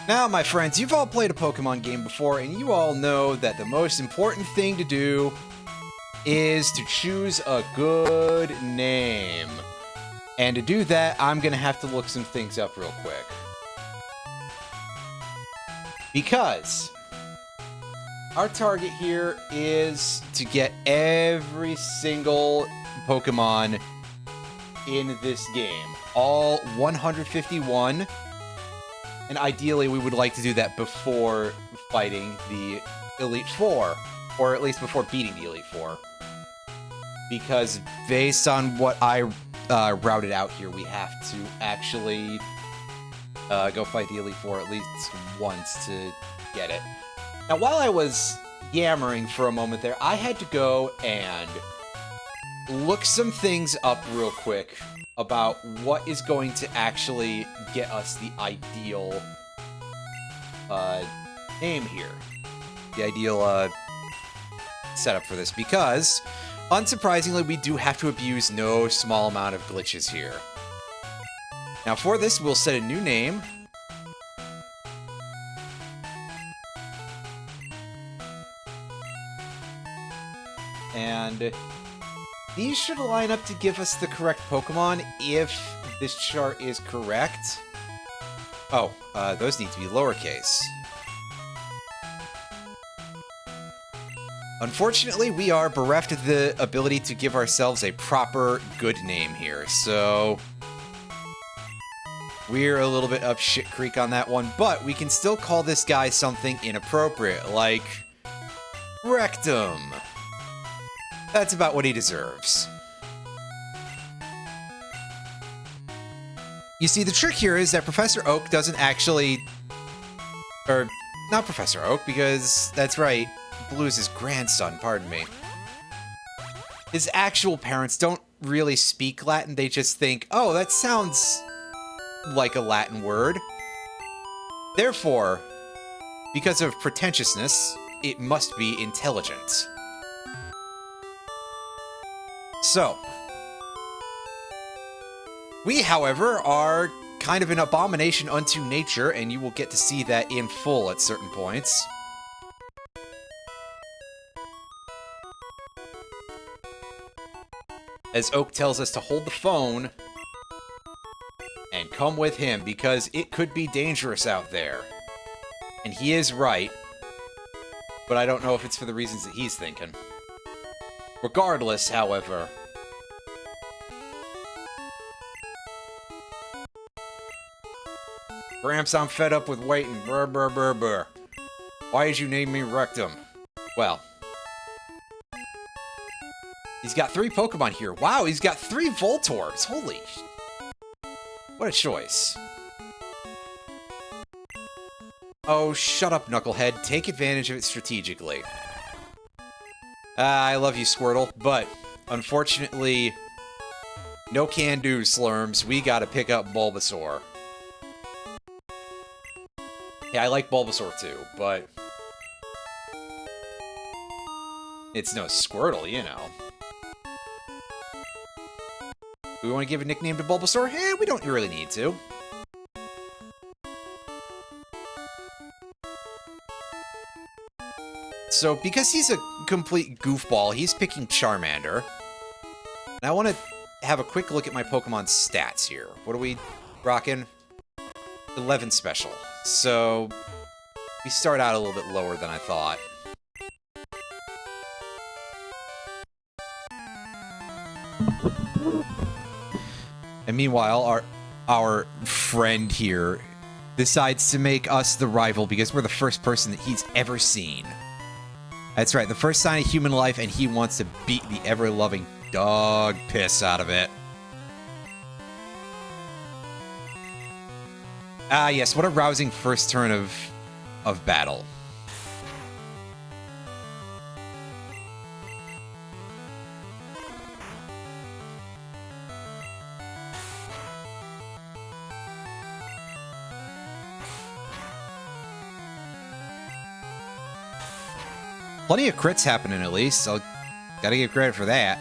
Now, my friends, you've all played a Pokemon game before, and you all know that the most important thing to do is to choose a good name. And to do that, I'm going to have to look some things up real quick. Because our target here is to get every single Pokemon in this game. All 151. And ideally, we would like to do that before fighting the Elite Four. Or at least before beating the Elite Four. Because based on what I routed out here, we have to actually go fight the Elite Four at least once to get it. Now, while I was yammering for a moment there, I had to go and look some things up real quick about what is going to actually get us the ideal name here. The ideal setup for this, because unsurprisingly, we do have to abuse no small amount of glitches here. Now for this, we'll set a new name. And these should line up to give us the correct Pokemon if this chart is correct. Oh, those need to be lowercase. Unfortunately, we are bereft of the ability to give ourselves a proper good name here, so we're a little bit up shit creek on that one, but we can still call this guy something inappropriate, like Rectum. That's about what he deserves. You see, the trick here is that Professor Oak doesn't actually... Or, not Professor Oak, because that's right, Blue's his grandson, pardon me. His actual parents don't really speak Latin, they just think, oh, that sounds like a Latin word. Therefore, because of pretentiousness, it must be intelligent. So, we, however, are kind of an abomination unto nature, and you will get to see that in full at certain points. As Oak tells us to hold the phone and come with him, because it could be dangerous out there. And he is right, but I don't know if it's for the reasons that he's thinking. Regardless, however, Gramps, I'm fed up with waiting. Brr, brr, brr, brr. Why did you name me Rectum? Well, he's got 3 Pokemon here. Wow, he's got 3 Voltorbs. Holy... What a choice. Oh, shut up, Knucklehead. Take advantage of it strategically. I love you, Squirtle, but unfortunately, no can do, Slurms. We gotta pick up Bulbasaur. Yeah, I like Bulbasaur too, but it's no Squirtle, you know. Do we want to give a nickname to Bulbasaur? We don't really need to. So, because he's a complete goofball, he's picking Charmander. And I want to have a quick look at my Pokemon's stats here. What are we rocking? 11 special. So, we start out a little bit lower than I thought. And meanwhile, our friend here decides to make us the rival because we're the first person that he's ever seen. That's right, the first sign of human life, and he wants to beat the ever-loving dog piss out of it. Ah, yes, what a rousing first turn of battle. Plenty of crits happening, at least, so gotta give credit for that.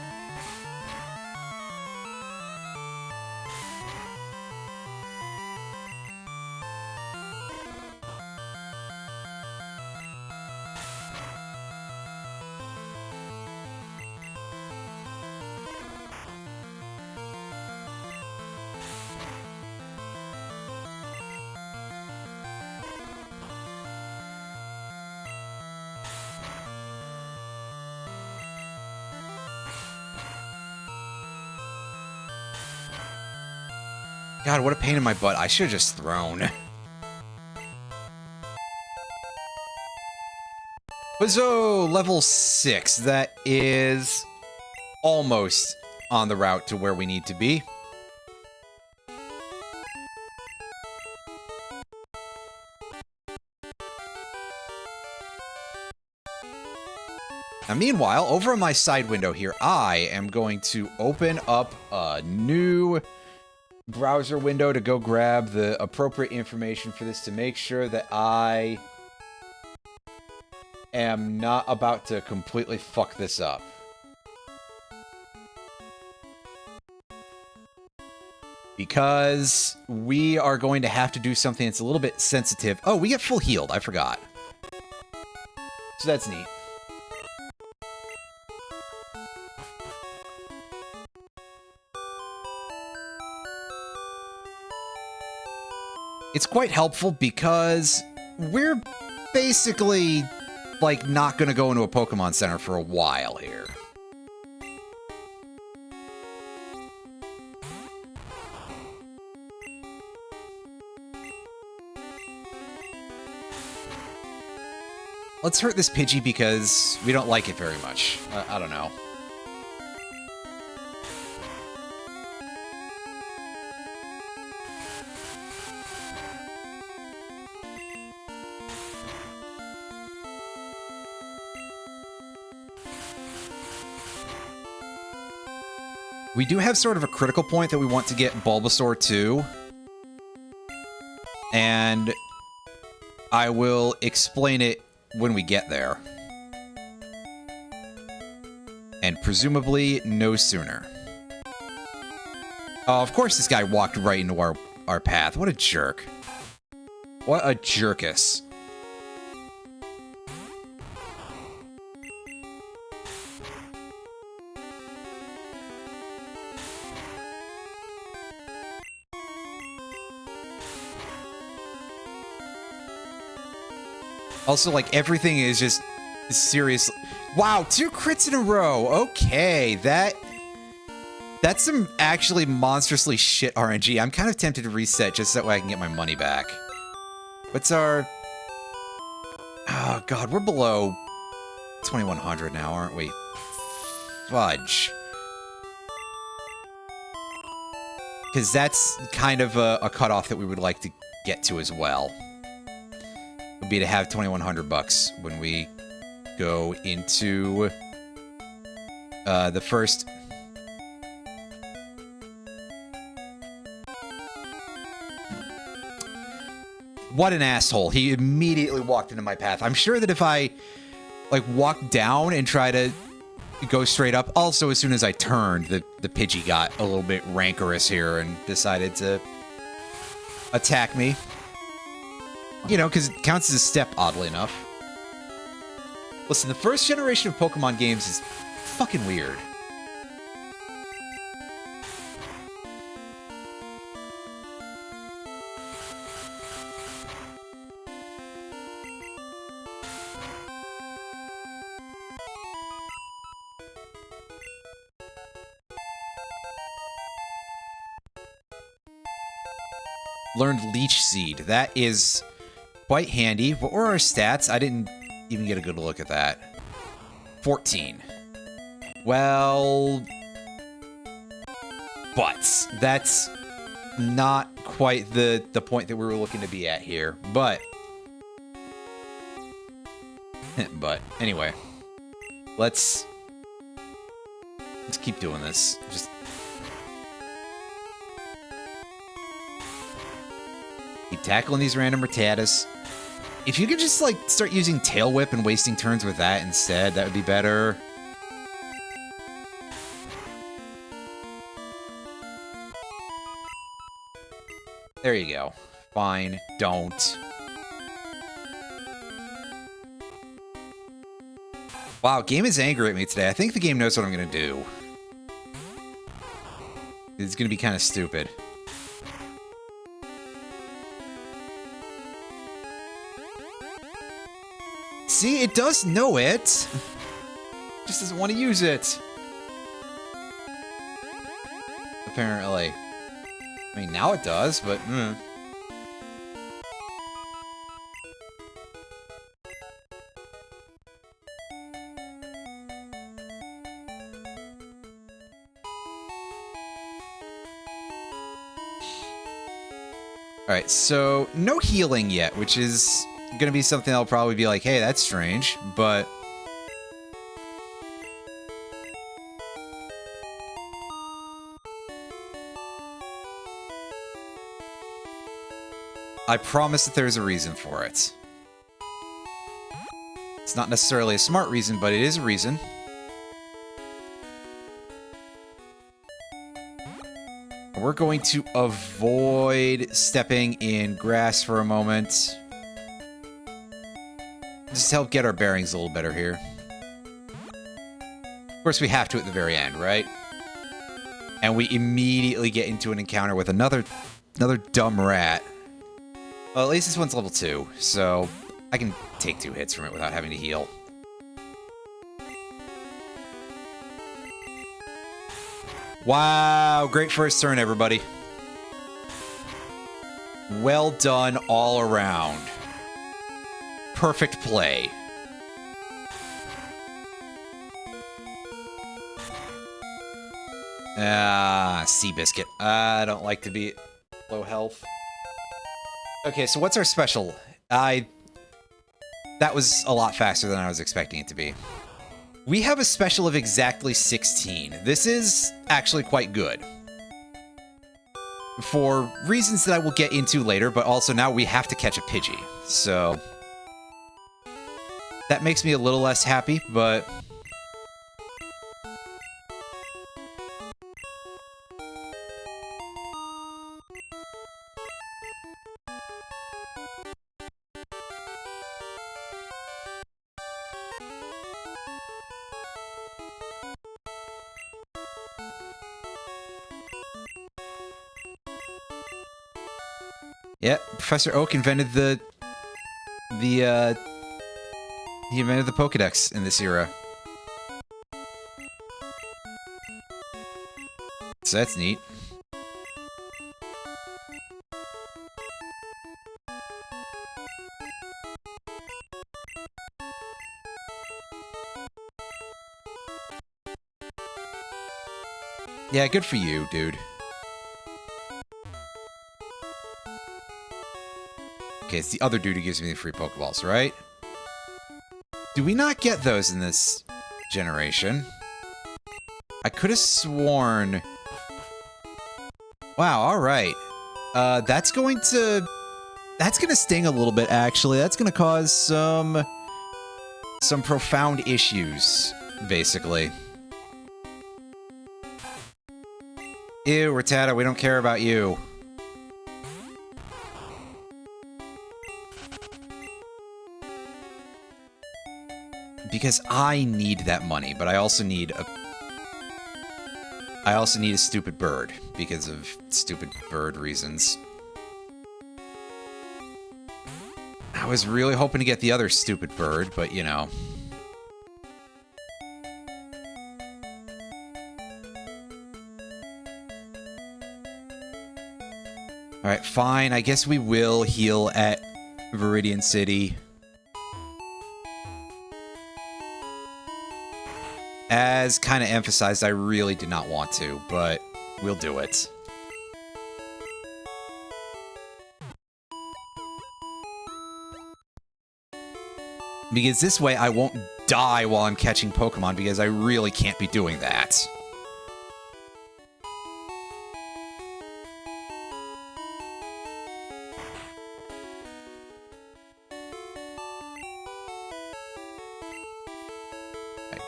God, what a pain in my butt. I should have just thrown. Bizzo, level 6. That is almost on the route to where we need to be. Now, meanwhile, over on my side window here, I am going to open up a new browser window to go grab the appropriate information for this to make sure that I am not about to completely fuck this up. Because we are going to have to do something that's a little bit sensitive. Oh, we get full healed. I forgot. So that's neat. It's quite helpful because we're basically, like, not going to go into a Pokemon Center for a while here. Let's hurt this Pidgey because we don't like it very much. I don't know. We do have sort of a critical point that we want to get Bulbasaur to. And I will explain it when we get there. And presumably no sooner. Oh, of course this guy walked right into our path. What a jerk. What a jerkus. Also, like, everything is just serious. Wow, 2 crits in a row. Okay, that's some actually monstrously shit RNG. I'm kind of tempted to reset just so that way I can get my money back. What's our... Oh, God, we're below 2100 now, aren't we? Fudge. Because that's kind of a cutoff that we would like to get to as well. Would be to have 2,100 bucks when we go into the first. What an asshole. He immediately walked into my path. I'm sure that if I, like, walked down and try to go straight up, also as soon as I turned, the Pidgey got a little bit rancorous here and decided to attack me. You know, because it counts as a step, oddly enough. Listen, the first generation of Pokemon games is fucking weird. Learned Leech Seed. That is quite handy. What were our stats? I didn't even get a good look at that. 14. Well... But that's not quite the point that we were looking to be at here. But... but, anyway. Let's keep doing this. Just... keep tackling these random Rattatas. If you could just, like, start using Tail Whip and wasting turns with that instead, that would be better. There you go. Fine. Don't. Wow, game is angry at me today. I think the game knows what I'm gonna do. It's gonna be kind of stupid. See, it does know it. Just doesn't want to use it. Apparently. I mean, now it does, but... Alright, so no healing yet, which is gonna be something I'll probably be like, hey, that's strange, but... I promise that there's a reason for it. It's not necessarily a smart reason, but it is a reason. We're going to avoid stepping in grass for a moment. Just to help get our bearings a little better here. Of course, we have to at the very end, right? And we immediately get into an encounter with another dumb rat. Well, at least this one's level 2, so I can take 2 hits from it without having to heal. Wow, great first turn, everybody. Well done all around. Perfect play. Seabiscuit. I don't like to be low health. Okay, so what's our special? That was a lot faster than I was expecting it to be. We have a special of exactly 16. This is actually quite good. For reasons that I will get into later, but also now we have to catch a Pidgey. So... that makes me a little less happy, but... yeah, Professor Oak invented he invented the Pokédex in this era. So that's neat. Yeah, good for you, dude. Okay, it's the other dude who gives me the free Pokeballs, right? Do we not get those in this generation? I could have sworn... wow, alright. That's gonna sting a little bit, actually. That's gonna cause some profound issues, basically. Ew, Rattata, we don't care about you. Because I need that money, but I also need a stupid bird, because of stupid bird reasons. I was really hoping to get the other stupid bird, but you know. Alright, fine. I guess we will heal at Viridian City. As kind of emphasized, I really did not want to, but we'll do it. Because this way I won't die while I'm catching Pokemon, because I really can't be doing that.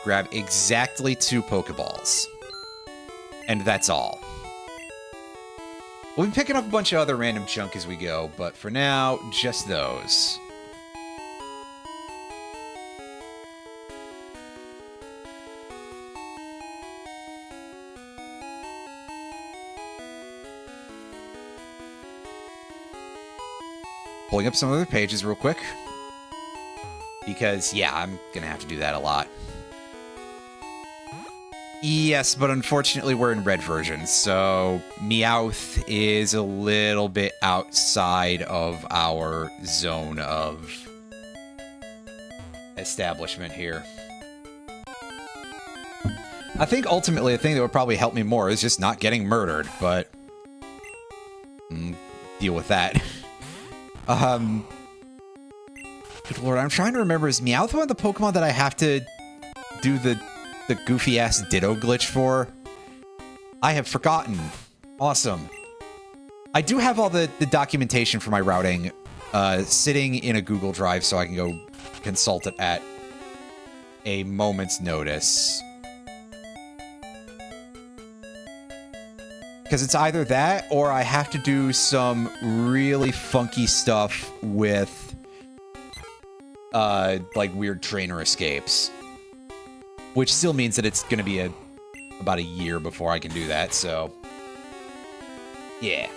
Grab exactly 2 Pokeballs. And that's all. We'll be picking up a bunch of other random junk as we go, but for now, just those. Pulling up some other pages real quick. Because, yeah, I'm gonna have to do that a lot. Yes, but unfortunately we're in red version, so Meowth is a little bit outside of our zone of establishment here. I think ultimately the thing that would probably help me more is just not getting murdered, but deal with that. Good lord, I'm trying to remember, is Meowth one of the Pokemon that I have to do the goofy-ass Ditto glitch for? I have forgotten. Awesome. I do have all the documentation for my routing sitting in a Google Drive, so I can go consult it at a moment's notice. Because it's either that, or I have to do some really funky stuff with, like, weird trainer escapes. Which still means that it's going to be about a year before I can do that, so... yeah.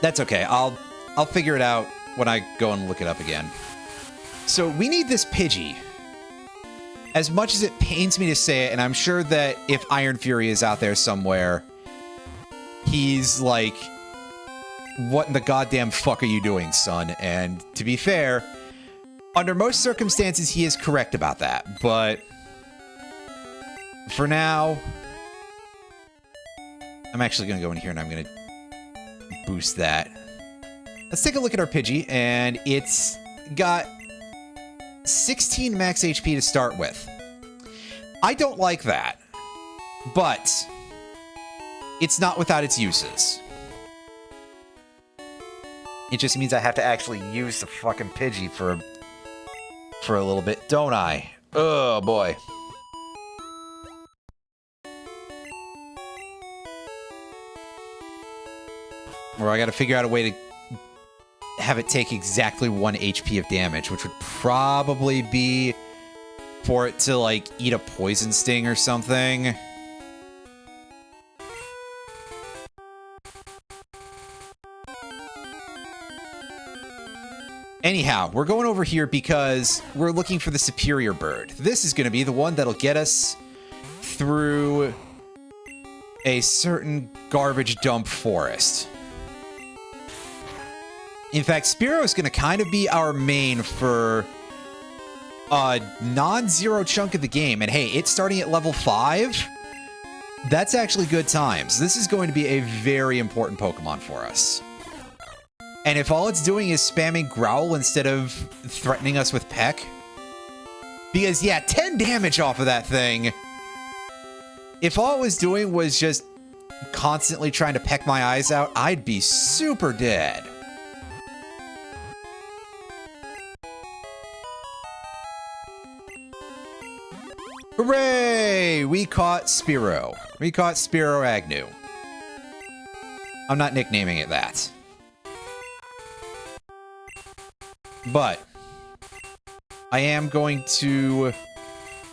That's okay. I'll figure it out when I go and look it up again. So we need this Pidgey. As much as it pains me to say it, and I'm sure that if Iron Fury is out there somewhere, he's like, what in the goddamn fuck are you doing, son? And to be fair, under most circumstances, he is correct about that. But for now, I'm actually going to go in here and I'm going to boost that. Let's take a look at our Pidgey, and it's got 16 max HP to start with. I don't like that, but it's not without its uses. It just means I have to actually use the fucking Pidgey for a little bit, don't I? Oh boy. Or I gotta figure out a way to have it take exactly 1 HP of damage, which would probably be for it to, like, eat a poison sting or something. Anyhow, we're going over here because we're looking for the superior bird. This is going to be the one that'll get us through a certain garbage dump forest. In fact, Spearow is going to kind of be our main for a non-zero chunk of the game. And hey, it's starting at level 5. That's actually good times. This is going to be a very important Pokemon for us. And if all it's doing is spamming Growl instead of threatening us with Peck... because, yeah, 10 damage off of that thing. If all it was doing was just constantly trying to peck my eyes out, I'd be super dead. Hooray! We caught Spearow. We caught Spearow Agnew. I'm not nicknaming it that. But I am going to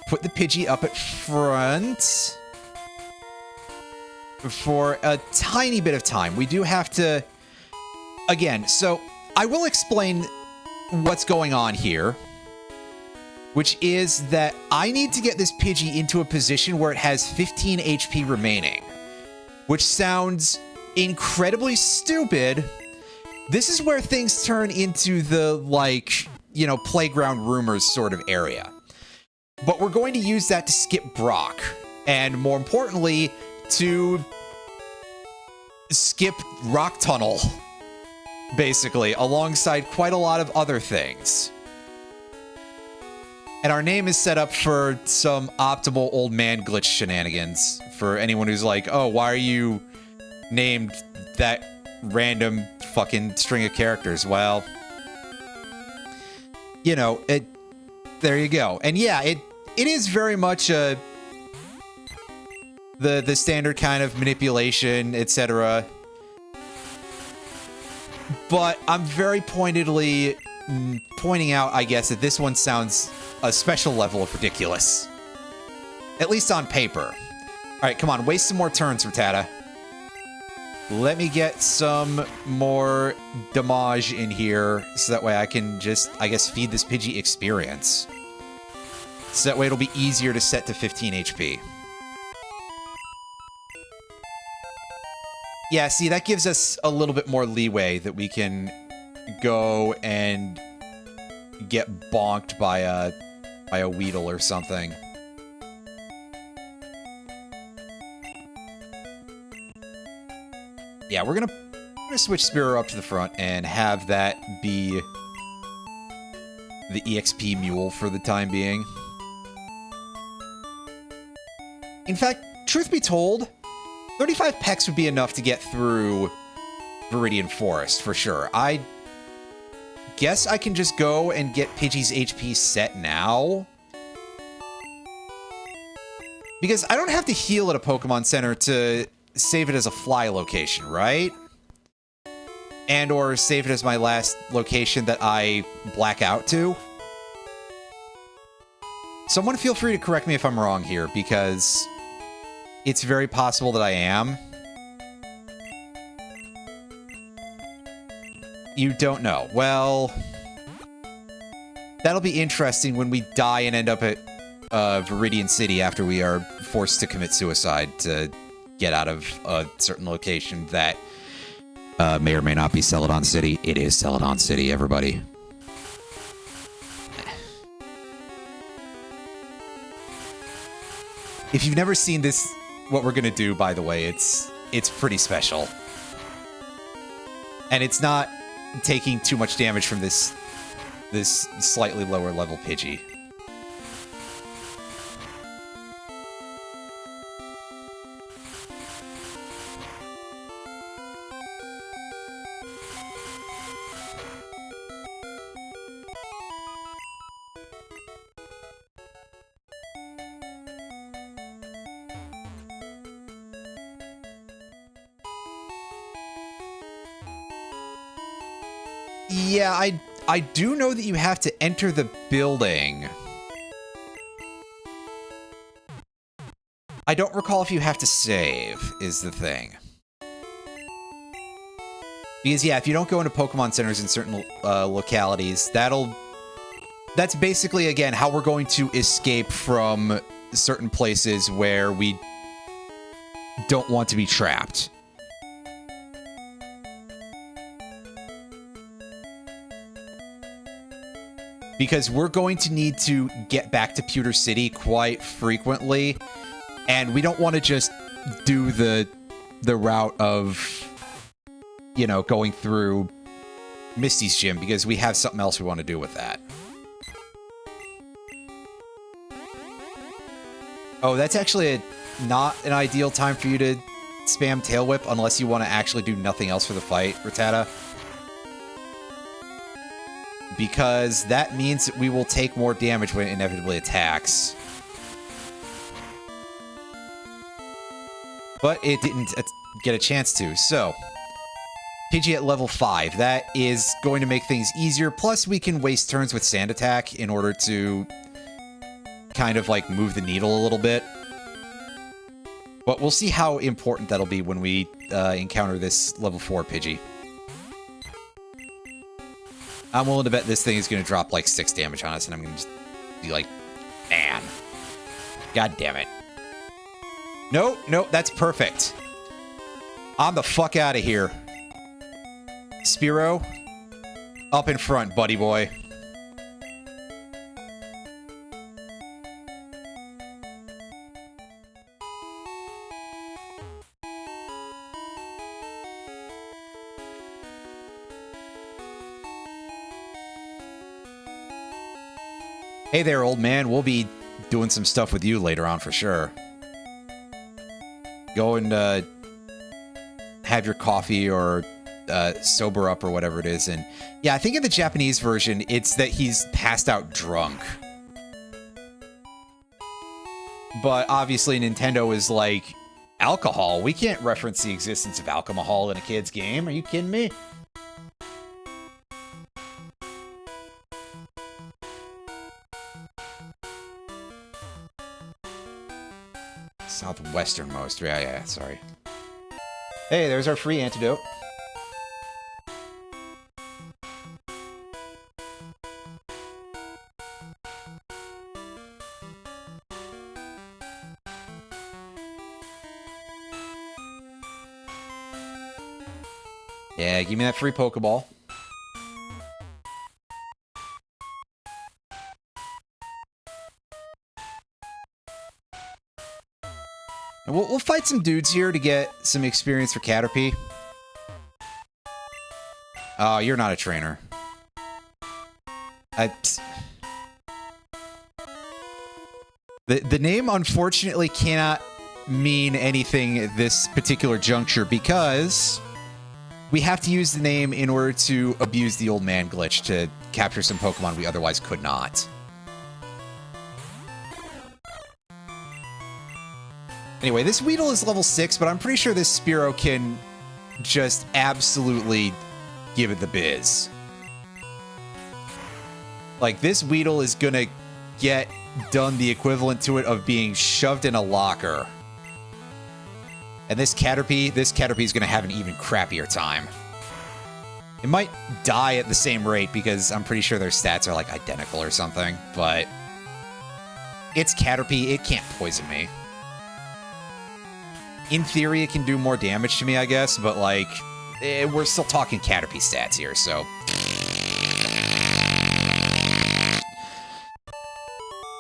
put the Pidgey up at front for a tiny bit of time. We do have to... again, so I will explain what's going on here, which is that I need to get this Pidgey into a position where it has 15 HP remaining, which sounds incredibly stupid. This is where things turn into the, like, you know, playground rumors sort of area. But we're going to use that to skip Brock, and more importantly, to skip Rock Tunnel, basically, alongside quite a lot of other things. And our name is set up for some optimal old man glitch shenanigans. For anyone who's like, oh, why are you named that random fucking string of characters? Well, you know, there you go. And yeah, it is very much the standard kind of manipulation, etc. But I'm very pointedly pointing out, I guess, that this one sounds a special level of ridiculous. At least on paper. Alright, come on, waste some more turns, Rattata. Let me get some more damage in here, so that way I can just, I guess, feed this Pidgey experience. So that way it'll be easier to set to 15 HP. Yeah, see, that gives us a little bit more leeway that we can go and get bonked by a Weedle or something. Yeah, we're gonna switch Spearow up to the front and have that be the EXP mule for the time being. In fact, truth be told, 35 Pex would be enough to get through Viridian Forest, for sure. I guess I can just go and get Pidgey's HP set now. Because I don't have to heal at a Pokemon Center to save it as a fly location, right? And or save it as my last location that I black out to. Someone feel free to correct me if I'm wrong here, because it's very possible that I am. You don't know. Well, that'll be interesting when we die and end up at Viridian City after we are forced to commit suicide to get out of a certain location that may or may not be Celadon City. It is Celadon City, everybody. If you've never seen this, what we're gonna do, by the way, it's pretty special. And it's not taking too much damage from this slightly lower level Pidgey. Yeah, I do know that you have to enter the building. I don't recall if you have to save, is the thing. Because, yeah, if you don't go into Pokemon Centers in certain localities, that's basically, again, how we're going to escape from certain places where we don't want to be trapped. Because we're going to need to get back to Pewter City quite frequently, and we don't want to just do the route of, you know, going through Misty's gym, because we have something else we want to do with that. Oh, that's actually not an ideal time for you to spam Tail Whip unless you want to actually do nothing else for the fight, Rattata. Because that means that we will take more damage when it inevitably attacks. But it didn't get a chance to, so... Pidgey at level 5, that is going to make things easier, plus we can waste turns with Sand Attack in order to kind of, like, move the needle a little bit. But we'll see how important that'll be when we encounter this level 4 Pidgey. I'm willing to bet this thing is going to drop like 6 damage on us, and I'm going to just be like, man. God damn it. No, no, that's perfect. I'm the fuck out of here. Spearow, up in front, buddy boy. Hey there, old man. We'll be doing some stuff with you later on for sure. Go and have your coffee or sober up or whatever it is. And yeah, I think in the Japanese version, it's that he's passed out drunk. But obviously Nintendo is like, alcohol? We can't reference the existence of alcohol in a kid's game. Are you kidding me? Southwesternmost. Yeah, sorry. Hey, there's our free antidote. Yeah, give me that free Pokeball. And we'll fight some dudes here to get some experience for Caterpie. Oh, you're not a trainer. The name, unfortunately, cannot mean anything at this particular juncture because we have to use the name in order to abuse the old man glitch to capture some Pokemon we otherwise could not. Anyway, this Weedle is level 6, but I'm pretty sure this Spearow can just absolutely give it the biz. Like, this Weedle is gonna get done the equivalent to it of being shoved in a locker. And this Caterpie is gonna have an even crappier time. It might die at the same rate because I'm pretty sure their stats are like identical or something, but it's Caterpie, it can't poison me. In theory, it can do more damage to me, I guess, but, like, we're still talking Caterpie stats here, so...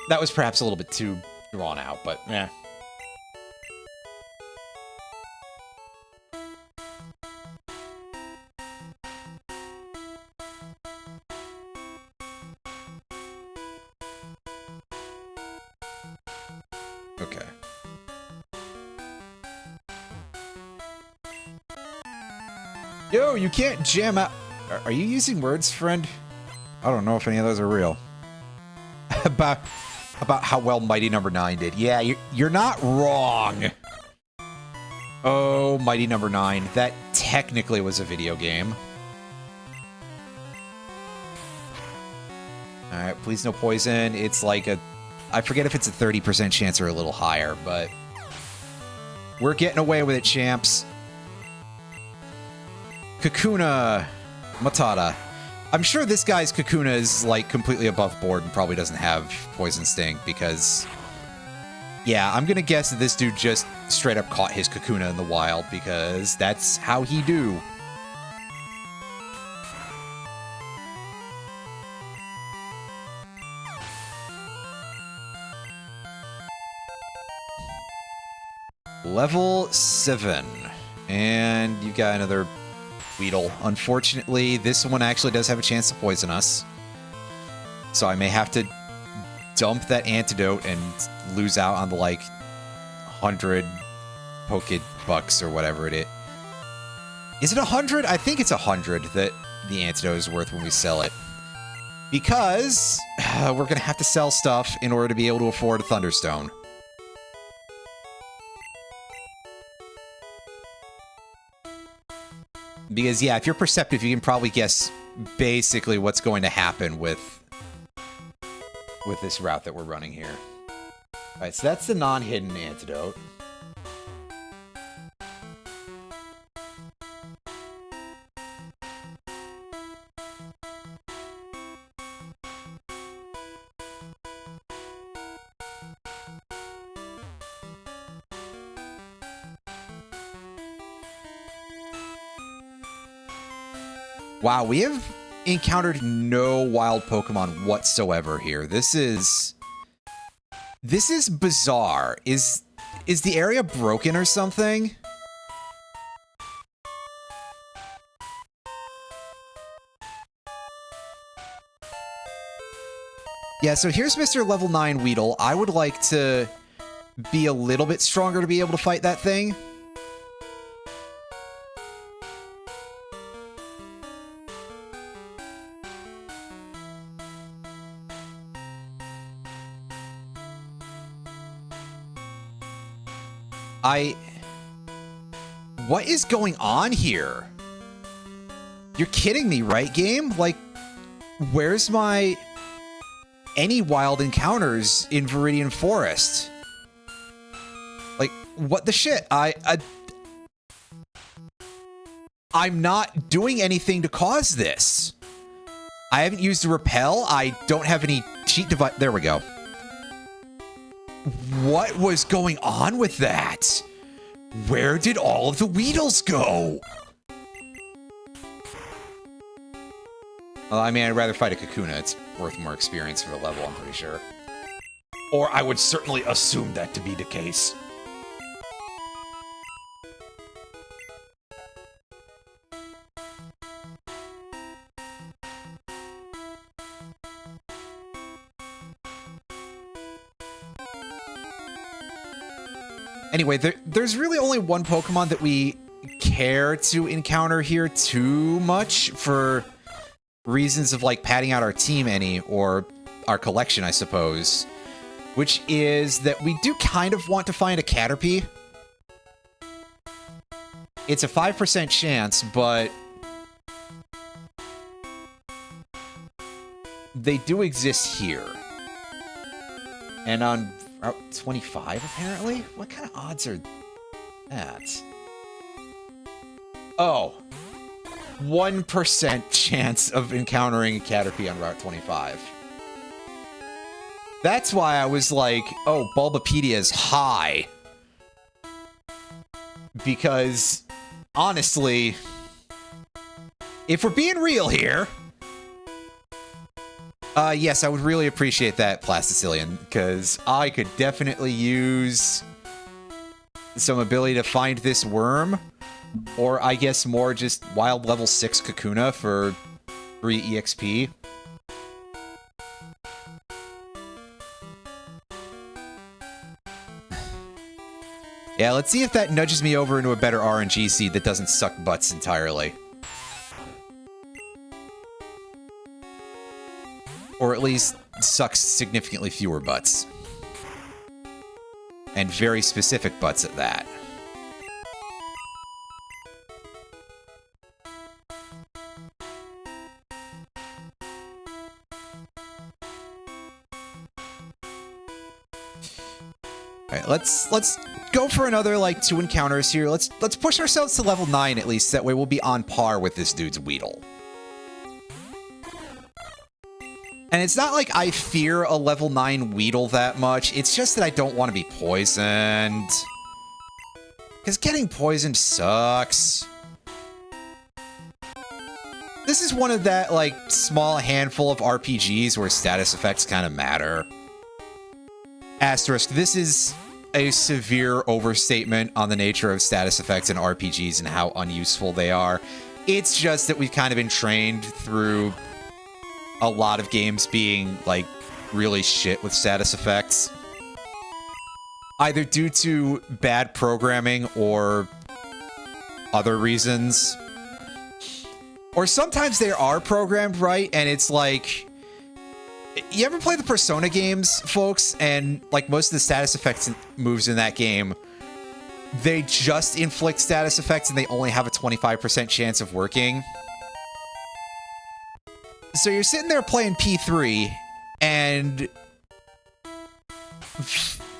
That was perhaps a little bit too drawn out, but, eh. Okay. Yo, you can't jam out. Are you using words, friend? I don't know if any of those are real. about how well Mighty Number 9 did. Yeah, you're not wrong. Oh, Mighty Number 9. That technically was a video game. Alright, please no poison. It's like a... I forget if it's a 30% chance or a little higher, but... We're getting away with it, champs. Kakuna Matata. I'm sure this guy's Kakuna is, like, completely above board and probably doesn't have Poison Sting, because... Yeah, I'm gonna guess that this dude just straight up caught his Kakuna in the wild, because that's how he do. Level 7. And you've got another Weedle. Unfortunately, this one actually does have a chance to poison us. So I may have to dump that antidote and lose out on the, like, 100 Pokebucks or whatever it is. Is it 100? I think it's 100 that the antidote is worth when we sell it. Because we're going to have to sell stuff in order to be able to afford a Thunderstone. Because, yeah, if you're perceptive, you can probably guess basically what's going to happen with this route that we're running here. Alright, so that's the non-hidden antidote. Wow, we have encountered no wild Pokemon whatsoever here. This is bizarre. Is the area broken or something? Yeah, so here's Mr. Level 9 Weedle. I would like to be a little bit stronger to be able to fight that thing. What is going on here? You're kidding me, right, game? Like, where's my... any wild encounters in Viridian Forest? Like, what the shit? I'm not doing anything to cause this. I haven't used a repel. I don't have any cheat device. There we go. What was going on with that? Where did all of the Weedles go? Well, I mean, I'd rather fight a Kakuna. It's worth more experience for the level, I'm pretty sure. Or I would certainly assume that to be the case. Anyway, there's really only one Pokemon that we care to encounter here too much for reasons of, like, padding out our team or our collection, I suppose. Which is that we do kind of want to find a Caterpie. It's a 5% chance, but they do exist here. And on Route 25, apparently? What kind of odds are that? Oh. 1% chance of encountering a Caterpie on Route 25. That's why I was like, oh, Bulbapedia is high. Because, honestly, if we're being real here, yes, I would really appreciate that, Plasticillion, because I could definitely use some ability to find this worm, or I guess more just wild level 6 Kakuna for 3 EXP. Yeah, let's see if that nudges me over into a better RNG seed that doesn't suck butts entirely. Or at least sucks significantly fewer butts. And very specific butts at that. Alright, let's go for another, like, 2 encounters here. Let's push ourselves to level 9 at least. That way we'll be on par with this dude's Weedle. And it's not like I fear a level 9 Weedle that much. It's just that I don't want to be poisoned. Because getting poisoned sucks. This is one of that, like, small handful of RPGs where status effects kind of matter. Asterisk, this is a severe overstatement on the nature of status effects in RPGs and how unuseful they are. It's just that we've kind of been trained through a lot of games being, like, really shit with status effects. Either due to bad programming or other reasons. Or sometimes they are programmed right, and it's like... You ever play the Persona games, folks? And, like, most of the status effects moves in that game, they just inflict status effects and they only have a 25% chance of working. So you're sitting there playing P3, and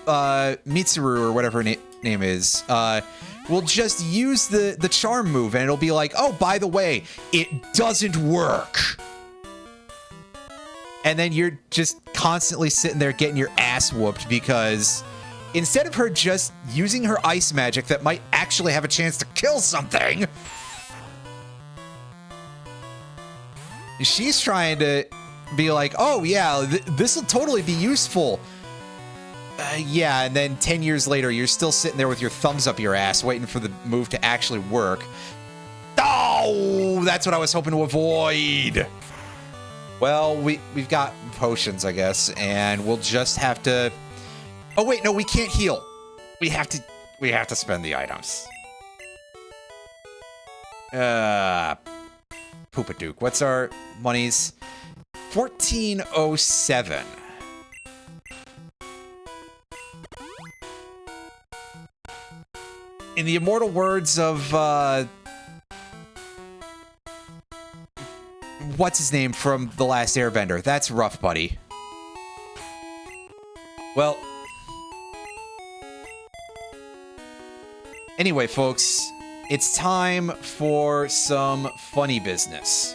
Mitsuru, or whatever her name is, will just use the charm move, and it'll be like, oh, by the way, it doesn't work. And then you're just constantly sitting there getting your ass whooped because instead of her just using her ice magic that might actually have a chance to kill something, she's trying to be like, oh yeah, this will totally be useful. Yeah, and then 10 years later, you're still sitting there with your thumbs up your ass waiting for the move to actually work. Oh, that's what I was hoping to avoid. Well, we've got potions, I guess, and we'll just have to... Oh, wait, no, we can't heal. We have to spend the items. Poopadook. What's our monies? 1407. In the immortal words of, what's his name from The Last Airbender? That's rough, buddy. Well... Anyway, folks, it's time for some funny business.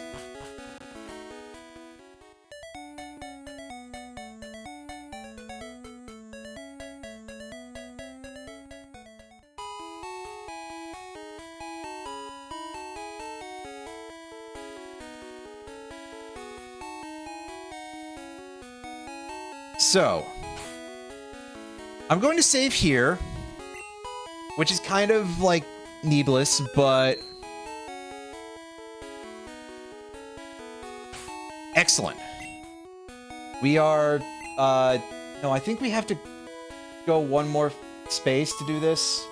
So, I'm going to save here, which is kind of, like, needless, but... Excellent. We are, no, I think we have to go one more space to do this.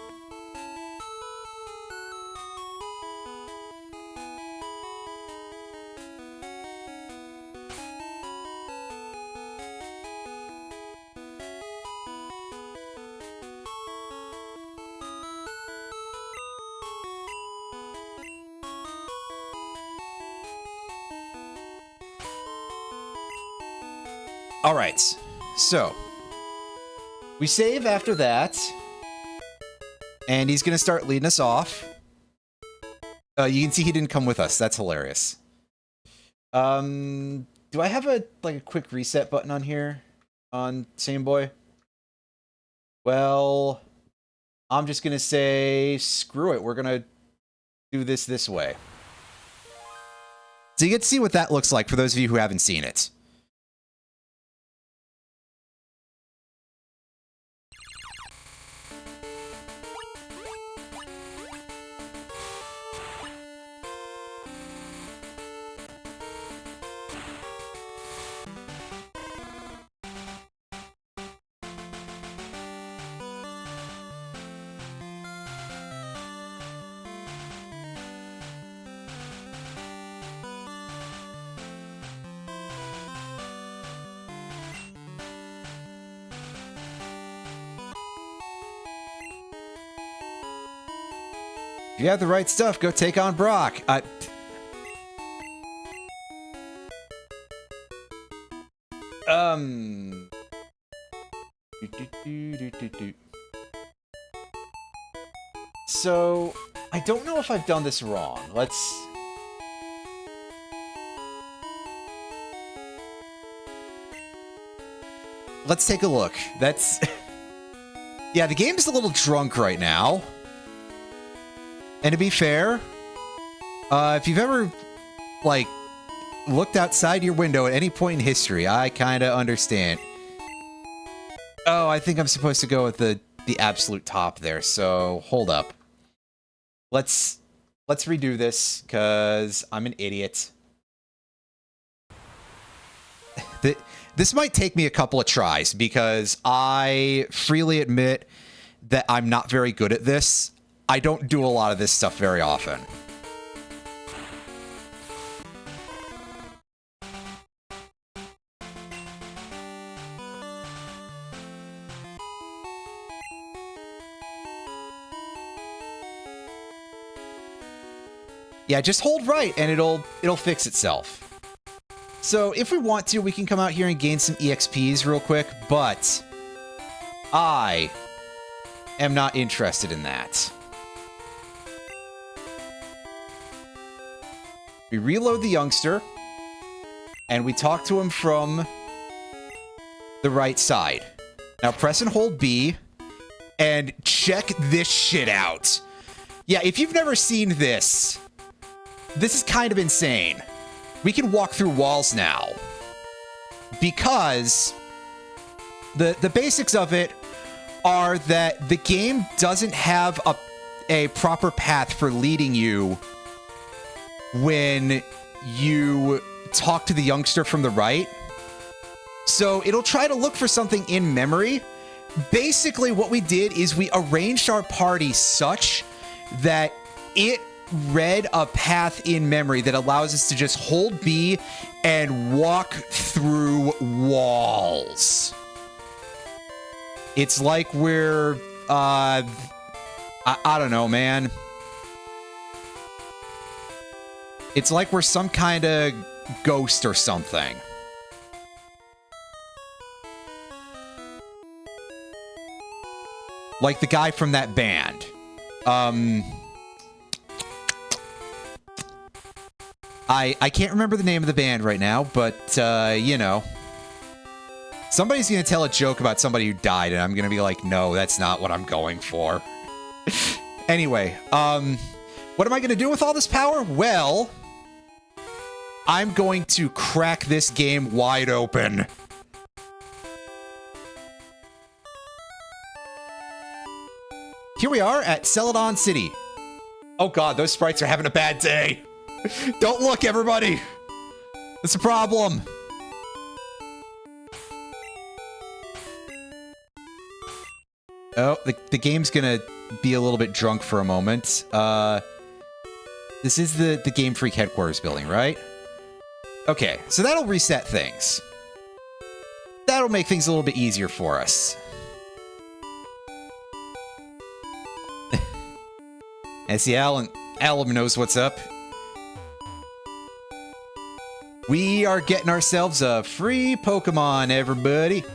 All right, so we save after that, and he's going to start leading us off. You can see he didn't come with us. That's hilarious. Do I have a quick reset button on here on Same Boy? Well, I'm just going to say, screw it. We're going to do this way. So you get to see what that looks like for those of you who haven't seen it. If you have the right stuff, go take on Brock. So, I don't know if I've done this wrong. Let's take a look. That's... Yeah, the game's a little drunk right now. And to be fair, if you've ever, like, looked outside your window at any point in history, I kind of understand. Oh, I think I'm supposed to go with the absolute top there, so hold up. Let's redo this, because I'm an idiot. This might take me a couple of tries, because I freely admit that I'm not very good at this. I don't do a lot of this stuff very often. Yeah, just hold right and it'll fix itself. So if we want to, we can come out here and gain some EXPs real quick, but I am not interested in that. We reload the youngster, and we talk to him from the right side. Now press and hold B, and check this shit out. Yeah, if you've never seen this, this is kind of insane. We can walk through walls now. Because the basics of it are that the game doesn't have a proper path for leading you when you talk to the youngster from the right. So it'll try to look for something in memory. Basically, what we did is we arranged our party such that it read a path in memory that allows us to just hold B and walk through walls. It's like we're, I don't know, man. It's like we're some kind of ghost or something. Like the guy from that band. I can't remember the name of the band right now, but, you know. Somebody's gonna tell a joke about somebody who died, and I'm gonna be like, no, that's not what I'm going for. Anyway, what am I gonna do with all this power? Well, I'm going to crack this game wide open. Here we are at Celadon City. Oh god, those sprites are having a bad day. Don't look, everybody. It's a problem. Oh, the game's gonna be a little bit drunk for a moment. This is the Game Freak headquarters building, right? Okay, so that'll reset things. That'll make things a little bit easier for us. And see, Alan knows what's up. We are getting ourselves a free Pokemon, everybody.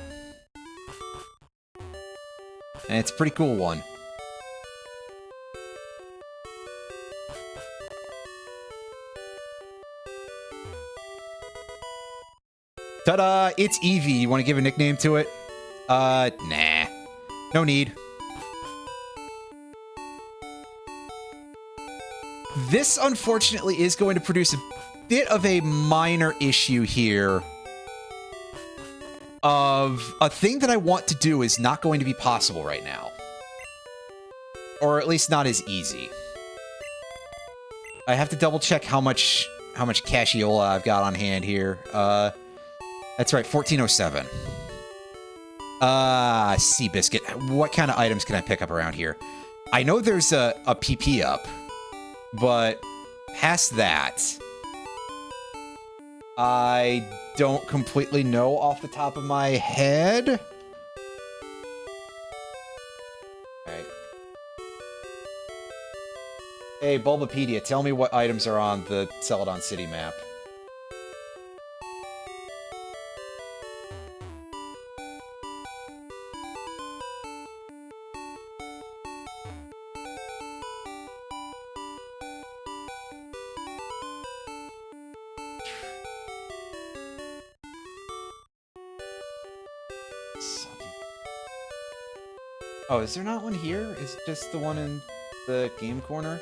And it's a pretty cool one. Ta-da! It's Eevee. You want to give a nickname to it? Nah. No need. This, unfortunately, is going to produce a bit of a minor issue here. Of a thing that I want to do is not going to be possible right now. Or at least not as easy. I have to double check how much Cassiola I've got on hand here. That's right, 1407. Seabiscuit. What kind of items can I pick up around here? I know there's a PP up, but past that, I don't completely know off the top of my head. Alright. Hey, Bulbapedia, tell me what items are on the Celadon City map. Oh, is there not one here? Is it just the one in the game corner?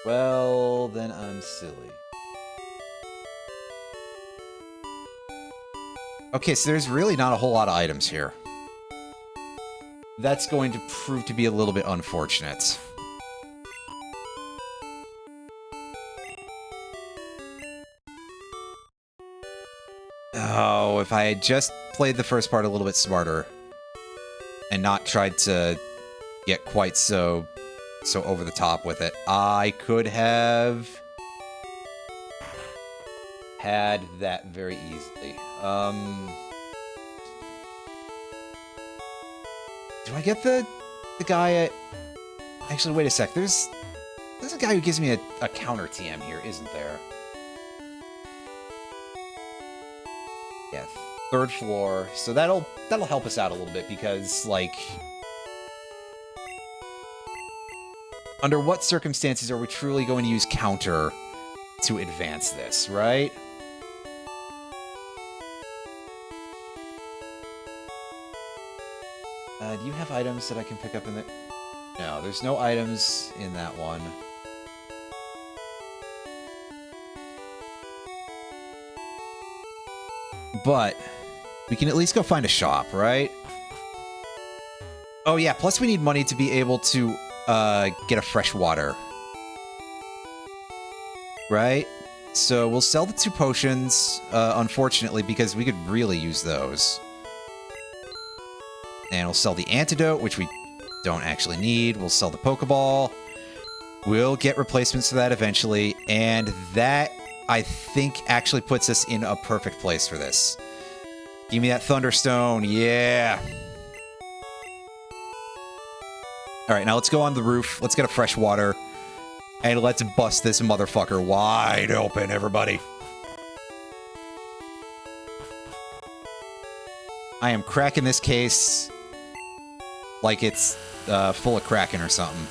Well, then I'm silly. Okay, so there's really not a whole lot of items here. That's going to prove to be a little bit unfortunate. Oh, if I had just played the first part a little bit smarter and not tried to get quite so over the top with it, I could have had that very easily. Do I get the guy at... Actually, wait a sec. There's a guy who gives me a counter TM here, isn't there? Yeah, 3rd floor. So that'll help us out a little bit because, like, under what circumstances are we truly going to use counter to advance this, right? Do you have items that I can pick up in the... No, there's no items in that one. But we can at least go find a shop, right? Oh yeah, plus we need money to be able to get a fresh water. Right? So we'll sell the 2 potions, unfortunately, because we could really use those. And we'll sell the antidote, which we don't actually need. We'll sell the Pokeball. We'll get replacements for that eventually. And that, I think, actually puts us in a perfect place for this. Give me that Thunderstone. Yeah. Alright, now let's go on the roof. Let's get a fresh water. And let's bust this motherfucker wide open, everybody. I am cracking this case like it's full of Kraken or something.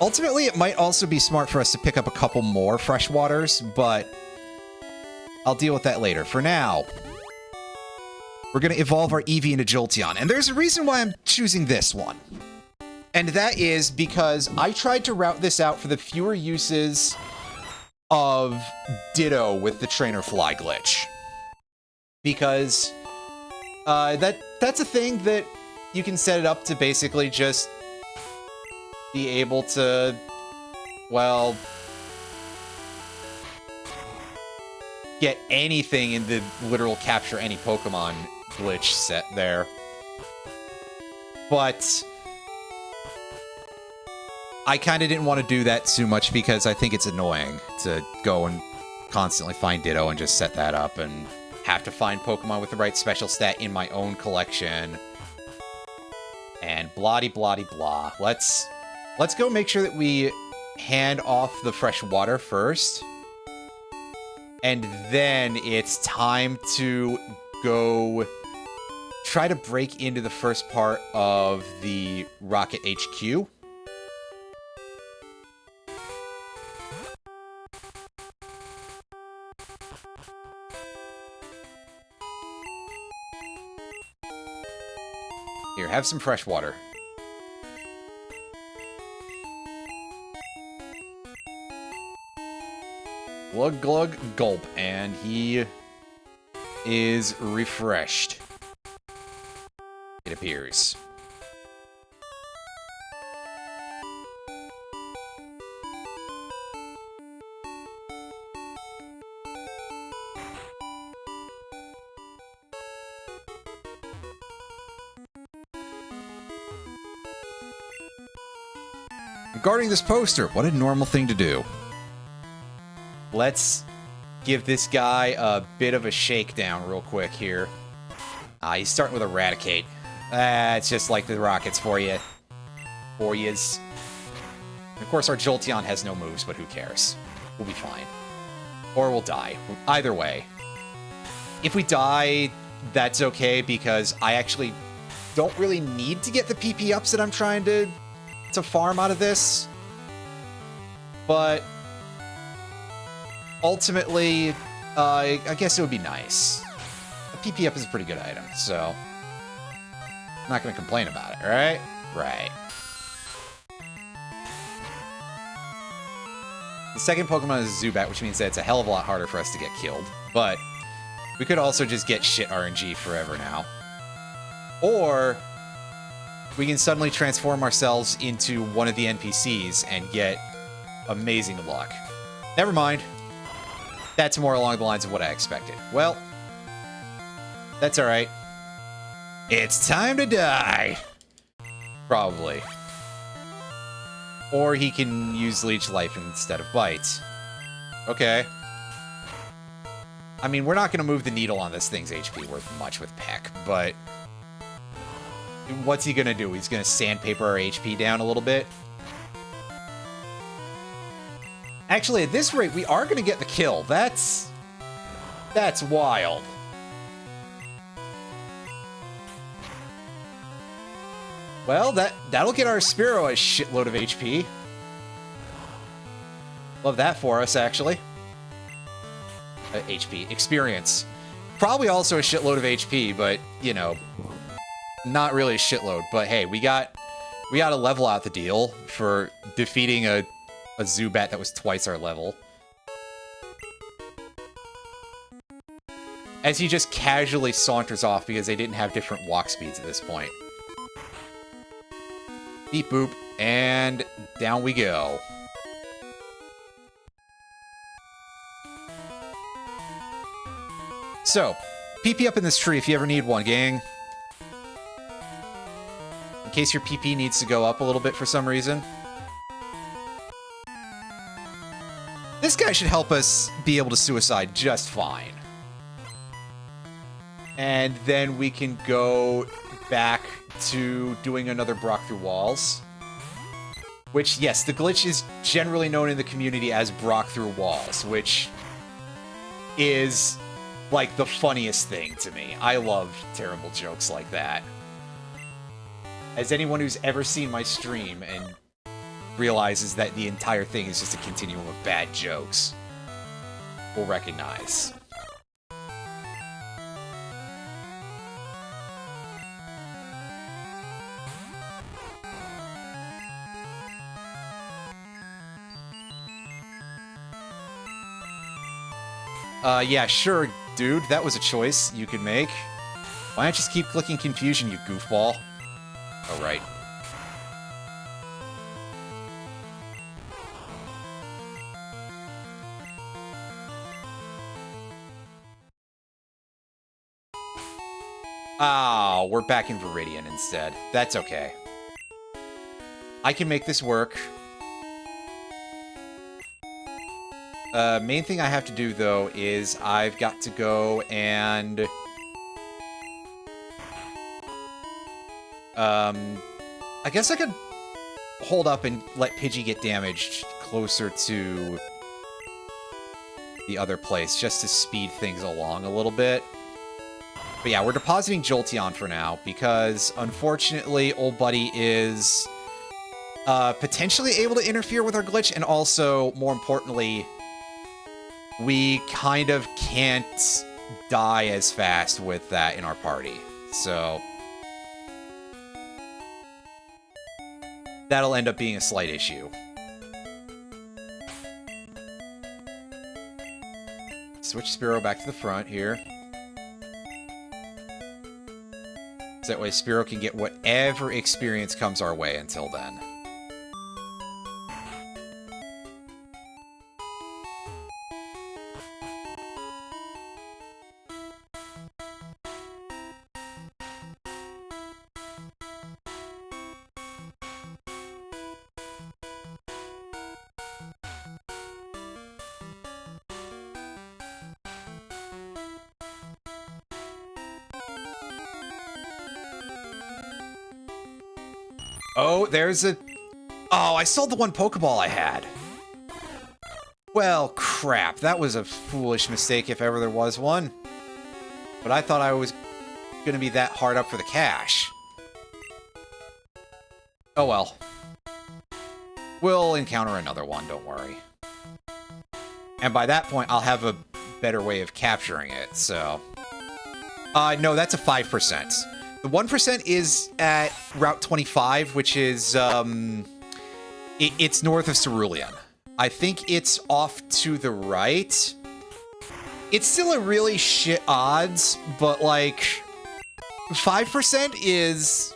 Ultimately, it might also be smart for us to pick up a couple more freshwaters, but I'll deal with that later. For now, we're going to evolve our Eevee into Jolteon, and there's a reason why I'm choosing this one. And that is because I tried to route this out for the fewer uses of Ditto with the Trainer Fly glitch. Because that's a thing that you can set it up to basically just be able to, well, get anything in the literal capture any Pokemon glitch set there. But I kind of didn't want to do that too much because I think it's annoying to go and constantly find Ditto and just set that up and have to find Pokemon with the right special stat in my own collection. And blah-de-blah-de-blah. Let's go make sure that we hand off the fresh water first. And then it's time to go try to break into the first part of the Rocket HQ. Here, have some fresh water. Glug, glug, gulp, and he is refreshed. It appears. Regarding this poster, what a normal thing to do. Let's give this guy a bit of a shakedown real quick here. He's starting with Eradicate. It's just like the Rockets for you. For yous. Of course, our Jolteon has no moves, but who cares? We'll be fine. Or we'll die. Either way. If we die, that's okay, because I actually don't really need to get the PP ups that I'm trying to farm out of this. But ultimately, I guess it would be nice. A PP up is a pretty good item, so I'm not going to complain about it, right? Right. The second Pokemon is a Zubat, which means that it's a hell of a lot harder for us to get killed. But we could also just get shit RNG forever now. Or we can suddenly transform ourselves into one of the NPCs and get amazing luck. Never mind. That's more along the lines of what I expected. Well, that's alright. It's time to die! Probably. Or he can use Leech Life instead of Bites. Okay. I mean, we're not going to move the needle on this thing's HP worth much with Peck, but what's he going to do? He's going to sandpaper our HP down a little bit? Actually, at this rate, we are going to get the kill. That's wild. Well, that'll get our Spearow a shitload of HP. Love that for us, actually. HP. Experience. Probably also a shitload of HP, but, you know, not really a shitload. But hey, we got to level out the deal for defeating a Zubat that was twice our level. As he just casually saunters off because they didn't have different walk speeds at this point. Beep boop, and down we go. So, PP up in this tree if you ever need one, gang. In case your PP needs to go up a little bit for some reason. This guy should help us be able to suicide just fine. And then we can go back to doing another Brock through walls. Which, yes, the glitch is generally known in the community as Brock through walls, which is like the funniest thing to me. I love terrible jokes like that. As anyone who's ever seen my stream and realizes that the entire thing is just a continuum of bad jokes, will recognize. Yeah, sure, dude. That was a choice you could make. Why don't you just keep clicking confusion, you goofball? Oh, right. Oh, we're back in Viridian instead. That's okay. I can make this work. Main thing I have to do, though, is I've got to go and... I guess I could hold up and let Pidgey get damaged closer to the other place, just to speed things along a little bit. But yeah, we're depositing Jolteon for now, because unfortunately, old buddy is potentially able to interfere with our glitch, and also, more importantly, we kind of can't die as fast with that in our party. So that'll end up being a slight issue. Switch Spearow back to the front here. So that way Spearow can get whatever experience comes our way until then. Oh, there's a... Oh, I sold the one Pokeball I had. Well, crap. That was a foolish mistake if ever there was one. But I thought I was going to be that hard up for the cash. Oh well. We'll encounter another one, don't worry. And by that point, I'll have a better way of capturing it, so... no, that's a 5%. The 1% is at Route 25, which is, it's north of Cerulean. I think it's off to the right. It's still a really shit odds, but, like, 5% is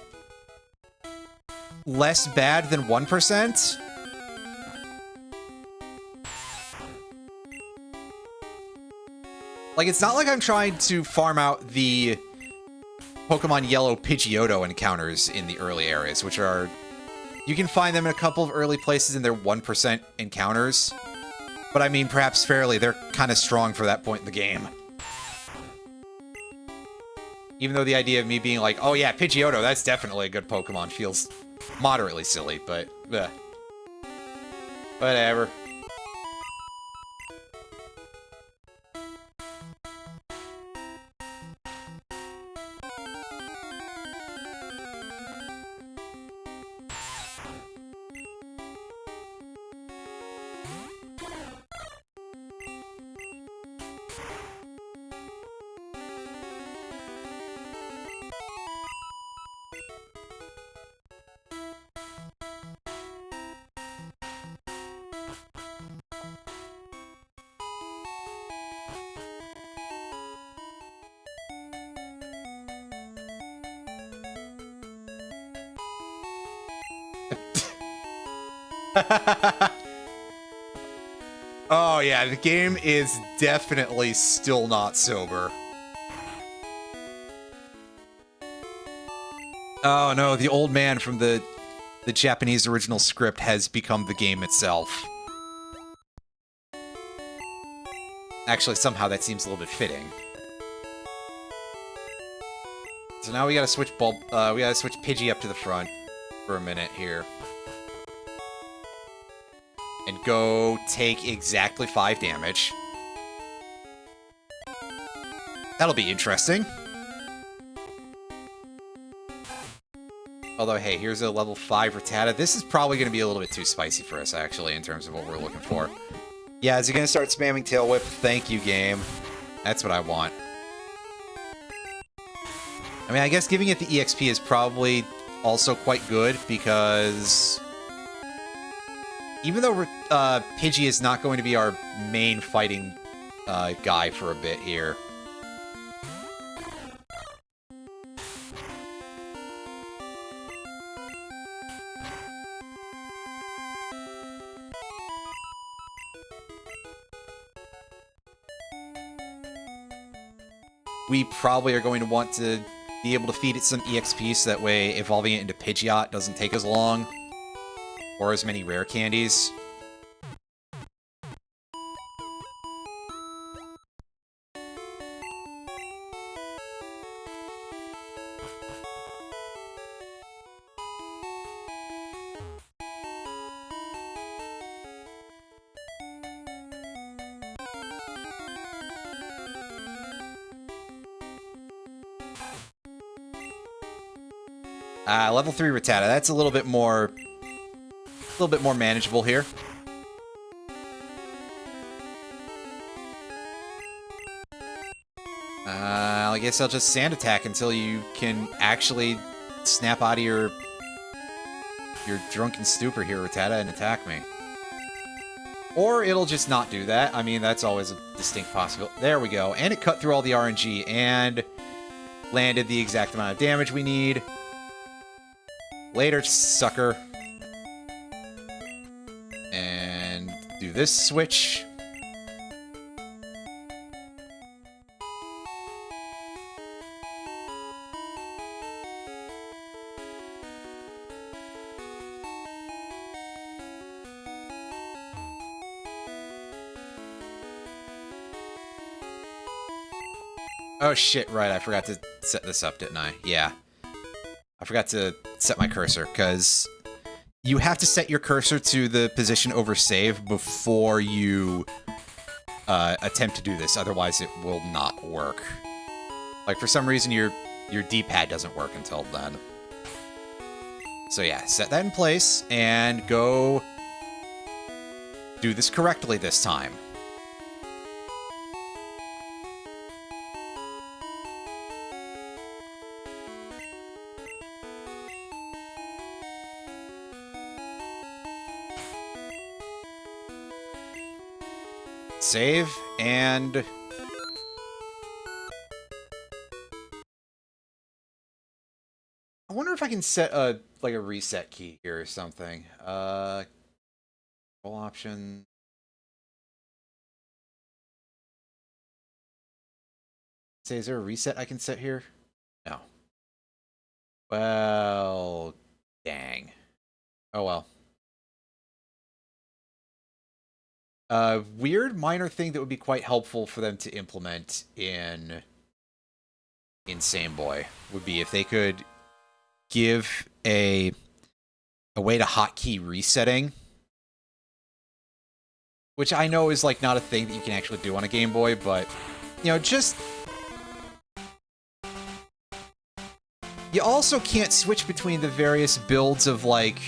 less bad than 1%. Like, it's not like I'm trying to farm out the Pokemon Yellow Pidgeotto encounters in the early areas, which are... You can find them in a couple of early places and they're 1% encounters. But I mean, perhaps fairly, they're kind of strong for that point in the game. Even though the idea of me being like, oh yeah, Pidgeotto, that's definitely a good Pokemon, feels moderately silly, but... whatever. Oh yeah, the game is definitely still not sober. Oh no, the old man from the Japanese original script has become the game itself. Actually, somehow that seems a little bit fitting. So now we gotta switch we gotta switch Pidgey up to the front for a minute here. And go take exactly 5 damage. That'll be interesting. Although, hey, here's a level 5 Rattata. This is probably going to be a little bit too spicy for us, actually, in terms of what we're looking for. Yeah, is he going to start spamming Tail Whip? Thank you, game. That's what I want. I mean, I guess giving it the EXP is probably also quite good, because even though Pidgey is not going to be our main fighting guy for a bit here, we probably are going to want to be able to feed it some EXP so that way evolving it into Pidgeot doesn't take as long. Or as many rare candies. Level 3 Rattata. That's a little bit more manageable here. I guess I'll just Sand Attack until you can actually snap out of your drunken stupor here, Rattata, and attack me. Or it'll just not do that. I mean, that's always a distinct possibility. There we go. And it cut through all the RNG and landed the exact amount of damage we need. Later, sucker. And do this switch. Oh shit, right, I forgot to set this up, didn't I? Yeah. I forgot to set my cursor, because you have to set your cursor to the position over save before you attempt to do this, otherwise it will not work. Like, for some reason, your D-pad doesn't work until then. So yeah, set that in place, and go do this correctly this time. Save, and I wonder if I can set a reset key here or something. Control option. Say, is there a reset I can set here? No. Well, dang. Oh well. Weird minor thing that would be quite helpful for them to implement in Same Boy would be if they could give a way to hotkey resetting, which I know is like not a thing that you can actually do on a Game Boy, but you know, just you also can't switch between the various builds of like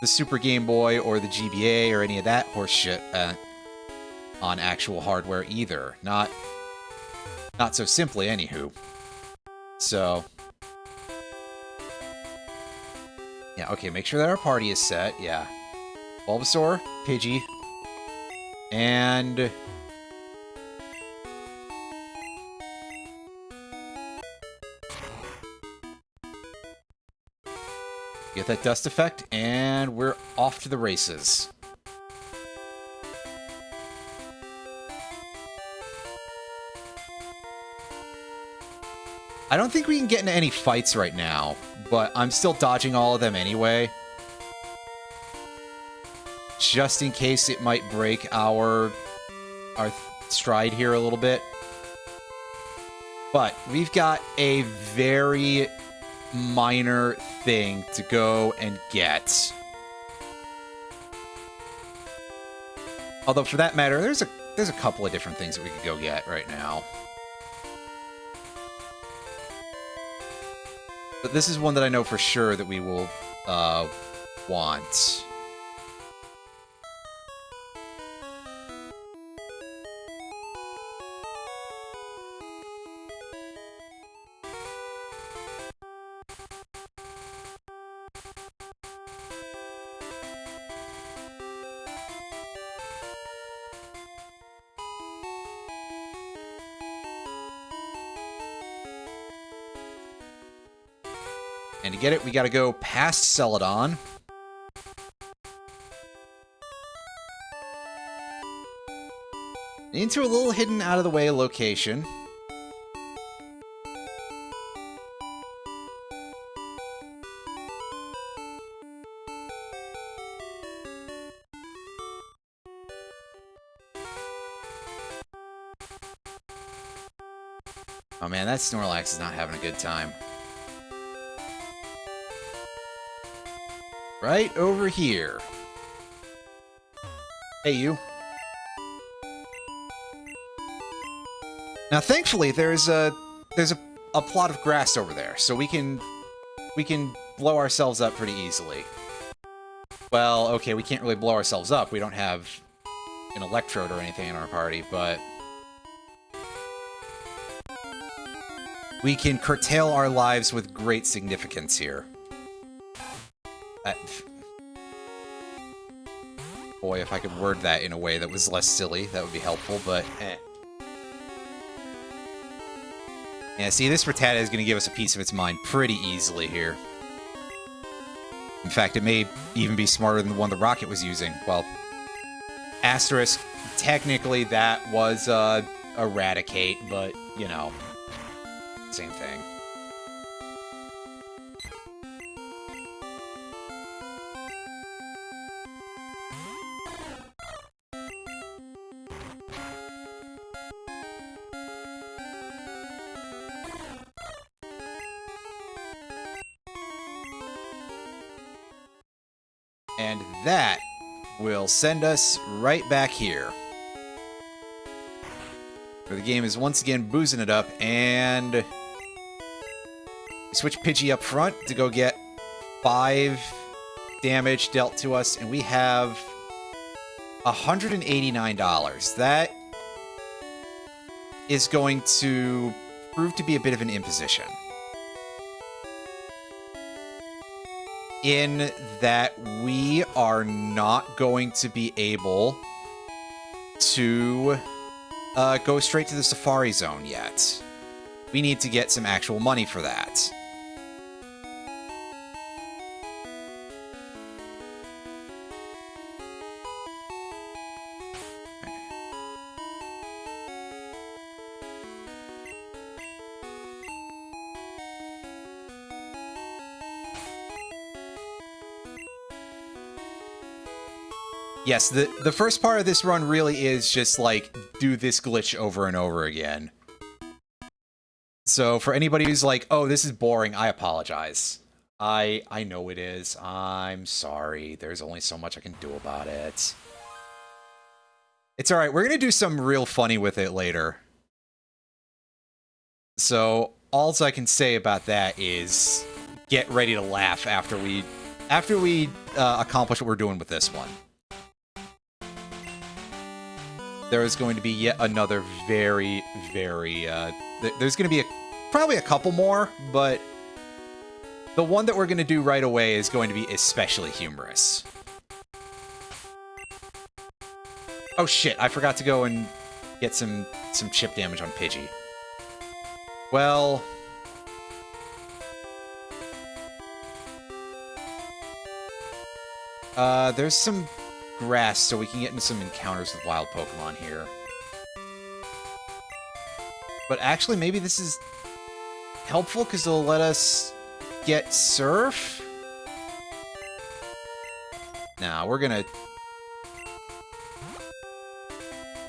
the Super Game Boy or the GBA or any of that horse shit on actual hardware either. Not so simply, anywho. So yeah, okay, make sure that our party is set. Yeah. Bulbasaur, Pidgey, and get that dust effect, and we're off to the races. I don't think we can get into any fights right now, but I'm still dodging all of them anyway. Just in case it might break our stride here a little bit. But we've got a very minor thing to go and get. Although, for that matter, there's a couple of different things that we could go get right now. But this is one that I know for sure that we will want. And to get it, we gotta go past Celadon. Into a little hidden out-of-the-way location. Oh man, that Snorlax is not having a good time. Right over here. Hey, you. Now, thankfully, there's a plot of grass over there, so we can blow ourselves up pretty easily. Well, okay, we can't really blow ourselves up. We don't have an electrode or anything in our party, but we can curtail our lives with great significance here. Boy, if I could word that in a way that was less silly, that would be helpful, but eh. Yeah, see, this Rattata is going to give us a piece of its mind pretty easily here. In fact, it may even be smarter than the one the Rocket was using. Well, asterisk, technically that was Eradicate, but, you know, same thing. And that will send us right back here, where the game is once again boozing it up, and switch Pidgey up front to go get 5 damage dealt to us, and we have $189. That is going to prove to be a bit of an imposition, in that we are not going to be able to go straight to the Safari Zone yet. We need to get some actual money for that. Yes, the first part of this run really is just, like, do this glitch over and over again. So, for anybody who's like, oh, this is boring, I apologize. I know it is. I'm sorry. There's only so much I can do about it. It's alright, we're gonna do something real funny with it later. So, all I can say about that is get ready to laugh after we accomplish what we're doing with this one. There is going to be yet another very, very, there's going to be probably a couple more, but the one that we're going to do right away is going to be especially humorous. Oh shit, I forgot to go and get some chip damage on Pidgey. Well, there's some grass, so we can get into some encounters with wild Pokemon here. But actually, maybe this is helpful, because it'll let us get Surf? Nah, we're gonna...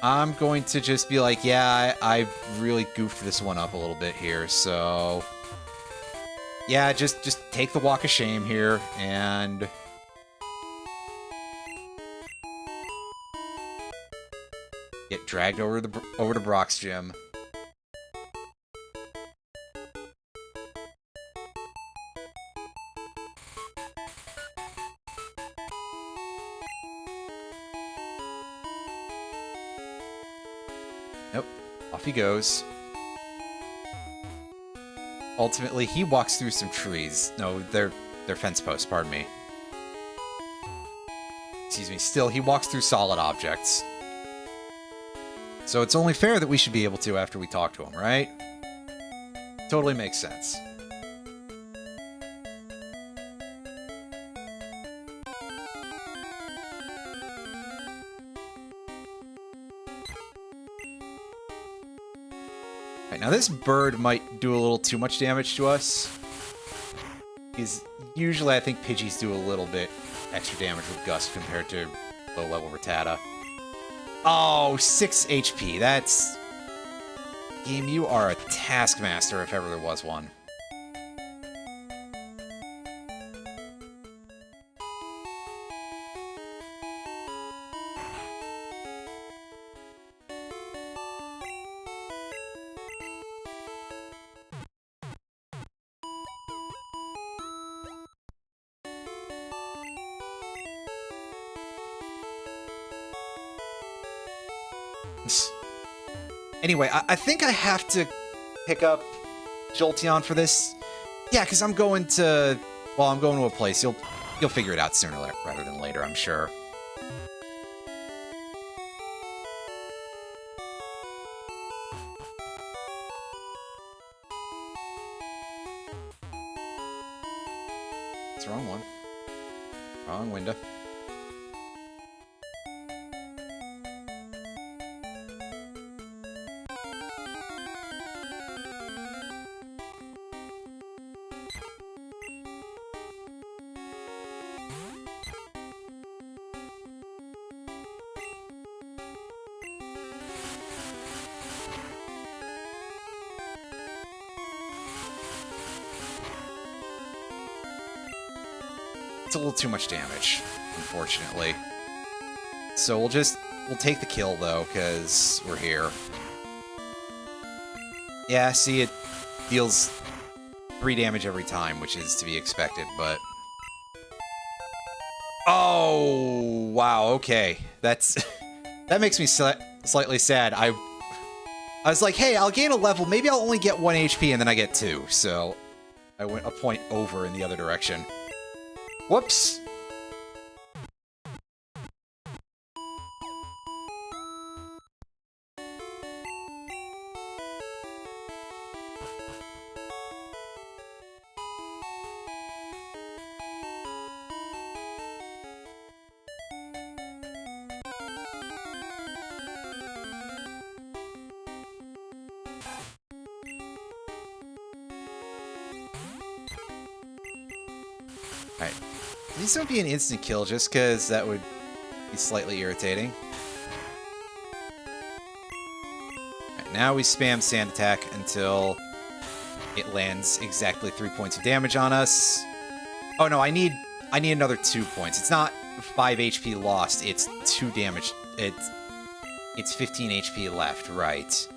I'm going to just be like, yeah, I really goofed this one up a little bit here, so... Yeah, just take the walk of shame here, and... get dragged over to Brock's gym. Nope. Off he goes. Ultimately, he walks through some trees. No, they're fence posts, pardon me. Excuse me. Still, he walks through solid objects. So it's only fair that we should be able to after we talk to him, right? Totally makes sense. Alright, now this bird might do a little too much damage to us. Because usually I think Pidgeys do a little bit extra damage with Gust compared to low-level Rattata. Oh, 6 HP. That's... Game, you are a taskmaster if ever there was one. Anyway, I think I have to pick up Jolteon for this. Yeah, because I'm going to... Well, I'm going to a place. You'll figure it out sooner rather than later, I'm sure. It's the wrong one. Wrong window. A little too much damage, unfortunately. So we'll take the kill though, because we're here. Yeah, see, it deals 3 damage every time, which is to be expected, but... Oh, wow, okay. That makes me slightly sad. I was like, hey, I'll gain a level, maybe I'll only get 1 HP, and then I get 2, so I went a point over in the other direction. Whoops! Alright. Please don't be an instant kill, just because that would be slightly irritating. Alright, now we spam Sand Attack until it lands exactly 3 points of damage on us. Oh no, I need another 2 points. It's not 5 HP lost, it's 2 damage. It's 15 HP left, right.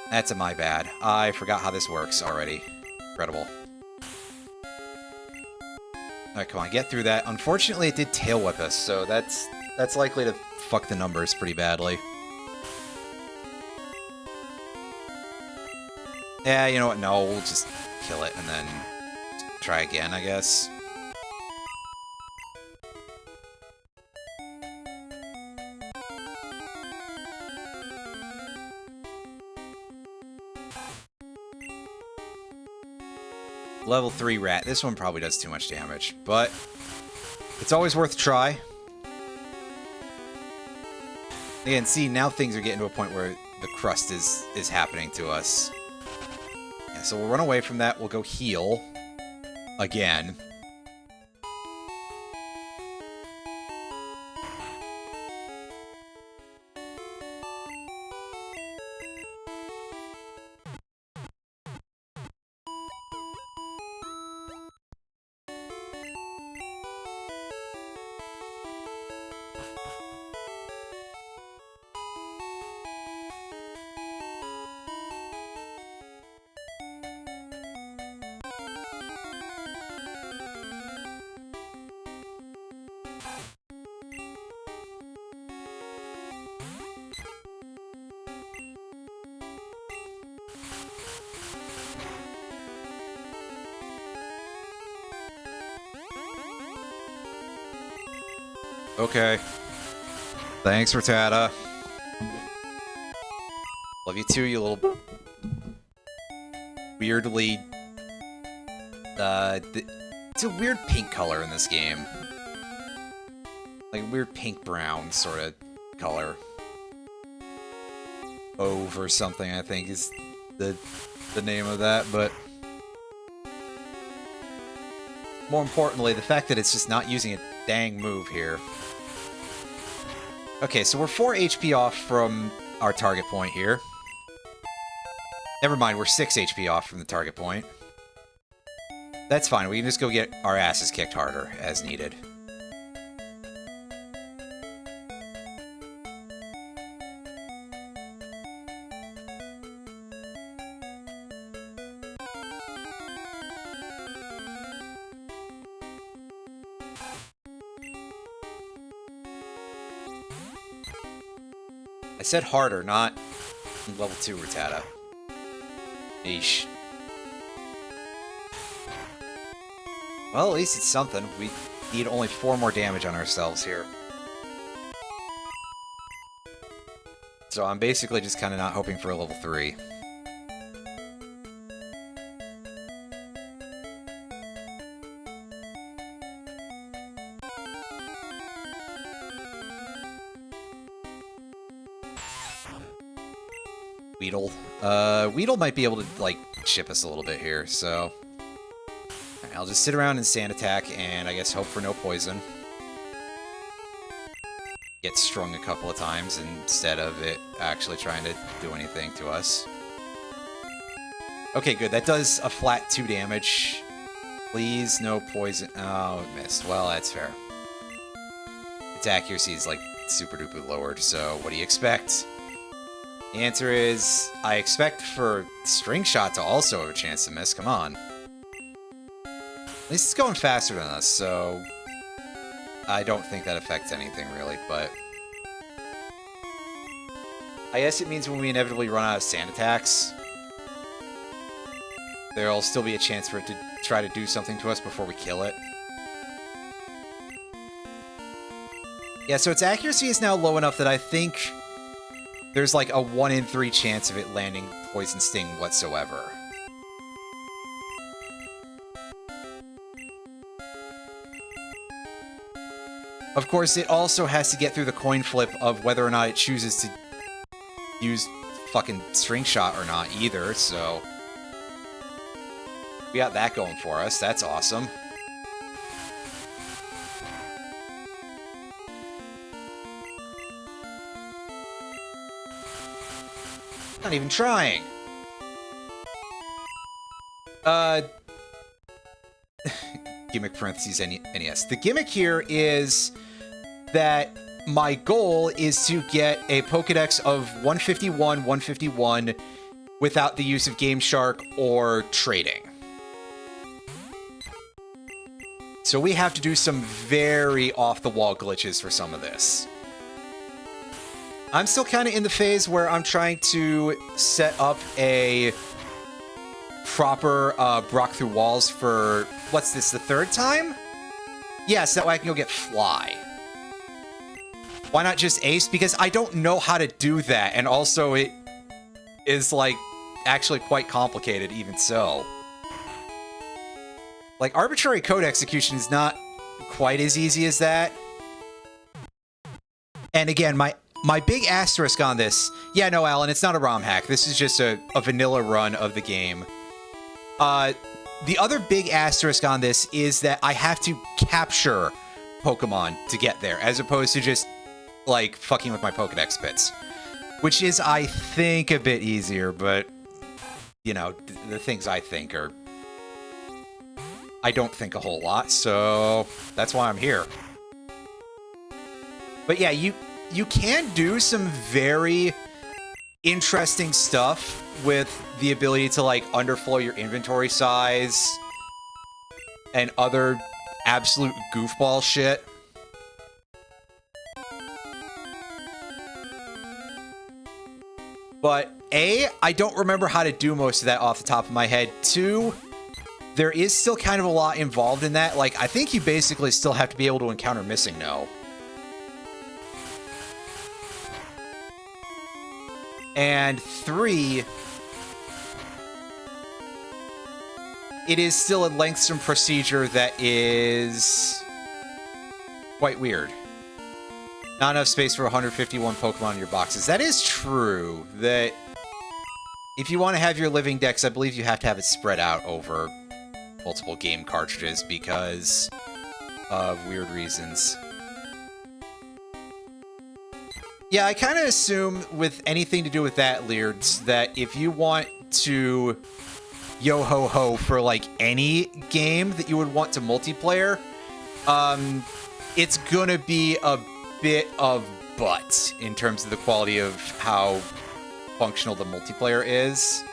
That's my bad. I forgot how this works already. Incredible. Alright, come on, get through that. Unfortunately, it did Tail Whip us, so that's likely to fuck the numbers pretty badly. Yeah, you know what? No, we'll just kill it and then try again, I guess. Level 3 rat. This one probably does too much damage, but it's always worth a try. Again, see, now things are getting to a point where the crust is happening to us. Yeah, so we'll run away from that. We'll go heal again. Okay. Thanks, Rattata. Love you too, you little... weirdly... it's a weird pink color in this game. Like, weird pink-brown sort of color. Ove or something, I think, is the name of that, but... more importantly, the fact that it's just not using a dang move here. Okay, so we're 4 HP off from our target point here. Never mind, we're 6 HP off from the target point. That's fine, we can just go get our asses kicked harder, as needed. I said harder, not level 2 Rattata. Eesh. Well, at least it's something. We need only 4 more damage on ourselves here. So I'm basically just kind of not hoping for a level 3. Weedle. Weedle might be able to, like, chip us a little bit here, so... Right, I'll just sit around and sand attack, and I guess hope for no poison. Get strung a couple of times instead of it actually trying to do anything to us. Okay, good. That does a flat 2 damage. Please, no poison. Oh, it missed. Well, that's fair. Its accuracy is, like, super duper lowered, so what do you expect? The answer is, I expect for String Shot to also have a chance to miss. Come on. At least it's going faster than us, so... I don't think that affects anything, really, but... I guess it means when we inevitably run out of sand attacks, there'll still be a chance for it to try to do something to us before we kill it. Yeah, so its accuracy is now low enough that I think... there's like a 1 in 3 chance of it landing Poison Sting whatsoever. Of course, it also has to get through the coin flip of whether or not it chooses to use fucking String Shot or not either, so... we got that going for us. That's awesome. Not even trying. Gimmick parentheses NES. The gimmick here is that my goal is to get a Pokedex of 151 without the use of Game Shark or trading. So we have to do some very off-the-wall glitches for some of this. I'm still kind of in the phase where I'm trying to set up a proper Brock through walls for, what's this, the 3rd time? Yes, that way I can go get Fly. Why not just Ace? Because I don't know how to do that, and also it is, like, actually quite complicated even so. Like, arbitrary code execution is not quite as easy as that. And again, my big asterisk on this... yeah, no, Alan, it's not a ROM hack. This is just a vanilla run of the game. The other big asterisk on this is that I have to capture Pokemon to get there, as opposed to just, like, fucking with my Pokedex bits. Which is, I think, a bit easier, but, you know, the things I think are... I don't think a whole lot, so that's why I'm here. But yeah, you can do some very interesting stuff with the ability to, like, underflow your inventory size and other absolute goofball shit. But A, I don't remember how to do most of that off the top of my head. 2, there is still kind of a lot involved in that. Like, I think you basically still have to be able to encounter Missing No. And 3, it is still a lengthy procedure that is quite weird. Not enough space for 151 Pokemon in your boxes. That is true. That if you want to have your living dex, I believe you have to have it spread out over multiple game cartridges because of weird reasons. Yeah, I kind of assume with anything to do with that, Leards, that if you want to yo-ho-ho for, like, any game that you would want to multiplayer, it's gonna be a bit of butt in terms of the quality of how functional the multiplayer is.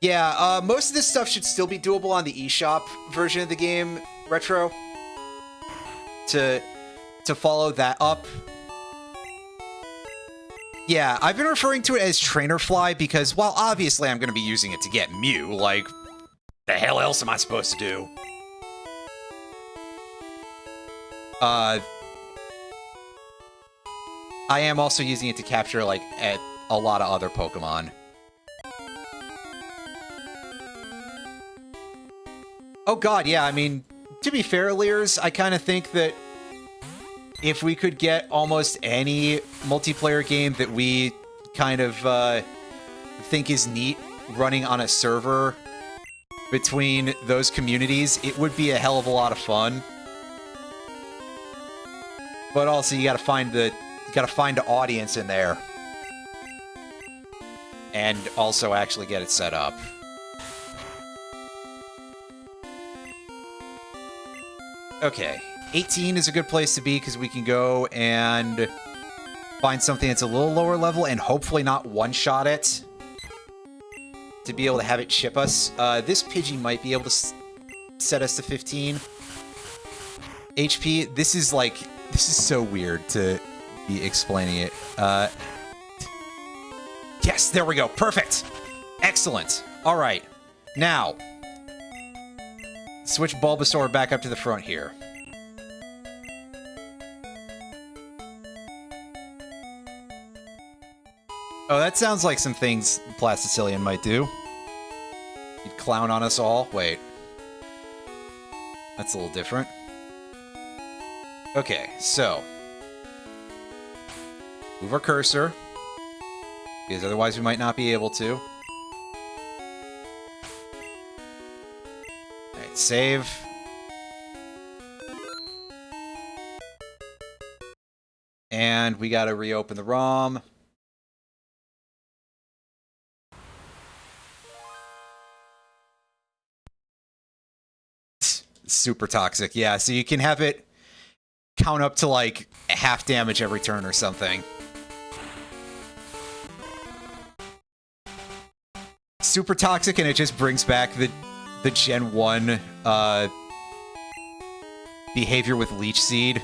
Yeah, most of this stuff should still be doable on the eShop version of the game, Retro. To follow that up. Yeah, I've been referring to it as Trainer Fly because, well, obviously I'm going to be using it to get Mew. Like, the hell else am I supposed to do? I am also using it to capture, like, a lot of other Pokemon. Oh god, yeah, I mean, to be fair, Lears, I kind of think that if we could get almost any multiplayer game that we kind of think is neat running on a server between those communities, it would be a hell of a lot of fun. But also, you gotta find the audience in there, and also actually get it set up. Okay. 18 is a good place to be because we can go and find something that's a little lower level and hopefully not one-shot it to be able to have it ship us. This Pidgey might be able to set us to 15 HP. This is so weird to be explaining it. Yes, there we go. Perfect. Excellent. All right. Now, switch Bulbasaur back up to the front here. Oh, that sounds like some things Plasticillian might do. He'd clown on us all. Wait. That's a little different. Okay, so. Move our cursor. Because otherwise we might not be able to. Alright, save. And we gotta reopen the ROM. Super toxic, yeah. So you can have it count up to, like, half damage every turn or something. Super toxic, and it just brings back the Gen 1 behavior with Leech Seed.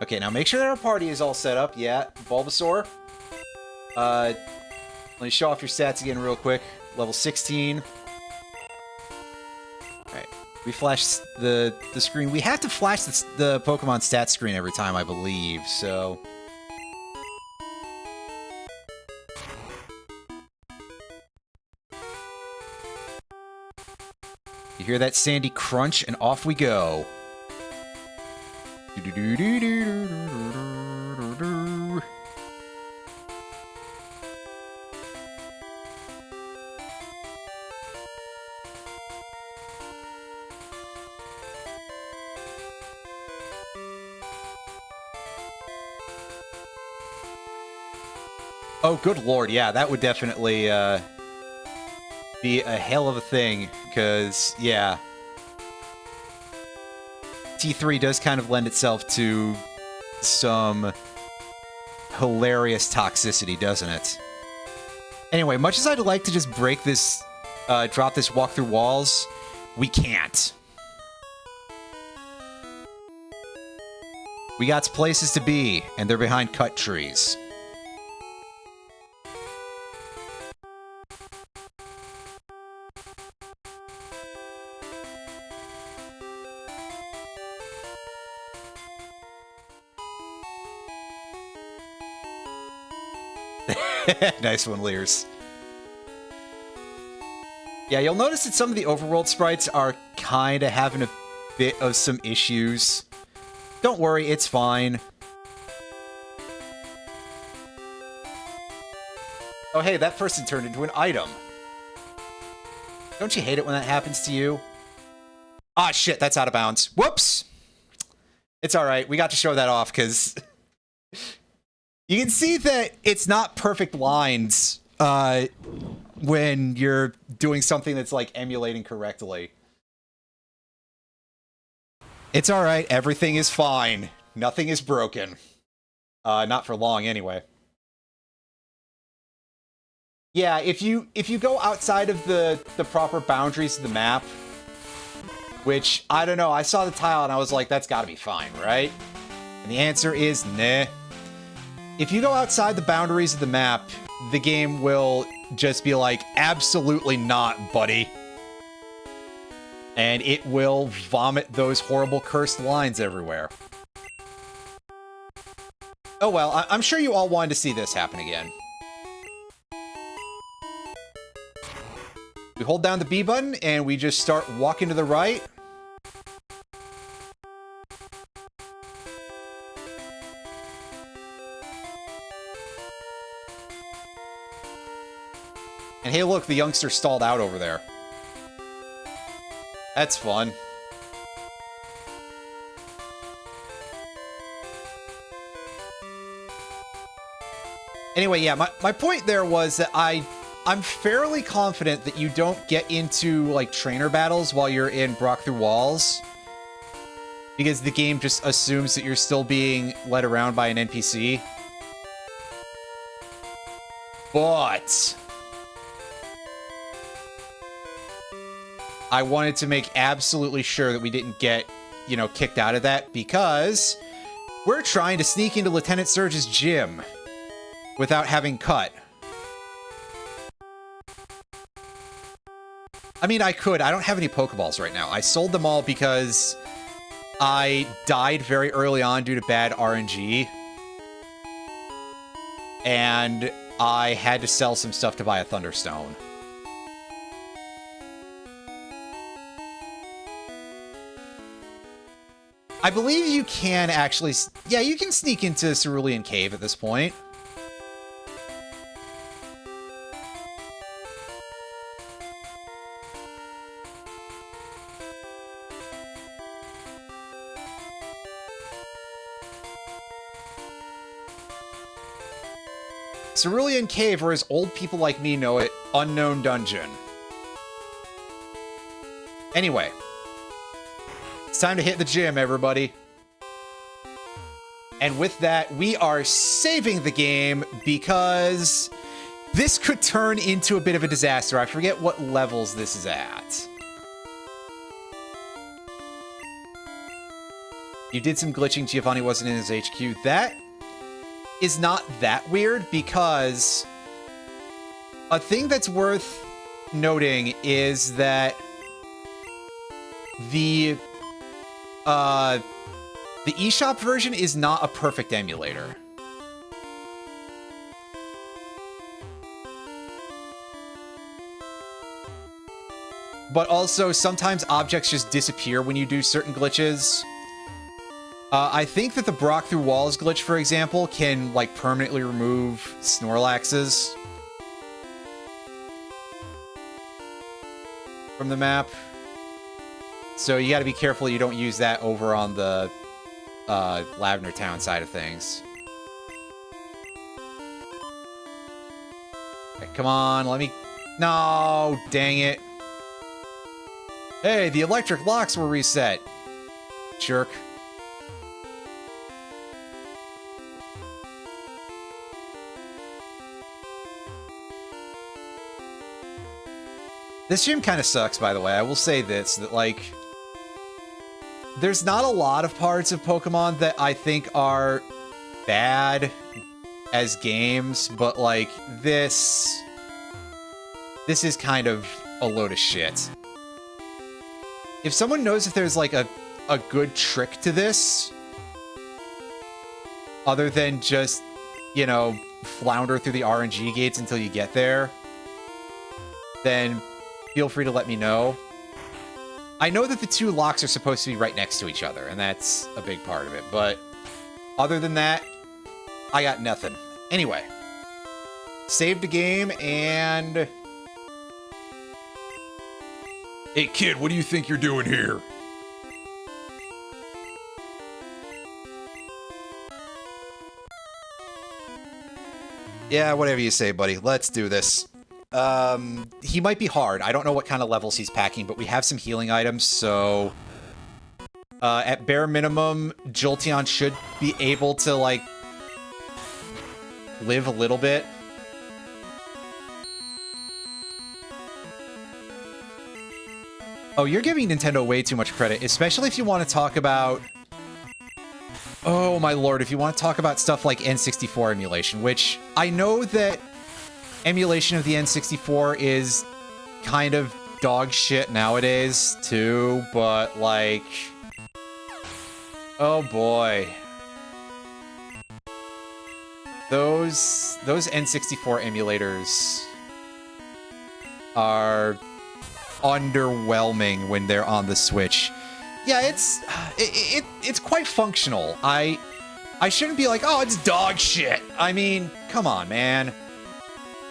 Okay, now make sure that our party is all set up. Yeah, Bulbasaur. Let me show off your stats again real quick. Level 16. Alright. We flash the screen. We have to flash the Pokemon stat screen every time, I believe, so... You hear that sandy crunch, and off we go. Oh, good lord, yeah, that would definitely be a hell of a thing, because, yeah. T3 does kind of lend itself to some hilarious toxicity, doesn't it? Anyway, much as I'd like to just break this, drop this walk through walls, we can't. We got places to be, and they're behind cut trees. Nice one, Lears. Yeah, you'll notice that some of the overworld sprites are kind of having a bit of some issues. Don't worry, it's fine. Oh, hey, that person turned into an item. Don't you hate it when that happens to you? Ah, shit, that's out of bounds. Whoops! It's alright, we got to show that off, because... you can see that it's not perfect lines, when you're doing something that's, like, emulating correctly. It's alright, everything is fine. Nothing is broken. Not for long, anyway. Yeah, if you go outside of the proper boundaries of the map, which, I don't know, I saw the tile and I was like, that's gotta be fine, right? And the answer is, nah. If you go outside the boundaries of the map, the game will just be like, absolutely not, buddy. And it will vomit those horrible cursed lines everywhere. Oh well, I'm sure you all wanted to see this happen again. We hold down the B button, and we just start walking to the right. And hey look, the youngster stalled out over there. That's fun. Anyway, yeah, my point there was that I'm fairly confident that you don't get into, like, trainer battles while you're in Brock Through Walls. Because the game just assumes that you're still being led around by an NPC. But... I wanted to make absolutely sure that we didn't get, you know, kicked out of that, because we're trying to sneak into Lieutenant Surge's gym without having cut. I mean, I could. I don't have any Pokeballs right now. I sold them all because I died very early on due to bad RNG. And I had to sell some stuff to buy a Thunderstone. I believe you can actually... Yeah, you can sneak into Cerulean Cave at this point. Cerulean Cave, or as old people like me know it, Unknown Dungeon. Anyway. It's time to hit the gym, everybody. And with that, we are saving the game because this could turn into a bit of a disaster. I forget what levels this is at. You did some glitching. Giovanni wasn't in his HQ. That is not that weird, because a thing that's worth noting is that the eShop version is not a perfect emulator. But also, sometimes objects just disappear when you do certain glitches. I think that the Brock Through Walls glitch, for example, can, like, permanently remove Snorlaxes from the map. So you gotta be careful you don't use that over on the Lavender Town side of things. Okay, come on, let me... No, dang it. Hey, the electric locks were reset. Jerk. This gym kind of sucks, by the way. I will say this, that, like... There's not a lot of parts of Pokemon that I think are bad as games, but, like, this is kind of a load of shit. If someone knows if there's, like, a good trick to this, other than just, you know, flounder through the RNG gates until you get there, then feel free to let me know. I know that the two locks are supposed to be right next to each other, and that's a big part of it, but other than that, I got nothing. Anyway, saved the game, and... Hey kid, what do you think you're doing here? Yeah, whatever you say, buddy. Let's do this. He might be hard. I don't know what kind of levels he's packing, but we have some healing items, so... at bare minimum, Jolteon should be able to, like, live a little bit. Oh, you're giving Nintendo way too much credit, especially if you want to talk about... Oh, my lord, if you want to talk about stuff like N64 emulation, which I know that emulation of the N64 is kind of dog shit nowadays, too, but, like... Oh, boy. Those N64 emulators are underwhelming when they're on the Switch. Yeah, it's quite functional. I shouldn't be like, oh, it's dog shit. I mean, come on, man.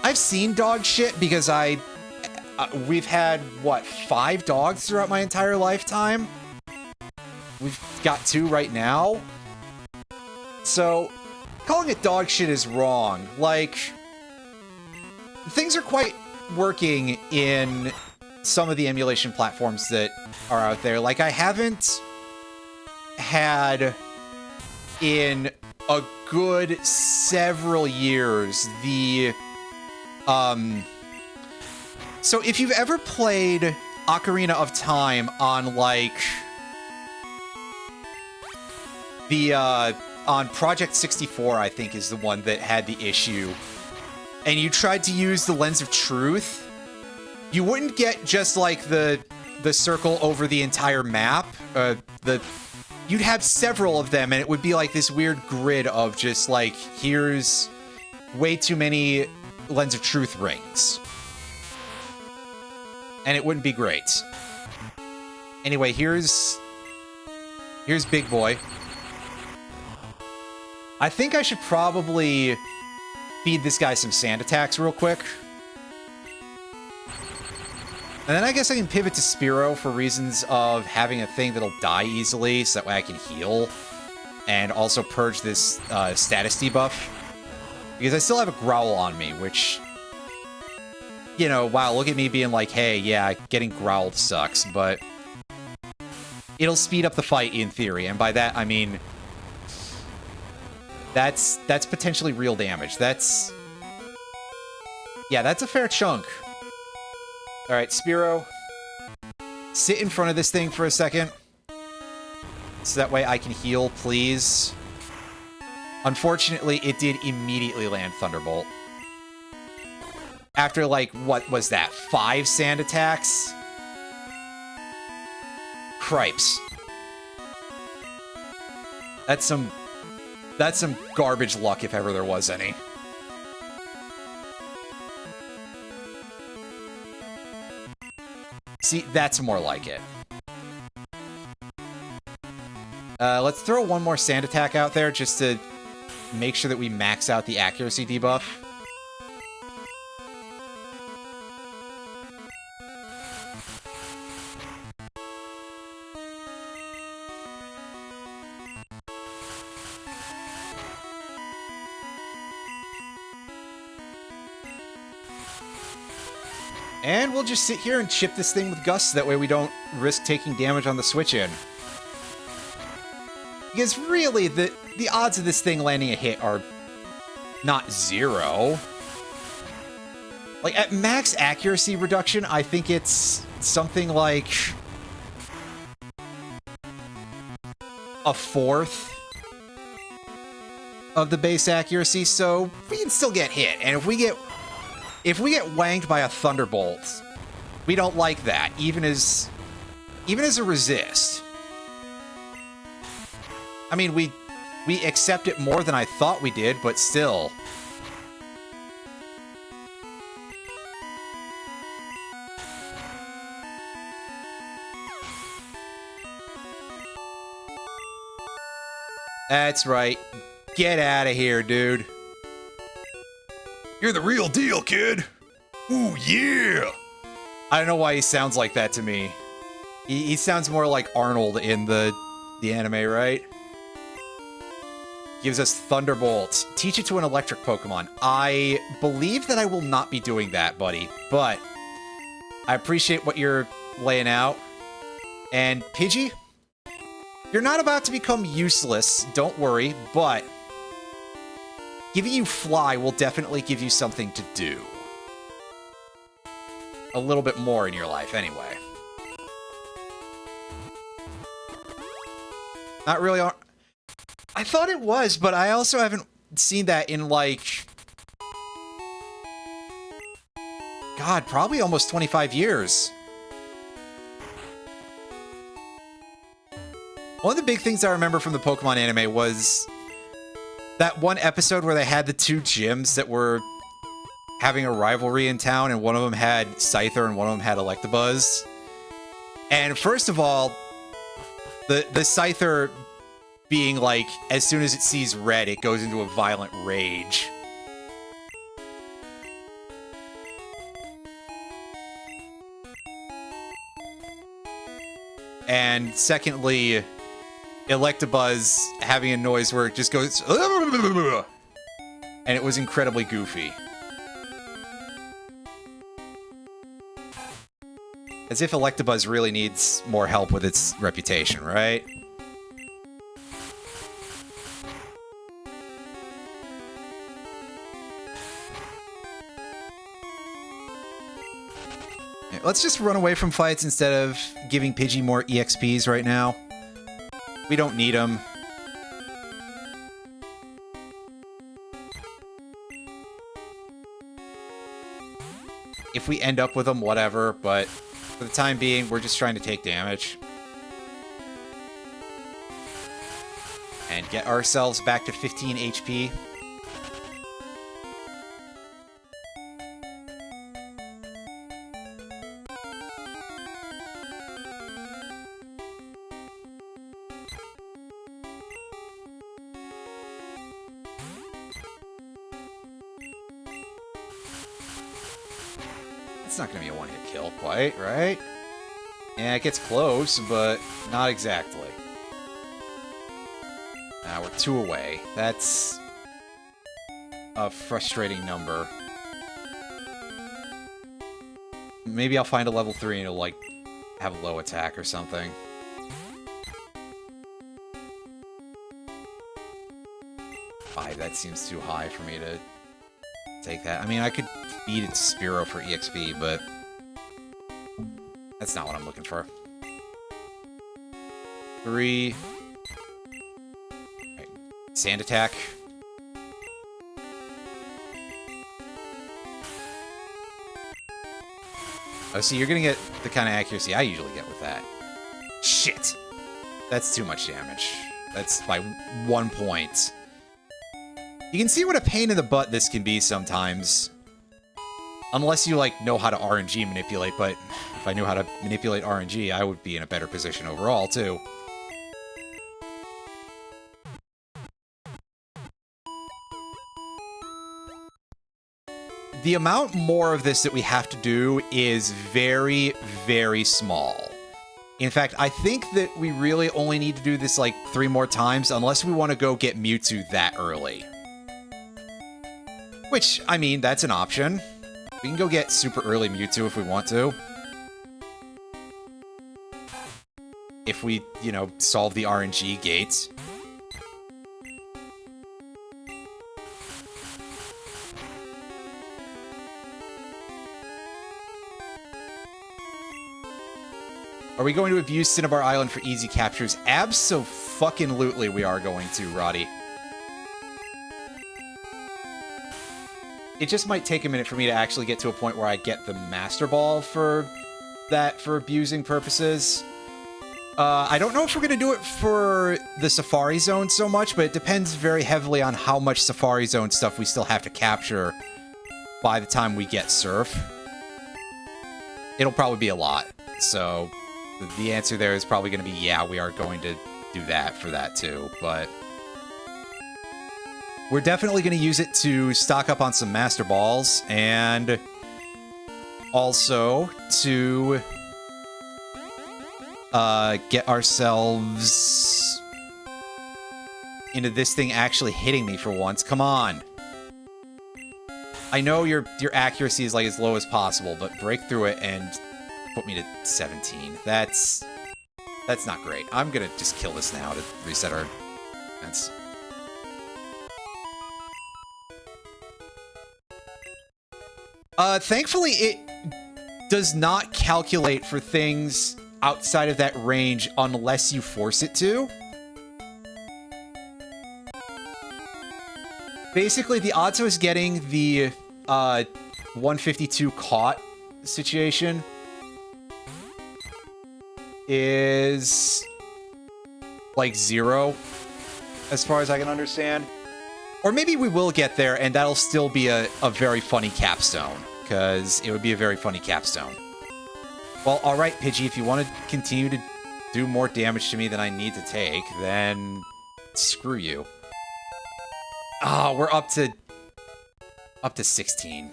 I've seen dog shit because we've had, what, 5 dogs throughout my entire lifetime? We've got 2 right now. So, calling it dog shit is wrong. Like, things are quite working in some of the emulation platforms that are out there. Like, I haven't had in a good several years the so if you've ever played Ocarina of Time on, like, the on Project 64, I think, is the one that had the issue, and you tried to use the Lens of Truth, you wouldn't get just, like, the circle over the entire map. You'd have several of them, and it would be like this weird grid of just, like, here's way too many Lens of Truth rings. And it wouldn't be great. Anyway, here's Big Boy. I think I should probably feed this guy some sand attacks real quick. And then I guess I can pivot to Spearow for reasons of having a thing that'll die easily, so that way I can heal. And also purge this status debuff. Because I still have a Growl on me, which... You know, wow, look at me being like, hey, yeah, getting growled sucks, but... It'll speed up the fight in theory, and by that I mean... That's potentially real damage. That's... Yeah, that's a fair chunk. Alright, Spearow. Sit in front of this thing for a second. So that way I can heal, please. Unfortunately, it did immediately land Thunderbolt. After, like, what was that? 5 sand attacks? Cripes. That's some garbage luck if ever there was any. See, that's more like it. Let's throw one more sand attack out there just to make sure that we max out the accuracy debuff. And we'll just sit here and chip this thing with Gust, that way we don't risk taking damage on the switch in. Because really, the odds of this thing landing a hit are not 0. Like, at max accuracy reduction, I think it's something like a 1/4 of the base accuracy, so we can still get hit. And if we get wanged by a Thunderbolt, we don't like that, even as a resist. I mean, we accept it more than I thought we did, but still. That's right. Get out of here, dude. You're the real deal, kid. Ooh, yeah. I don't know why he sounds like that to me. He sounds more like Arnold in the anime, right? Gives us Thunderbolt. Teach it to an electric Pokemon. I believe that I will not be doing that, buddy. But I appreciate what you're laying out. And Pidgey, you're not about to become useless. Don't worry. But giving you Fly will definitely give you something to do. A little bit more in your life, anyway. Not really. I thought it was, but I also haven't seen that in, like... God, probably almost 25 years. One of the big things I remember from the Pokemon anime was that one episode where they had the two gyms that were having a rivalry in town, and one of them had Scyther and one of them had Electabuzz. And first of all, the Scyther being like, as soon as it sees red, it goes into a violent rage. And secondly, Electabuzz having a noise where it just goes, and it was incredibly goofy. As if Electabuzz really needs more help with its reputation, right? Let's just run away from fights instead of giving Pidgey more EXPs right now. We don't need them. If we end up with them, whatever, but for the time being, we're just trying to take damage. And get ourselves back to 15 HP. It's not going to be a one-hit kill quite, right? Yeah, it gets close, but not exactly. Now we're 2 away. That's a frustrating number. Maybe I'll find a level 3 and it'll, like, have a low attack or something. That seems too high for me to take that. I mean, I could feed it Spearow for EXP, but that's not what I'm looking for. 3. Right. Sand attack. Oh, see, you're gonna get the kind of accuracy I usually get with that. Shit! That's too much damage. That's by 1 point. You can see what a pain in the butt this can be sometimes. Unless you, like, know how to RNG manipulate, but if I knew how to manipulate RNG, I would be in a better position overall, too. The amount more of this that we have to do is very, very small. In fact, I think that we really only need to do this, like, 3 more times, unless we want to go get Mewtwo that early. Which, I mean, that's an option. We can go get super early Mewtwo if we want to. If we, you know, solve the RNG gates. Are we going to abuse Cinnabar Island for easy captures? Abso-fucking-lutely we are going to, Roddy. It just might take a minute for me to actually get to a point where I get the Master Ball for that, for abusing purposes. I don't know if we're going to do it for the Safari Zone so much, but it depends very heavily on how much Safari Zone stuff we still have to capture by the time we get Surf. It'll probably be a lot, so the answer there is probably going to be, yeah, we are going to do that for that too, but we're definitely going to use it to stock up on some Master Balls, and also to get ourselves into this thing actually hitting me for once. Come on. I know your accuracy is like as low as possible, but break through it and put me to 17. That's not great. I'm gonna just kill this now to reset our defense. Thankfully, it does not calculate for things outside of that range unless you force it to. Basically, the odds of us getting the 152 caught situation is like 0, as far as I can understand. Or maybe we will get there, and that'll still be a very funny capstone, because it would be a very funny capstone. Well, alright, Pidgey, if you want to continue to do more damage to me than I need to take, then screw you. Ah, we're up to 16.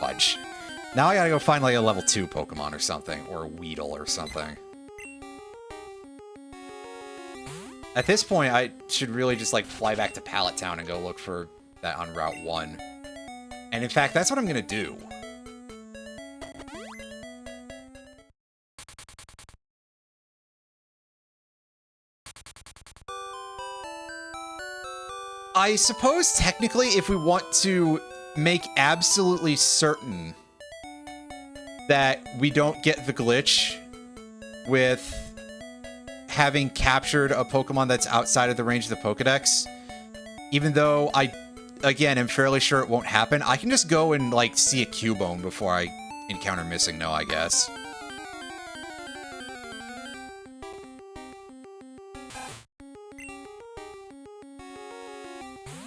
Fudge. Now I gotta go find like a level 2 Pokemon or something, or a Weedle or something. At this point, I should really just like fly back to Pallet Town and go look for that on Route 1. And in fact, that's what I'm gonna do. I suppose, technically, if we want to make absolutely certain that we don't get the glitch with having captured a Pokemon that's outside of the range of the Pokedex, even though I, again, am fairly sure it won't happen, I can just go and, like, see a Cubone before I encounter Missing No, I guess.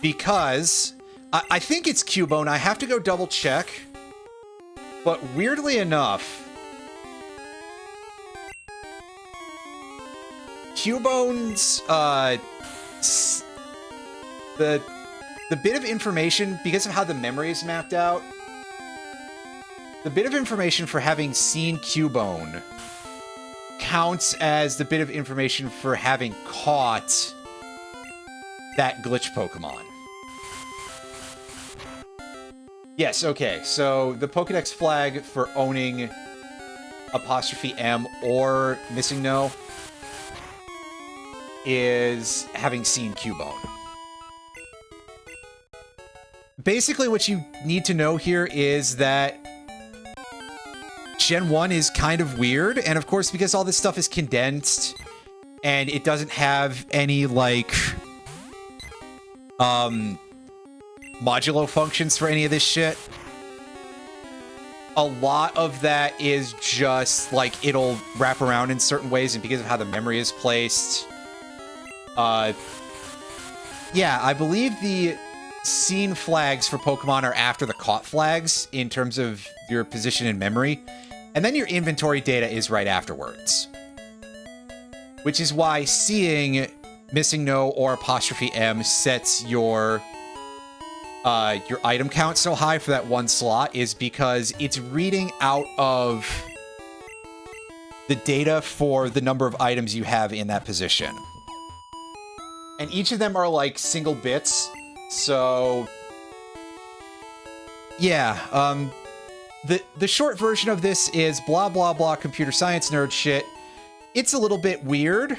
Because I think it's Cubone. I have to go double check. But weirdly enough, Cubone's the bit of information, because of how the memory is mapped out, the bit of information for having seen Cubone counts as the bit of information for having caught that glitch Pokemon. Yes, okay, so the Pokedex flag for owning ''M or Missing No is having seen Cubone. Basically, what you need to know here is that Gen 1 is kind of weird, and of course, because all this stuff is condensed, and it doesn't have any, like, modulo functions for any of this shit. A lot of that is just, like, it'll wrap around in certain ways, and because of how the memory is placed. Yeah, I believe the seen flags for Pokemon are after the caught flags in terms of your position in memory, and then your inventory data is right afterwards. Which is why seeing Missing No or ''M sets your item count so high for that one slot, is because it's reading out of the data for the number of items you have in that position. And each of them are like single bits, so yeah, the short version of this is blah blah blah computer science nerd shit. It's a little bit weird,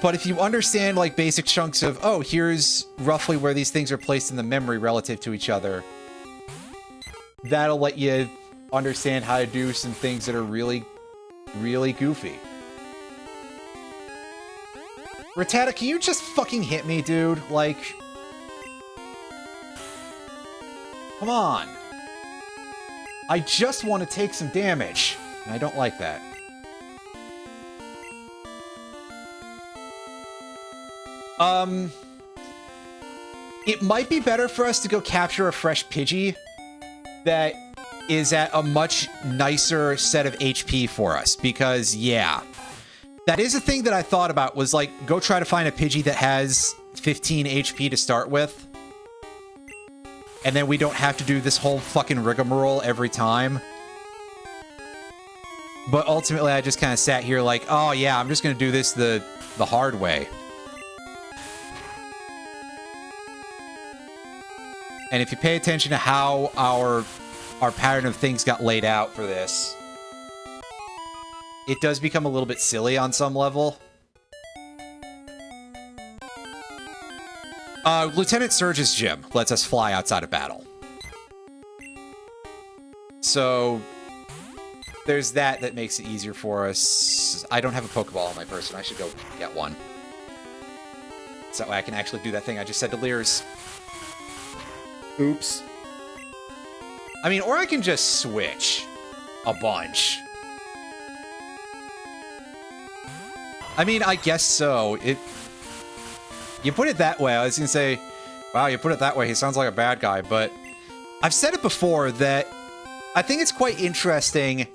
but if you understand, like, basic chunks of, oh, here's roughly where these things are placed in the memory relative to each other, that'll let you understand how to do some things that are really, really goofy. Rattata, can you just fucking hit me, dude? Like, come on. I just want to take some damage, and I don't like that. It might be better for us to go capture a fresh Pidgey that is at a much nicer set of HP for us, because, yeah, that is a thing that I thought about, was, like, go try to find a Pidgey that has 15 HP to start with. And then we don't have to do this whole fucking rigmarole every time. But ultimately, I just kind of sat here like, oh yeah, I'm just going to do this the hard way. And if you pay attention to how our pattern of things got laid out for this, it does become a little bit silly on some level. Lieutenant Surge's gym lets us fly outside of battle. So there's that makes it easier for us. I don't have a Pokeball on my person. I should go get one. So that way I can actually do that thing I just said to Lears. Oops. I mean, or I can just switch a bunch. I mean, I guess so. You put it that way, I was gonna say, wow, you put it that way, he sounds like a bad guy, but I've said it before that I think it's quite interesting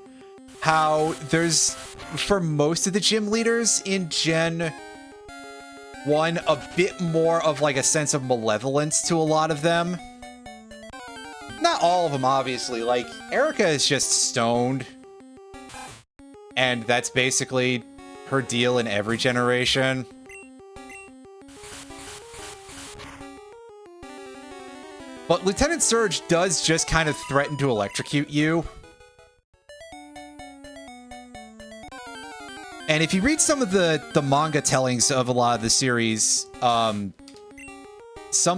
how there's, for most of the gym leaders in Gen 1, a bit more of like a sense of malevolence to a lot of them. Not all of them, obviously. Like, Erica is just stoned. And that's basically her deal in every generation. But Lieutenant Surge does just kind of threaten to electrocute you. And if you read some of the manga tellings of a lot of the series, some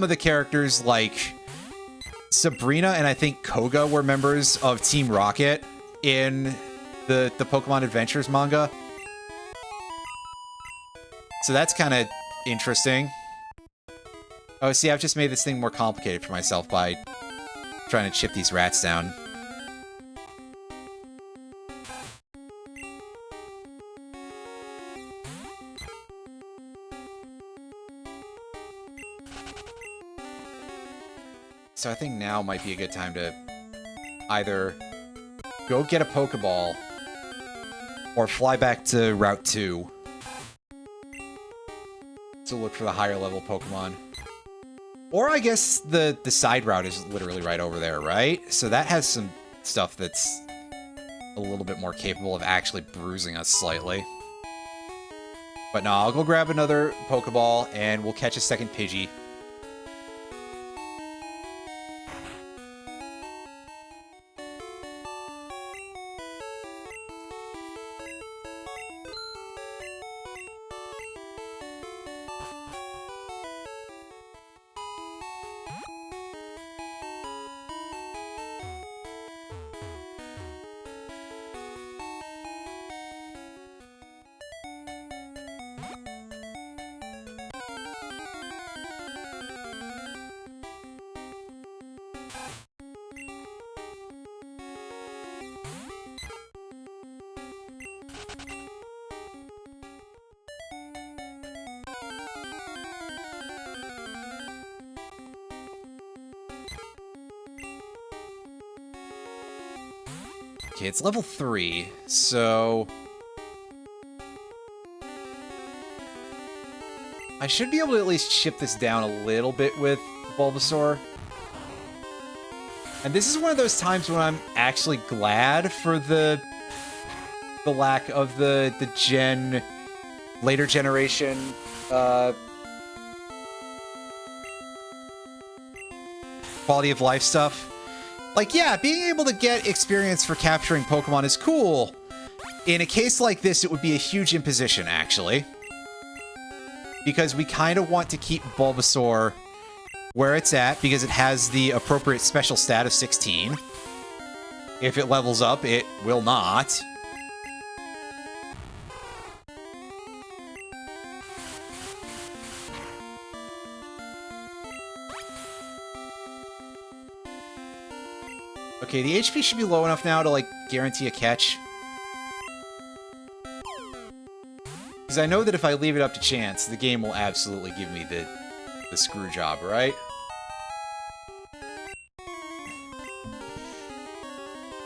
of the characters like Sabrina and I think Koga were members of Team Rocket in the Pokemon Adventures manga. So that's kind of interesting. Oh, see, I've just made this thing more complicated for myself by trying to chip these rats down. So I think now might be a good time to either go get a Pokeball or fly back to Route 2 to look for the higher level Pokemon. Or I guess the side route is literally right over there, right? So that has some stuff that's a little bit more capable of actually bruising us slightly. But no, I'll go grab another Pokeball and we'll catch a second Pidgey. Okay, it's level 3, so I should be able to at least chip this down a little bit with Bulbasaur. And this is one of those times when I'm actually glad for the lack of the later generation quality of life stuff. Like, yeah, being able to get experience for capturing Pokemon is cool. In a case like this, it would be a huge imposition, actually. Because we kind of want to keep Bulbasaur where it's at, because it has the appropriate special stat of 16. If it levels up, it will not. Okay, the HP should be low enough now to, like, guarantee a catch. Because I know that if I leave it up to chance, the game will absolutely give me the screw job, right?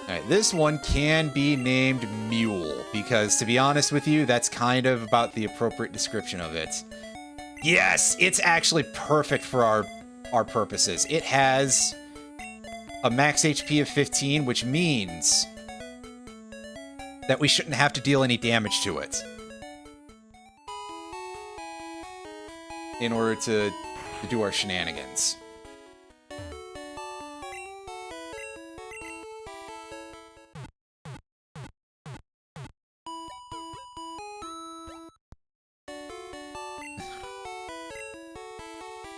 Alright, this one can be named Mule, because to be honest with you, that's kind of about the appropriate description of it. Yes, it's actually perfect for our purposes. It has a max HP of 15, which means that we shouldn't have to deal any damage to it in order to do our shenanigans.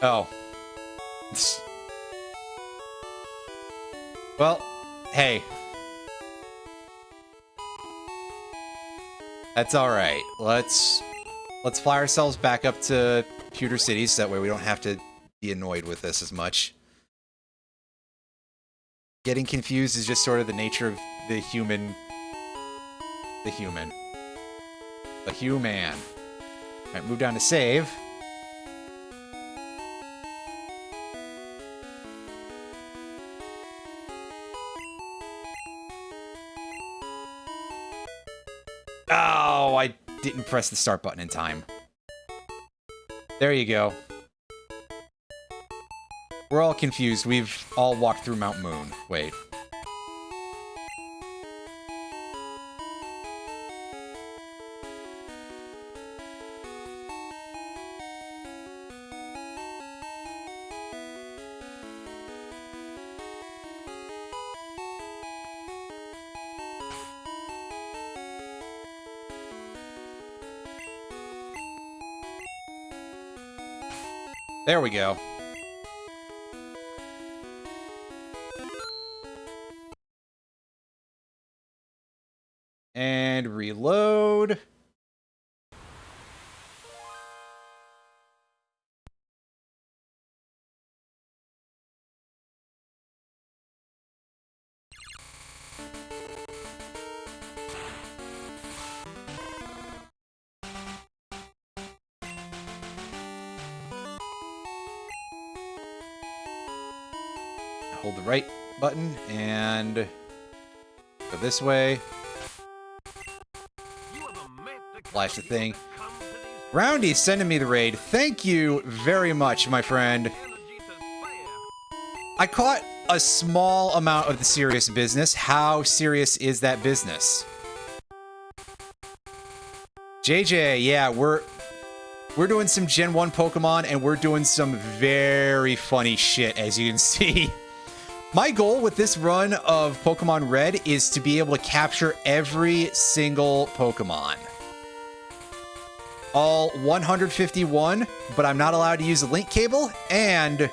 Oh. Well, hey. That's alright. Let's fly ourselves back up to Pewter City so that way we don't have to be annoyed with this as much. Getting confused is just sort of the nature of the human. The human. Alright, move down to save. Oh, I didn't press the start button in time. There you go. We're all confused. We've all walked through Mount Moon. Wait. There we go. And reload. Hold the right button and go this way. Flash the thing. Roundy sending me the raid. Thank you very much, my friend. I caught a small amount of the serious business. How serious is that business? JJ, yeah, we're doing some Gen 1 Pokemon, and we're doing some very funny shit, as you can see. My goal with this run of Pokemon Red is to be able to capture every single Pokemon. All 151, but I'm not allowed to use a link cable, and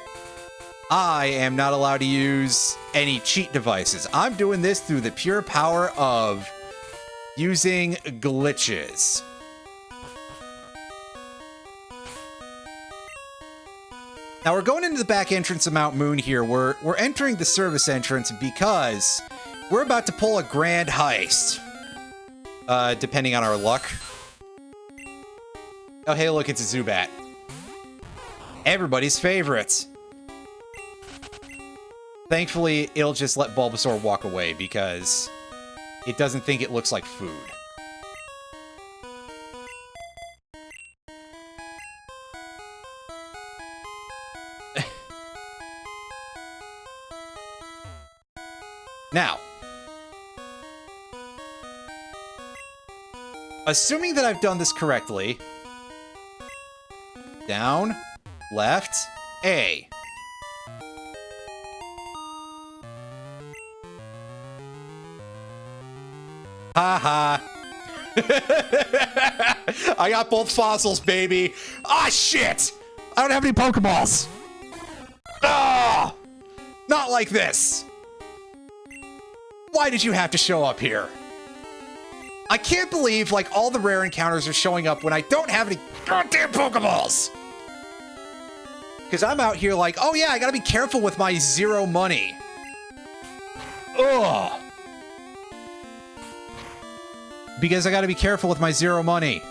I am not allowed to use any cheat devices. I'm doing this through the pure power of using glitches. Now we're going into the back entrance of Mount Moon here. We're entering the service entrance because we're about to pull a grand heist. Depending on our luck. Oh, hey, look, it's a Zubat. Everybody's favorite. Thankfully, it'll just let Bulbasaur walk away because it doesn't think it looks like food. Now, assuming that I've done this correctly, down, left, A. Haha. I got both fossils, baby. Ah, shit! I don't have any Pokeballs. Ah! Not like this. Why did you have to show up here? I can't believe, like, all the rare encounters are showing up when I don't have any goddamn Pokeballs. Because I'm out here like, oh yeah, I gotta be careful with my 0 money. Ugh. Because I gotta be careful with my 0 money.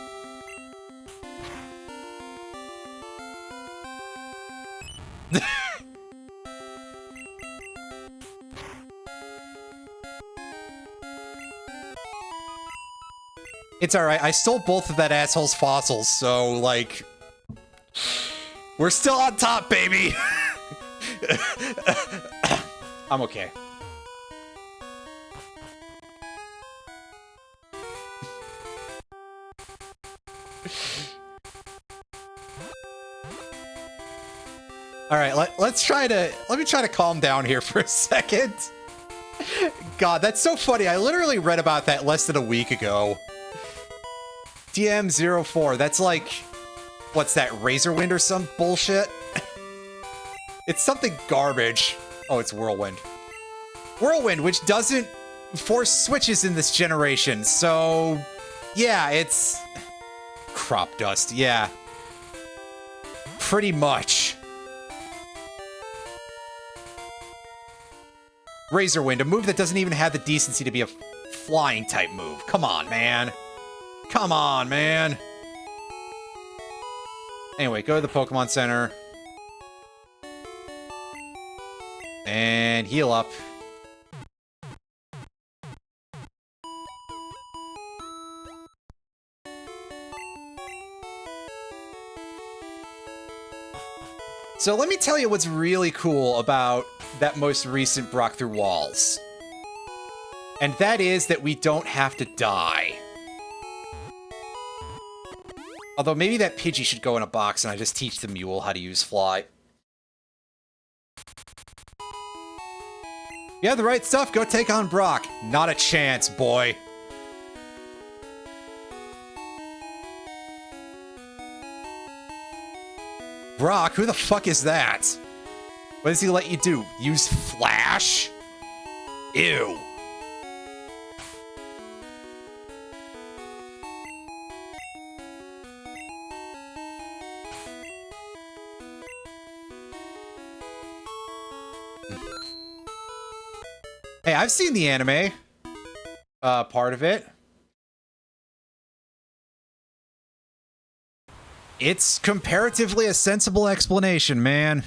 It's alright, I stole both of that asshole's fossils, so, like... We're still on top, baby! I'm okay. All right, let me try to calm down here for a second. God, that's so funny. I literally read about that less than a week ago. DM04, that's like, what's that, Razorwind or some bullshit? It's something garbage. Oh, it's Whirlwind. Whirlwind, which doesn't force switches in this generation, so yeah, it's crop dust, yeah. Pretty much. Razorwind, a move that doesn't even have the decency to be a flying type move. Come on, man. Come on, man. Anyway, go to the Pokemon Center. And heal up. So let me tell you what's really cool about that most recent Brock Through Walls. And that is that we don't have to die. Although maybe that Pidgey should go in a box and I just teach the mule how to use Fly. You have the right stuff, go take on Brock. Not a chance, boy. Brock, who the fuck is that? What does he let you do? Use Flash? Ew. Hey, I've seen the anime. Part of it. It's comparatively a sensible explanation, man.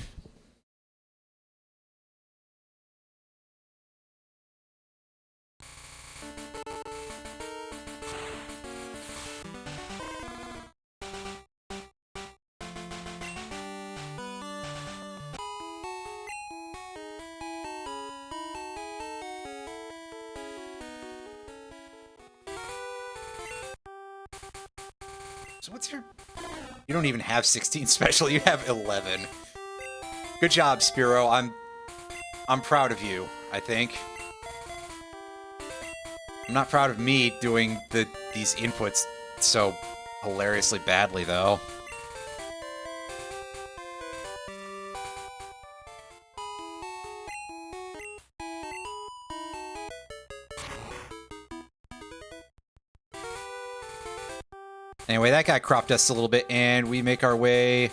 So what's your... You don't even have 16 special, you have 11. Good job, Spiro. I'm proud of you, I think. I'm not proud of me doing these inputs so hilariously badly, though. Anyway, that guy cropped us a little bit, and we make our way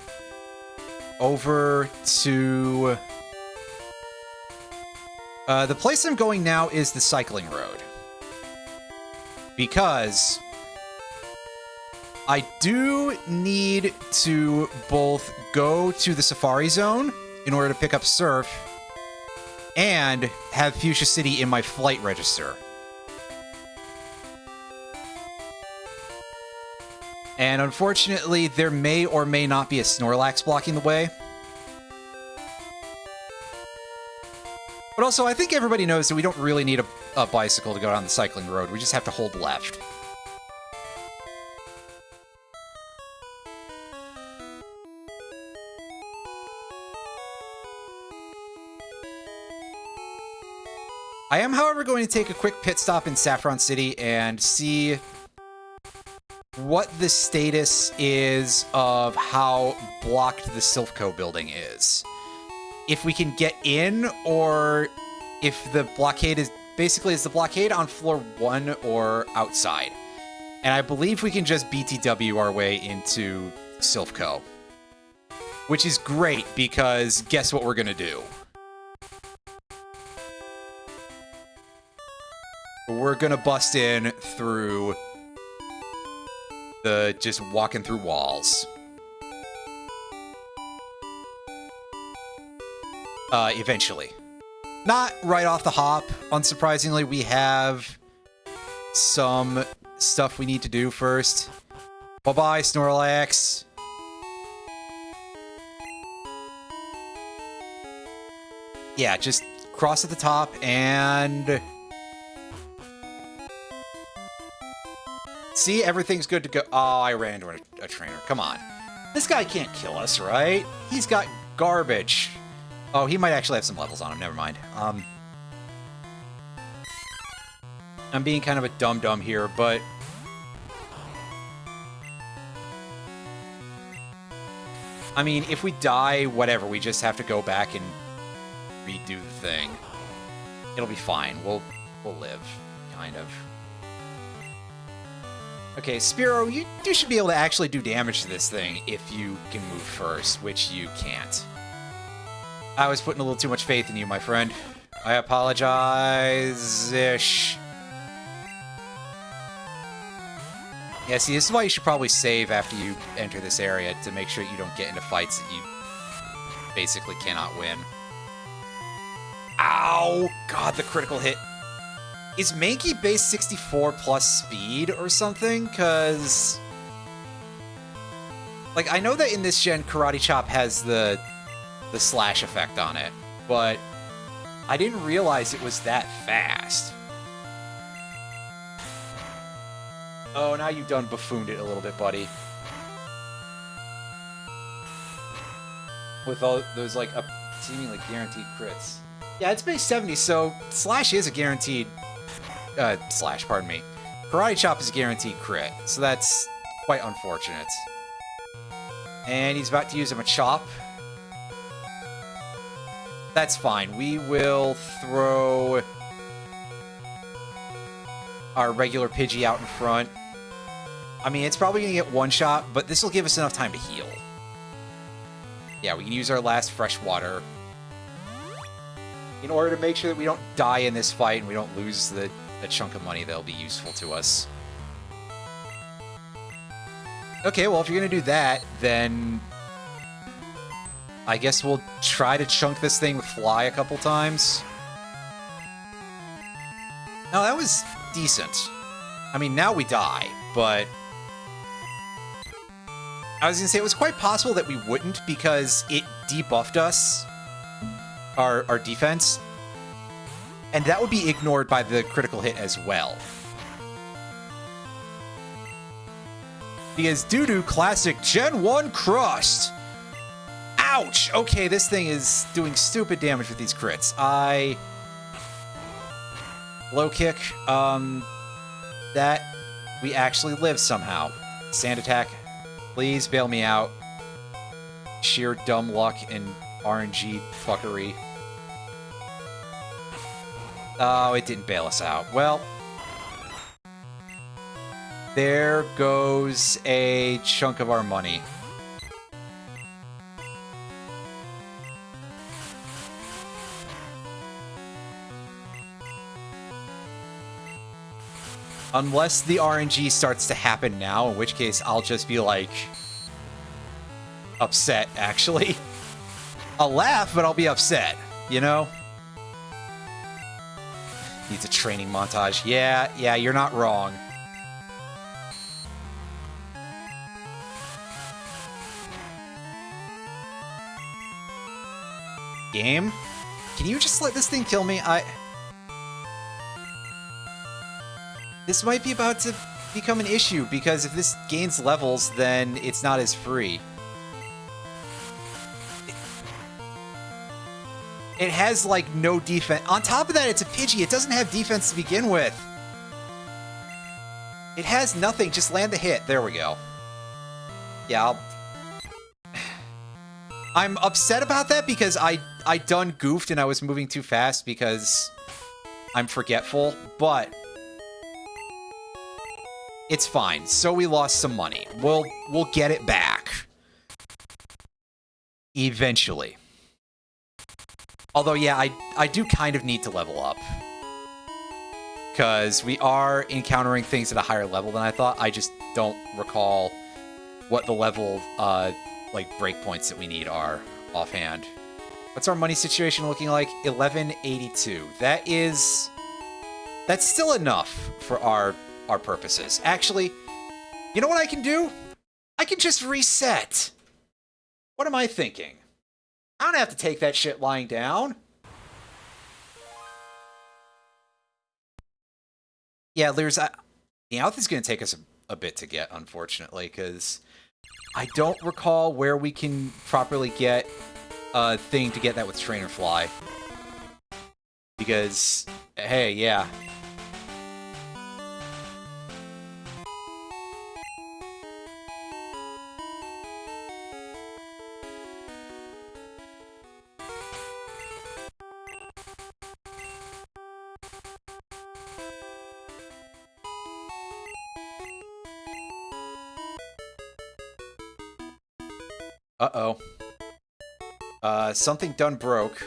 over to... the place I'm going now is the cycling road. Because I do need to both go to the Safari Zone in order to pick up Silph, and have Fuchsia City in my flight register. And unfortunately, there may or may not be a Snorlax blocking the way. But also, I think everybody knows that we don't really need a bicycle to go down the cycling road. We just have to hold left. I am, however, going to take a quick pit stop in Saffron City and see what the status is of how blocked the Silph building is. If we can get in, or if the blockade is... Basically, is the blockade on floor 1 or outside? And I believe we can just BTW our way into Silph. Which is great, because guess what we're gonna do? We're gonna bust in through... just walking through walls. Eventually. Not right off the hop, unsurprisingly. We have some stuff we need to do first. Bye-bye, Snorlax. Yeah, just cross at the top and... See, everything's good to go. Oh, I ran into a trainer. Come on. This guy can't kill us, right? He's got garbage. Oh, he might actually have some levels on him. Never mind. I'm being kind of a dum-dum here, but... I mean, if we die, whatever, we just have to go back and redo the thing. It'll be fine. We'll live, kind of. Okay, Spearow, you should be able to actually do damage to this thing if you can move first, which you can't. I was putting a little too much faith in you, my friend. I apologize-ish. Yeah, see, this is why you should probably save after you enter this area, to make sure you don't get into fights that you basically cannot win. Ow! God, the critical hit. Is Mankey base 64 plus speed or something? Because... like, I know that in this gen, Karate Chop has the slash effect on it, but I didn't realize it was that fast. Oh, now you've done buffooned it a little bit, buddy. With all those, like, seemingly guaranteed crits. Yeah, it's base 70, so slash is a guaranteed... slash, pardon me. Karate Chop is a guaranteed crit, so that's quite unfortunate. And he's about to use a Machop. That's fine. We will throw our regular Pidgey out in front. I mean, it's probably going to get one shot, but this will give us enough time to heal. Yeah, we can use our last fresh water in order to make sure that we don't die in this fight and we don't lose a chunk of money that'll be useful to us. Okay, well, if you're going to do that, then I guess we'll try to chunk this thing with Fly a couple times. No, that was decent. I mean, now we die, but... I was going to say, it was quite possible that we wouldn't because it debuffed us, our defense, and that would be ignored by the critical hit as well. Because Doodoo Classic Gen 1 crushed! Ouch! Okay, this thing is doing stupid damage with these crits. Low kick. That we actually live somehow. Sand attack. Please bail me out. Sheer dumb luck and RNG fuckery. Oh, it didn't bail us out. Well, there goes a chunk of our money. Unless the RNG starts to happen now, in which case I'll just be, like, upset, actually. I'll laugh, but I'll be upset, you know? Needs a training montage. Yeah, you're not wrong. Game? Can you just let this thing kill me? This might be about to become an issue, because if this gains levels, then it's not as free. It has, like, no defense. On top of that, it's a Pidgey. It doesn't have defense to begin with. It has nothing. Just land the hit. There we go. Yeah, I'm upset about that because I done goofed and I was moving too fast because I'm forgetful, but it's fine. So we lost some money. We'll get it back. Eventually. Although, yeah, I do kind of need to level up. Because we are encountering things at a higher level than I thought. I just don't recall what the level, like, breakpoints that we need are offhand. What's our money situation looking like? 1182. That's still enough for our purposes. Actually, you know what I can do? I can just reset. What am I thinking? I don't have to take that shit lying down. Yeah, there's... the Meowth is going to take us a bit to get, unfortunately, because I don't recall where we can properly get a thing to get that with Trainer Fly. Because, hey, yeah. Uh-oh. Something done broke.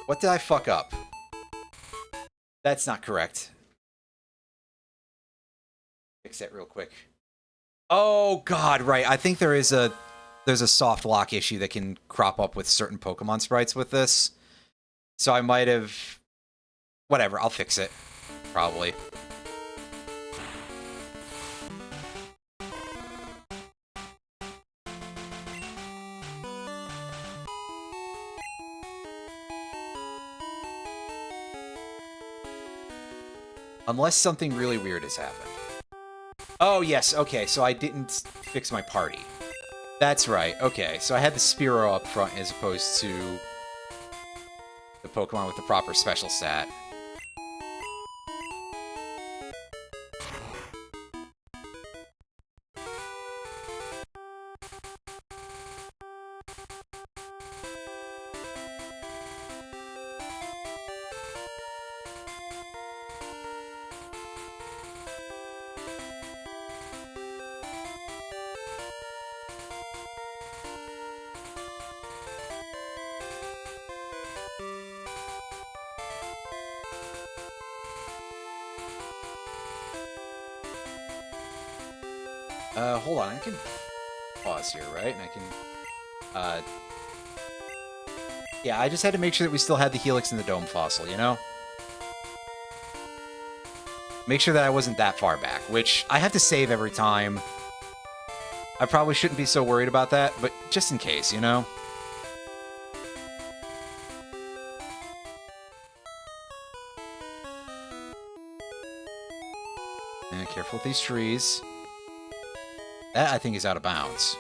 What did I fuck up? That's not correct. Fix that real quick. Oh, God, right. I think there's a soft lock issue that can crop up with certain Pokemon sprites with this. So I might have... Whatever, I'll fix it. Probably. Unless something really weird has happened. Oh, yes, okay, so I didn't fix my party. That's right, okay, so I had the Spearow up front as opposed to the Pokemon with the proper special stat. Hold on, I can pause here, right? And I can, yeah, I just had to make sure that we still had the Helix and the Dome Fossil, you know? Make sure that I wasn't that far back, which I have to save every time. I probably shouldn't be so worried about that, but just in case, you know? And careful with these trees. That, I think, is out of bounds.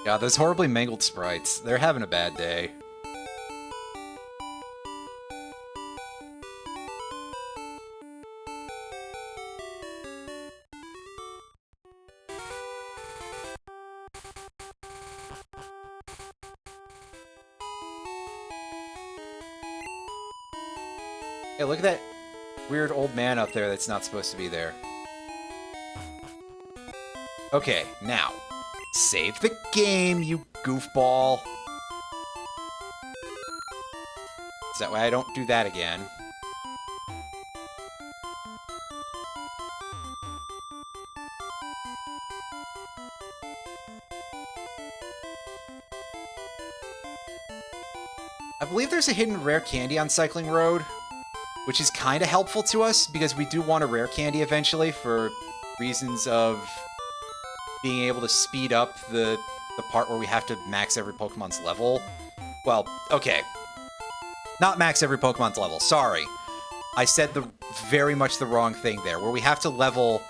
God, those horribly mangled sprites. They're having a bad day. Hey, look at that weird old man up there that's not supposed to be there. Okay, now, save the game, you goofball. So that way I don't do that again. I believe there's a hidden rare candy on Cycling Road, which is kind of helpful to us because we do want a rare candy eventually for reasons of being able to speed up the part where we have to max every Pokemon's level. Well, okay. Not max every Pokemon's level, sorry. I said very much the wrong thing there, where we have to level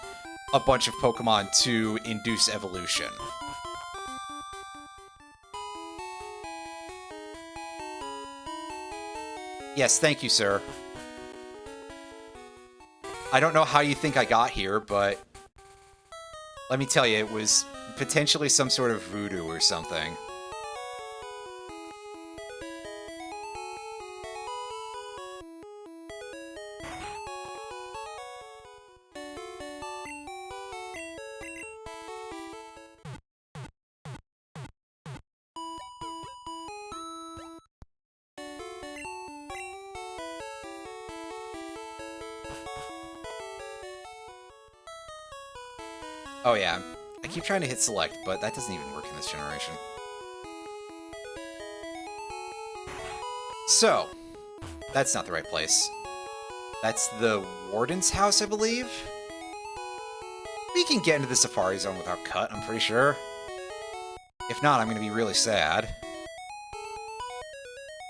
a bunch of Pokemon to induce evolution. Yes, thank you, sir. I don't know how you think I got here, but let me tell you, it was potentially some sort of voodoo or something. Oh yeah, I keep trying to hit select, but that doesn't even work in this generation. So, that's not the right place. That's the Warden's house, I believe? We can get into the Safari Zone without cut, I'm pretty sure. If not, I'm going to be really sad.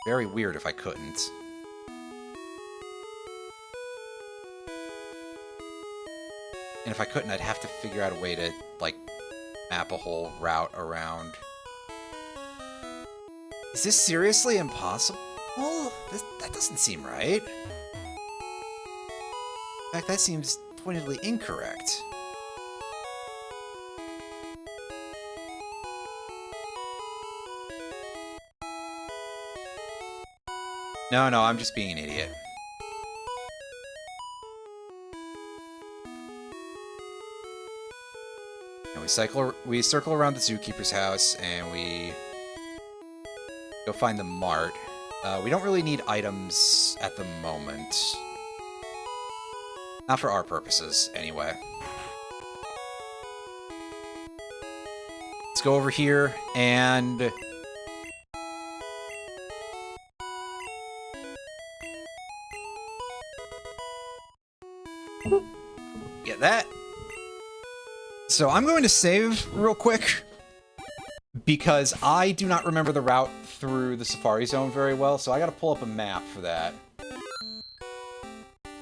Very weird if I couldn't. And if I couldn't, I'd have to figure out a way to, like, map a whole route around. Is this seriously impossible? That doesn't seem right. In fact, that seems pointedly incorrect. No, I'm just being an idiot. And we circle around the zookeeper's house, and we go find the mart. We don't really need items at the moment. Not for our purposes, anyway. Let's go over here and... get that. So I'm going to save real quick because I do not remember the route through the Safari Zone very well, so I gotta pull up a map for that.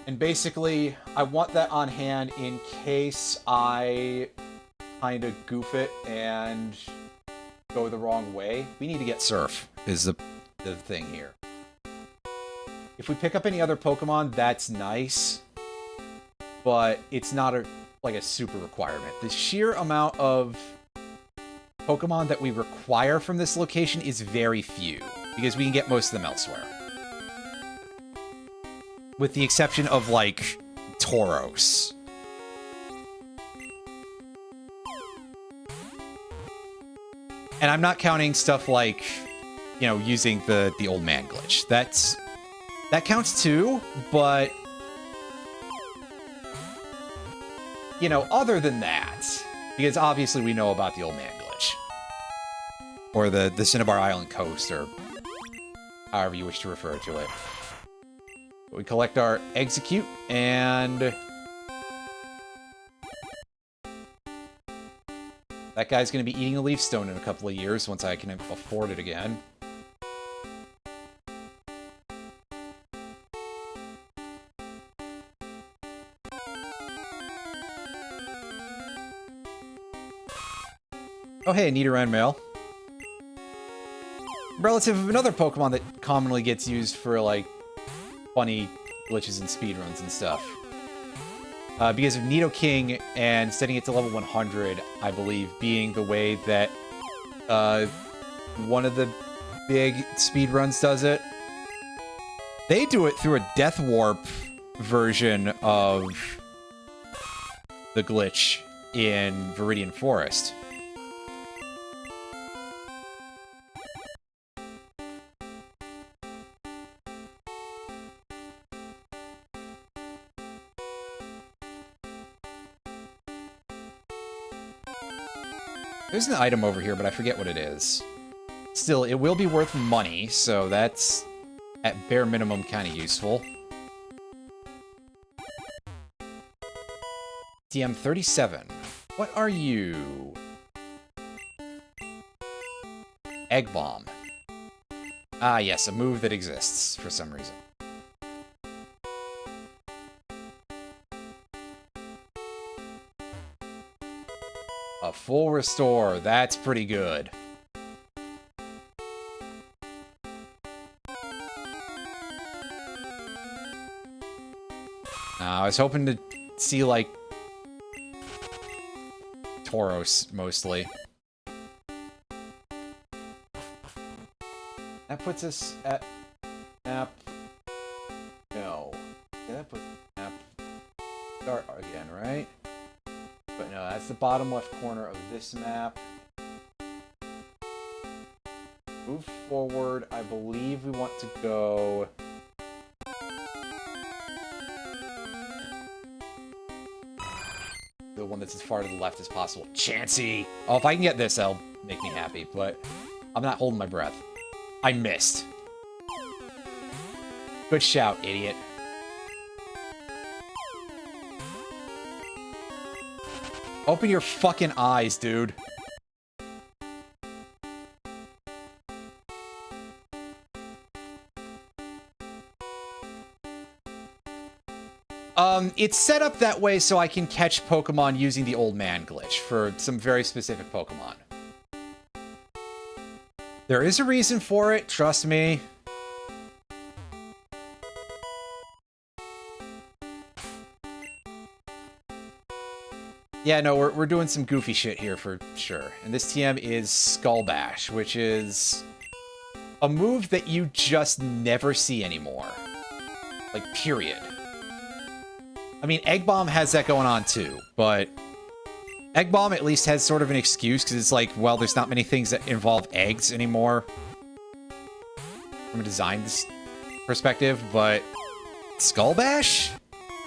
And basically, I want that on hand in case I kind of goof it and go the wrong way. We need to get Silph, is the thing here. If we pick up any other Pokemon, that's nice, but it's not like a super requirement. The sheer amount of Pokemon that we require from this location is very few, because we can get most of them elsewhere. With the exception of, like, Tauros. And I'm not counting stuff like, you know, using the old man glitch. That counts too, but... you know, other than that, because obviously we know about the old man glitch. Or the Cinnabar Island coast, or however you wish to refer to it. We collect our Execute, and... that guy's going to be eating a leaf stone in a couple of years, once I can afford it again. Oh hey, Nidoran male. Relative of another Pokemon that commonly gets used for, like, funny glitches and speedruns and stuff. Because of Nidoking and setting it to level 100, I believe, being the way that one of the big speedruns does it. They do it through a Death Warp version of the glitch in Viridian Forest. There's an item over here, but I forget what it is. Still, it will be worth money, so that's, at bare minimum, kind of useful. TM37. What are you? Egg Bomb. Ah, yes, a move that exists for some reason. A full restore, that's pretty good. I was hoping to see, like, Tauros, mostly. That puts us at map... no. Yeah, that puts map... start again, right? But no, that's the bottom left corner of this map. Move forward, I believe we want to go... the one that's as far to the left as possible. Chansey! Oh, if I can get this, that'll make me happy, but I'm not holding my breath. I missed. Good shout, idiot. Open your fucking eyes, dude. It's set up that way so I can catch Pokemon using the old man glitch for some very specific Pokemon. There is a reason for it, trust me. Yeah, no, we're doing some goofy shit here for sure. And this TM is Skull Bash, which is a move that you just never see anymore. Like, period. I mean, Egg Bomb has that going on too, but Egg Bomb at least has sort of an excuse because it's like, well, there's not many things that involve eggs anymore from a design perspective, but Skull Bash?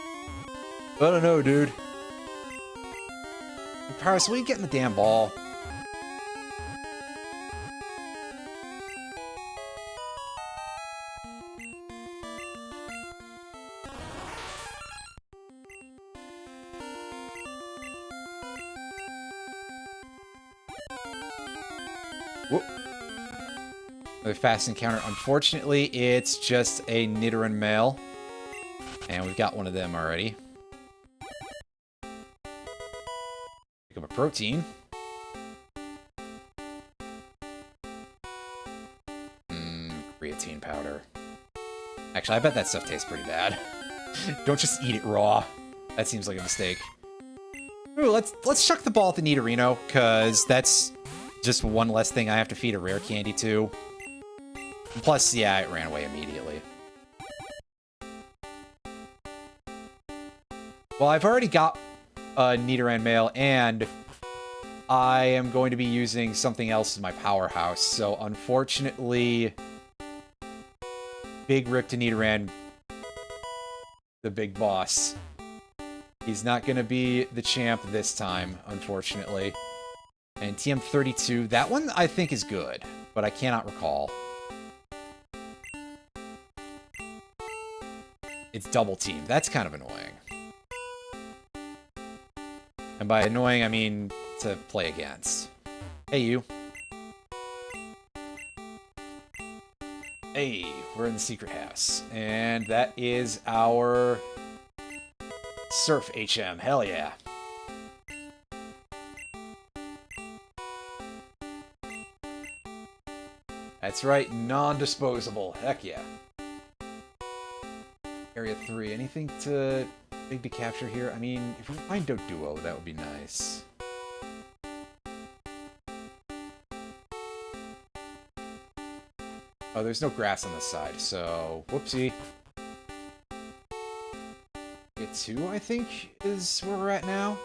I don't know, dude. Paris, will you get in the damn ball? Whoop. Another fast encounter. Unfortunately, it's just a Nidoran male. And we've got one of them already. Pick up a protein. Creatine powder. Actually, I bet that stuff tastes pretty bad. Don't just eat it raw. That seems like a mistake. Ooh, let's chuck the ball at the Nidorino, because that's just one less thing I have to feed a rare candy to. Plus, yeah, it ran away immediately. Well, I've already got a Nidoran male, and I am going to be using something else as my powerhouse, so unfortunately, Big Rip to Nidoran, the big boss. He's not going to be the champ this time, unfortunately. And TM32, that one I think is good, but I cannot recall. It's double team. That's kind of annoying. And by annoying, I mean to play against. Hey, you. Hey, we're in the secret house. And that is our Silph HM. Hell yeah. That's right, non-disposable. Heck yeah. Area 3. Anything big to capture here? I mean, if we find Doduo, that would be nice. Oh, there's no grass on this side, so whoopsie. Area 2, I think, is where we're at now.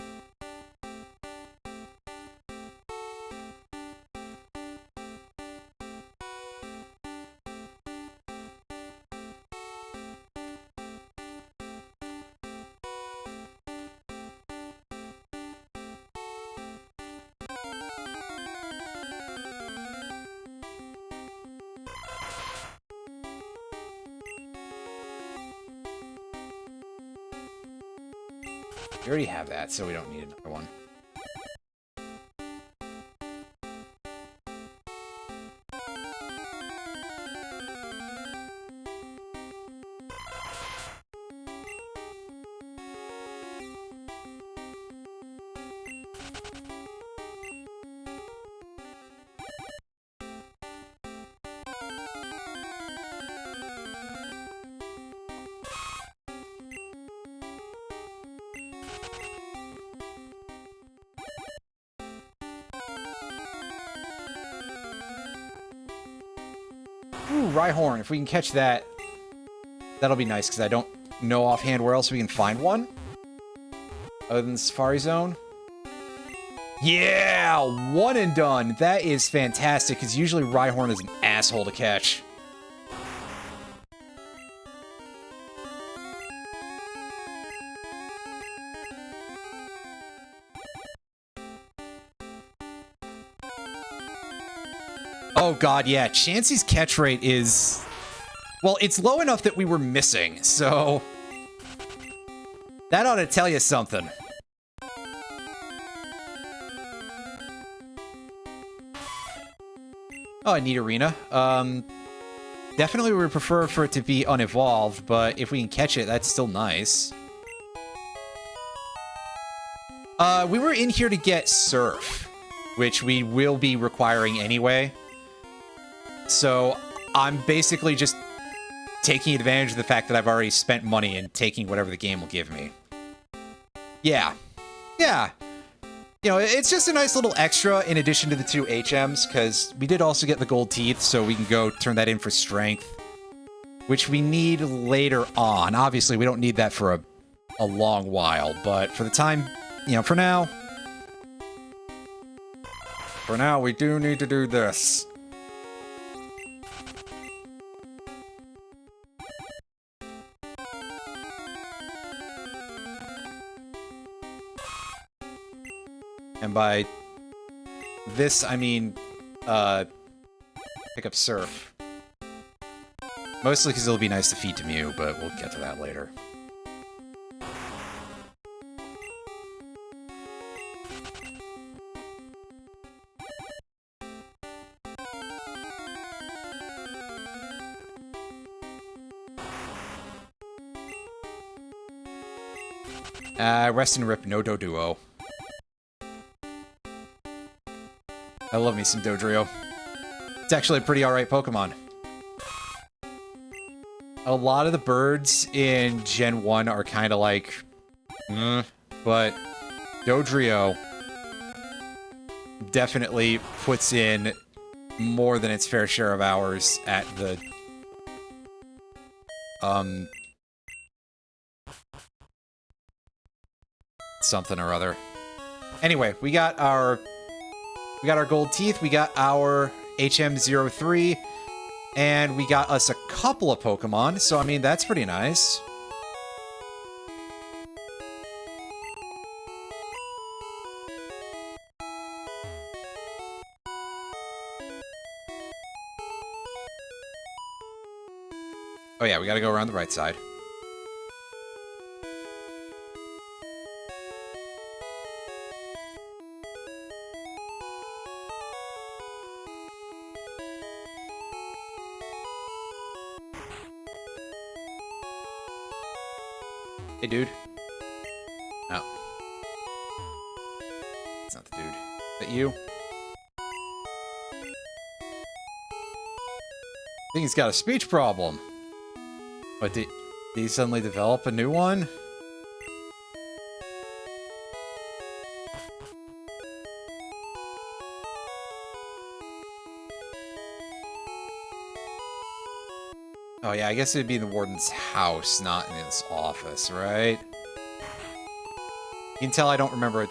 We already have that, so we don't need another one. Ooh, Rhyhorn. If we can catch that, that'll be nice, because I don't know offhand where else we can find one. Other than the Safari Zone. Yeah! One and done. That is fantastic, because usually Rhyhorn is an asshole to catch. Oh god, yeah. Chansey's catch rate is... Well, it's low enough that we were missing, so... That ought to tell you something. Oh, a neat arena. Definitely would prefer for it to be unevolved, but if we can catch it, that's still nice. We were in here to get Silph, which we will be requiring anyway. So I'm basically just taking advantage of the fact that I've already spent money and taking whatever the game will give me. Yeah. Yeah. You know, it's just a nice little extra in addition to the 2 HMs, because we did also get the gold teeth, so we can go turn that in for strength, which we need later on. Obviously, we don't need that for a long while, but for the time, you know, for now, we do need to do this. And by this, I mean, pick up Silph. Mostly because it'll be nice to feed to Mew, but we'll get to that later. Rest and rip, no Doduo. I love me some Dodrio. It's actually a pretty alright Pokemon. A lot of the birds in Gen 1 are kind of like... but Dodrio definitely puts in more than its fair share of hours at the... something or other. Anyway, we got our gold teeth, we got our HM03, and we got us a couple of Pokemon, so I mean, that's pretty nice. Oh yeah, we gotta go around the right side. Hey, dude. No. It's not the dude. Is that you? I think he's got a speech problem. But did he suddenly develop a new one? Oh yeah, I guess it'd be in the Warden's house, not in his office, right? You can tell I don't remember a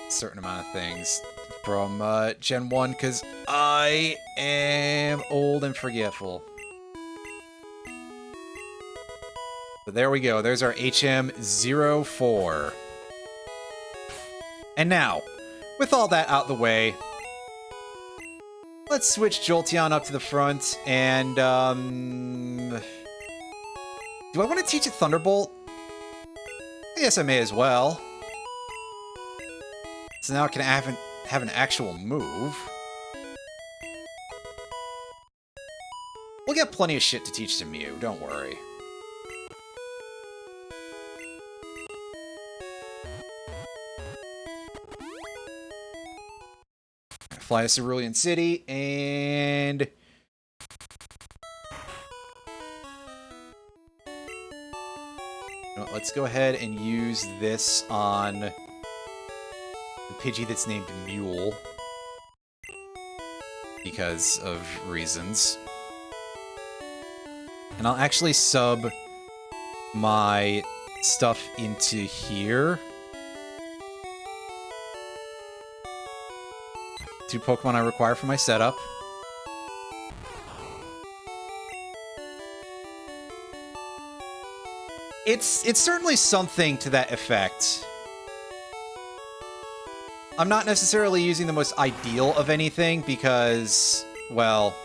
certain amount of things from Gen 1, because I am old and forgetful. But there we go, there's our HM04. And now, with all that out the way, let's switch Jolteon up to the front, and, do I want to teach it Thunderbolt? I guess I may as well. So now it can have an actual move. We'll get plenty of shit to teach to Mew, don't worry. Fly to Cerulean City, and... let's go ahead and use this on the Pidgey that's named Mule. Because of reasons. And I'll actually sub my stuff into here. 2 Pokemon I require for my setup. It's certainly something to that effect. I'm not necessarily using the most ideal of anything because well,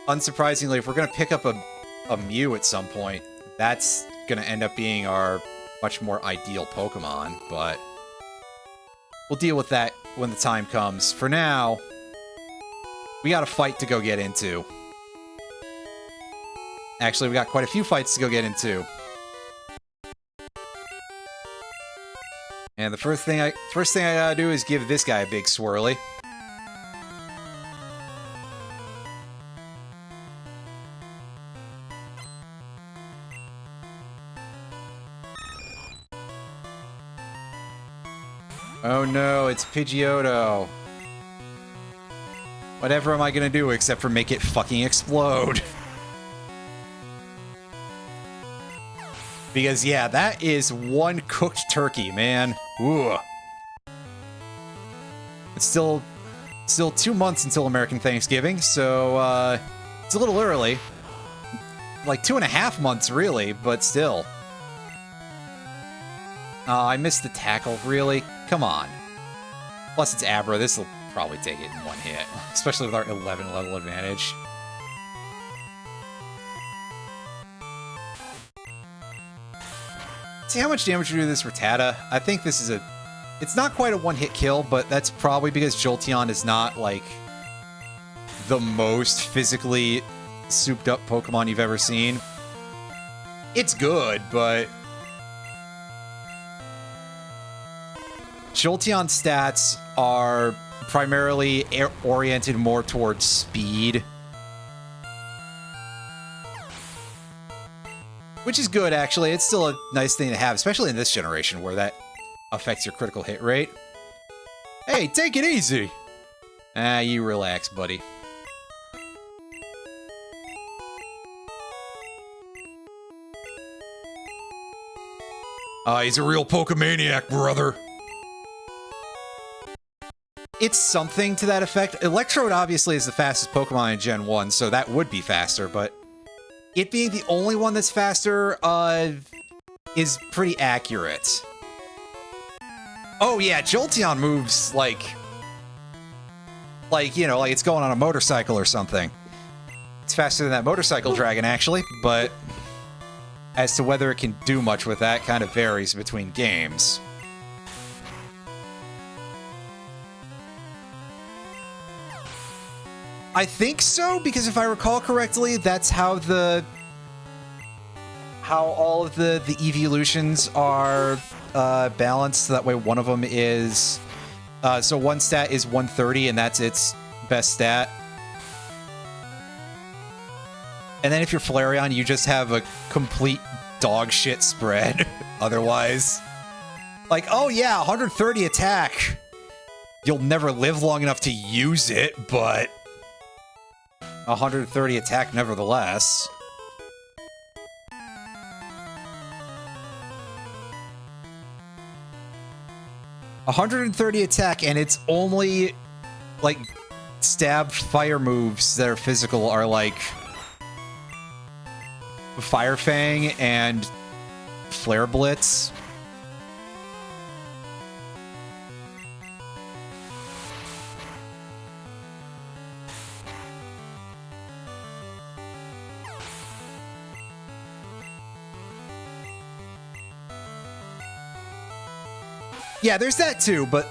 unsurprisingly, if we're going to pick up a Mew at some point, that's going to end up being our much more ideal Pokemon, but we'll deal with that when the time comes. For now, we got a fight to go get into. Actually, we got quite a few fights to go get into. And the first thing I gotta do is give this guy a big swirly. Oh no, it's Pidgeotto. Whatever am I gonna do except for make it fucking explode? Because, yeah, that is one cooked turkey, man. Ooh. It's still 2 months until American Thanksgiving, so, it's a little early. Like 2.5 months, really, but still. I missed the tackle, really? Come on. Plus, it's Abra. This will probably take it in one hit, especially with our 11 level advantage. See how much damage we do to this Rattata? I think this is it's not quite a one-hit kill, but that's probably because Jolteon is not, like, the most physically souped-up Pokemon you've ever seen. It's good, but Jolteon stats are primarily oriented more towards speed. Which is good, actually. It's still a nice thing to have, especially in this generation, where that affects your critical hit rate. Hey, take it easy! Ah, you relax, buddy. He's a real Pokemaniac, brother. It's something to that effect. Electrode, obviously, is the fastest Pokemon in Gen 1, so that would be faster, but it being the only one that's faster, is pretty accurate. Oh yeah, Jolteon moves like, you know, like it's going on a motorcycle or something. It's faster than that motorcycle dragon, actually, but as to whether it can do much with that kind of varies between games. I think so, because if I recall correctly, that's how all of the evolutions are balanced. So that way one of them is... so one stat is 130, and that's its best stat. And then if you're Flareon, you just have a complete dog shit spread. Otherwise, like, oh yeah, 130 attack. You'll never live long enough to use it, but 130 attack nevertheless. $130 attack, and it's only like stab fire moves that are physical are like Fire Fang and Flare Blitz. Yeah, there's that too, but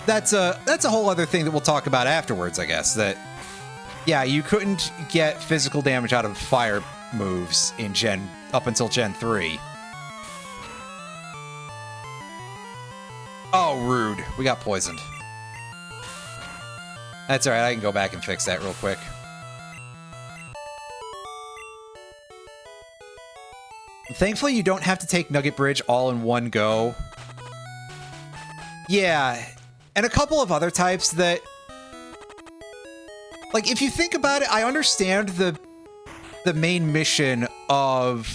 that's a whole other thing that we'll talk about afterwards, I guess. That, yeah, you couldn't get physical damage out of fire moves in up until Gen 3. Oh, rude. We got poisoned. That's alright, I can go back and fix that real quick. Thankfully, you don't have to take Nugget Bridge all in one go. Yeah, and a couple of other types that... Like, if you think about it, I understand the main mission of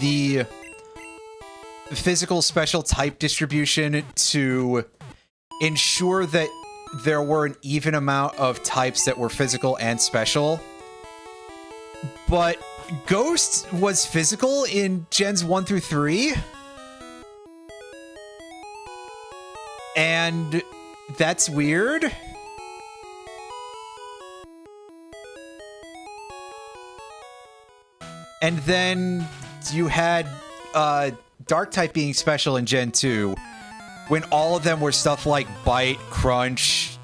the physical special type distribution to ensure that there were an even amount of types that were physical and special. But Ghost was physical in Gens 1 through 3. And That's weird. And then you had Dark type being special in Gen 2, when all of them were stuff like Bite, Crunch,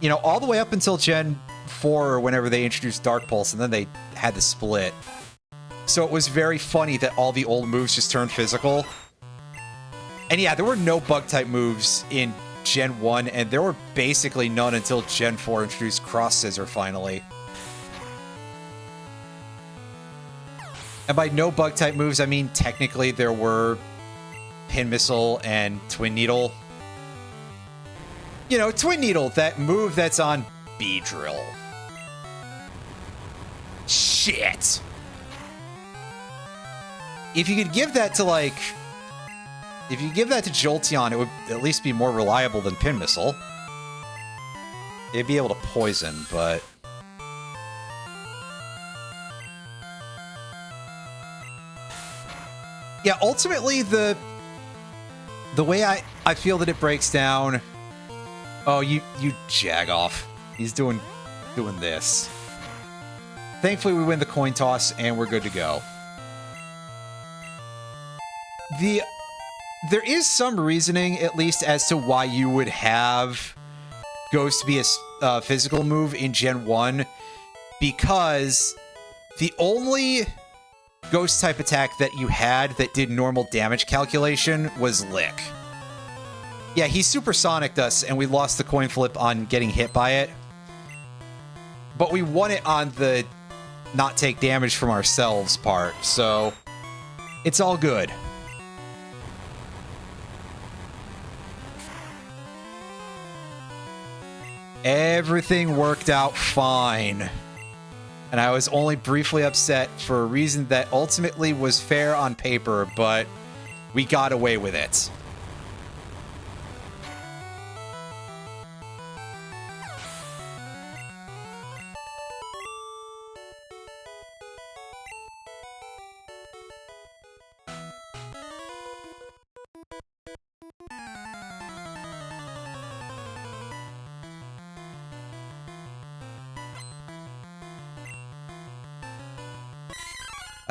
you know, all the way up until Gen 4 or whenever they introduced Dark Pulse, and then they had the split. So it was very funny that all the old moves just turned physical. And yeah, there were no Bug-type moves in Gen 1, and there were basically none until Gen 4 introduced Cross Scissor finally. And by no Bug-type moves, I mean technically there were Pin Missile and Twin Needle. You know, Twin Needle, that move that's on Beedrill. Shit! If you could give that to, like... If you give that to Jolteon, it would at least be more reliable than Pin Missile. It'd be able to poison, but... Yeah, ultimately, the way I feel that it breaks down... Oh, you jag off. He's doing this. Thankfully, we win the coin toss, and we're good to go. There is some reasoning, at least, as to why you would have Ghost be a physical move in Gen 1, because the only Ghost-type attack that you had that did normal damage calculation was Lick. Yeah, he supersonicked us, and we lost the coin flip on getting hit by it. But we won it on the not take damage from ourselves part, so it's all good. Everything worked out fine. And I was only briefly upset for a reason that ultimately was fair on paper, but we got away with it.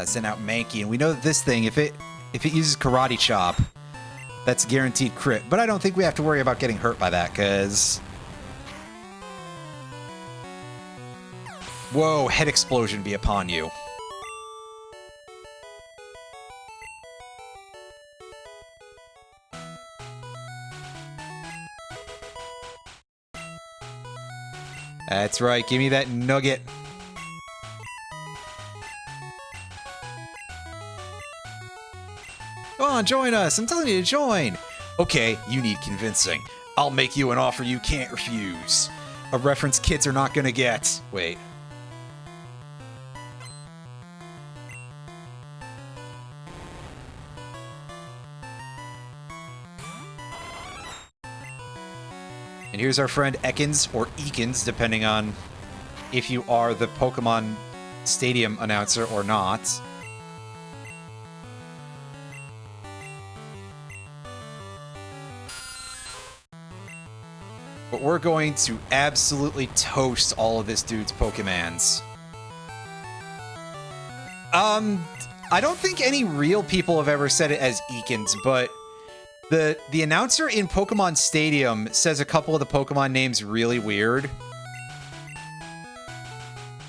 Send out Mankey, and we know that this thing, if it uses Karate Chop, that's guaranteed crit. But I don't think we have to worry about getting hurt by that, because... Whoa, head explosion be upon you. That's right, give me that nugget. Come on, join us. I'm telling you to join. Okay, you need convincing. I'll make you an offer you can't refuse. A reference kids are not gonna get. Wait. And here's our friend Ekans, or Ekans, depending on if you are the Pokemon Stadium announcer or not. But we're going to absolutely toast all of this dude's Pokemons. I don't think any real people have ever said it as Ekans, but the announcer in Pokemon Stadium says a couple of the Pokemon names really weird.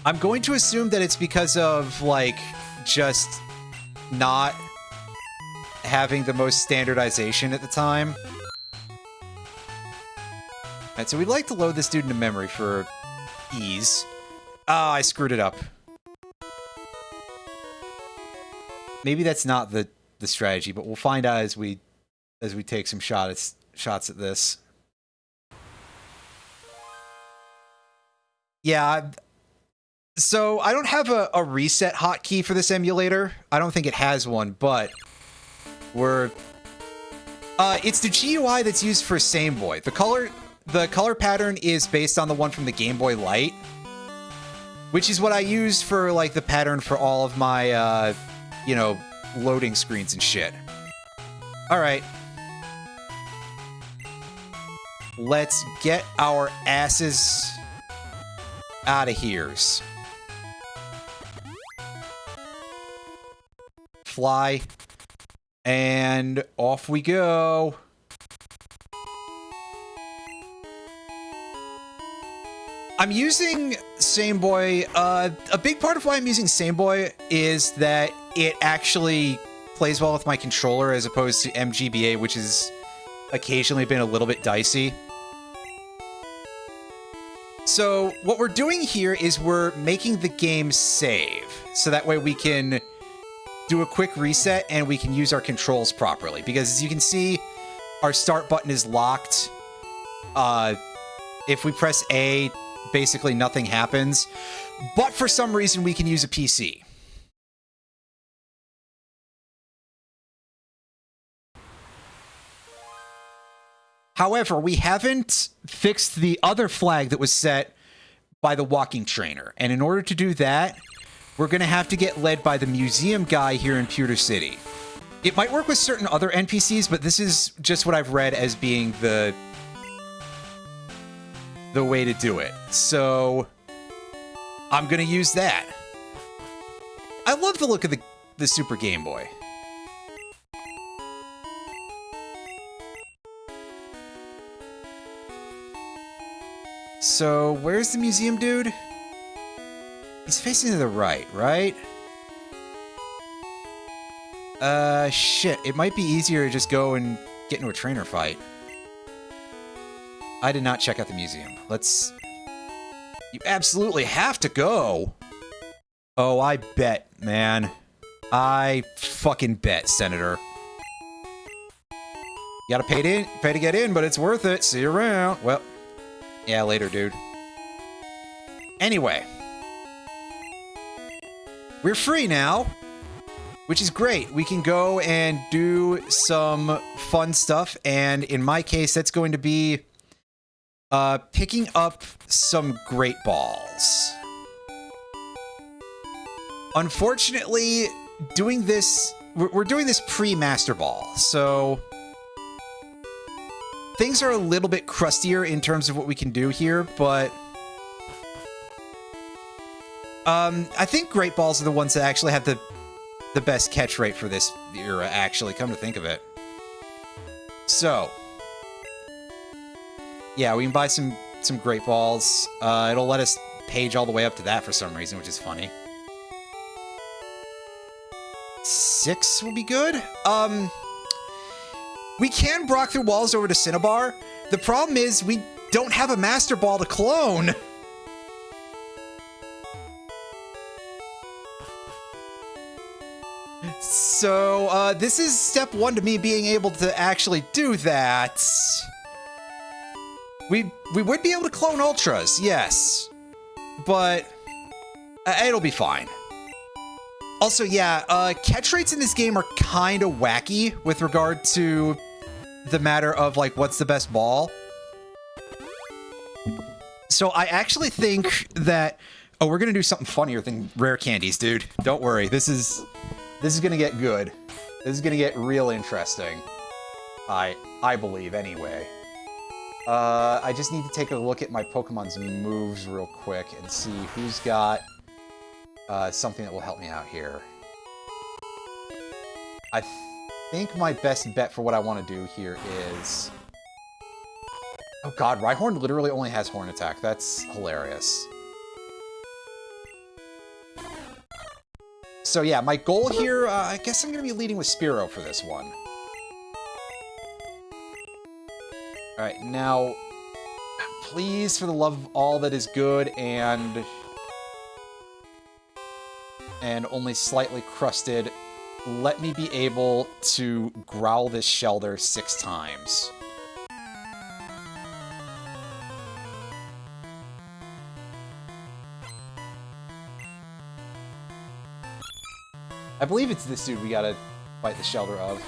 I'm going to assume that it's because of, like, just not having the most standardization at the time. Alright, so we'd like to load this dude into memory for ease. Ah, I screwed it up. Maybe that's not the strategy, but we'll find out as we take some shots at this. Yeah, so I don't have a reset hotkey for this emulator. I don't think it has one, but it's the GUI that's used for Same Boy. The color pattern is based on the one from the Game Boy Light, which is what I use for, like, the pattern for all of my, you know, loading screens and shit. Alright. let's get our asses out of here. Fly. And off we go. I'm using Same Boy. A big part of why I'm using Same Boy is that it actually plays well with my controller as opposed to MGBA, which has occasionally been a little bit dicey. So what we're doing here is we're making the game save, so that way we can do a quick reset and we can use our controls properly. Because as you can see, our start button is locked. If we press A, basically nothing happens. But for some reason, we can use a PC. However, we haven't fixed the other flag that was set by the walking trainer. And in order to do that, we're going to have to get led by the museum guy here in Pewter City. It might work with certain other NPCs, but this is just what I've read as being the way to do it. So I'm going to use that. I love the look of the Super Game Boy. So where's the museum dude? He's facing to the right, right? Shit. It might be easier to just go and get into a trainer fight. I did not check out the museum. Let's... You absolutely have to go! Oh, I bet, man. I fucking bet, Senator. You gotta pay to get in, but it's worth it. See you around. Well, yeah, later, dude. Anyway. We're free now, which is great. We can go and do some fun stuff, and in my case, that's going to be picking up some great balls. Unfortunately, doing this, we're doing this pre-Master Ball, so things are a little bit crustier in terms of what we can do here, but I think Great Balls are the ones that actually have the best catch rate for this era, actually, come to think of it. So, yeah, we can buy some Great Balls. It'll let us page all the way up to that for some reason, which is funny. 6 will be good. We can block through walls over to Cinnabar. The problem is we don't have a Master Ball to clone. So, this is step 1 to me being able to actually do that. We would be able to clone Ultras, yes. But it'll be fine. Also, yeah, catch rates in this game are kind of wacky with regard to the matter of, like, what's the best ball. So I actually think that... Oh, we're going to do something funnier than rare candies, dude. Don't worry. This is going to get good. This is going to get real interesting. I believe, anyway. I just need to take a look at my Pokemon's moves real quick and see who's got something that will help me out here. I think my best bet for what I want to do here is... Oh god, Rhyhorn literally only has Horn Attack. That's hilarious. So yeah, my goal here, I guess I'm going to be leading with Spearow for this one. Alright, now, please, for the love of all that is good and only slightly crusted, let me be able to growl this Shelder 6 times. I believe it's this dude we gotta fight the Shelder of.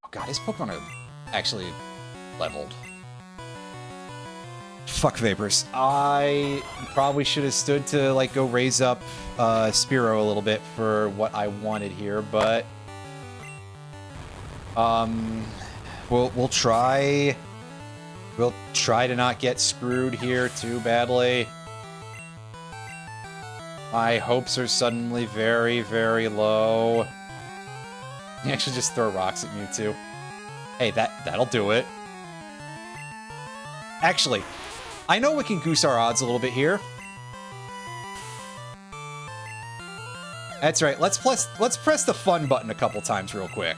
Oh god, his Pokemon are actually leveled. Fuck Vapors. I probably should have stood to, like, go raise up Spearow a little bit for what I wanted here, but... We'll try We'll try to not get screwed here too badly. My hopes are suddenly very, very low. You actually just throw rocks at Mewtwo. Hey, that'll do it. Actually, I know we can goose our odds a little bit here. That's right. Let's press the fun button a couple times real quick.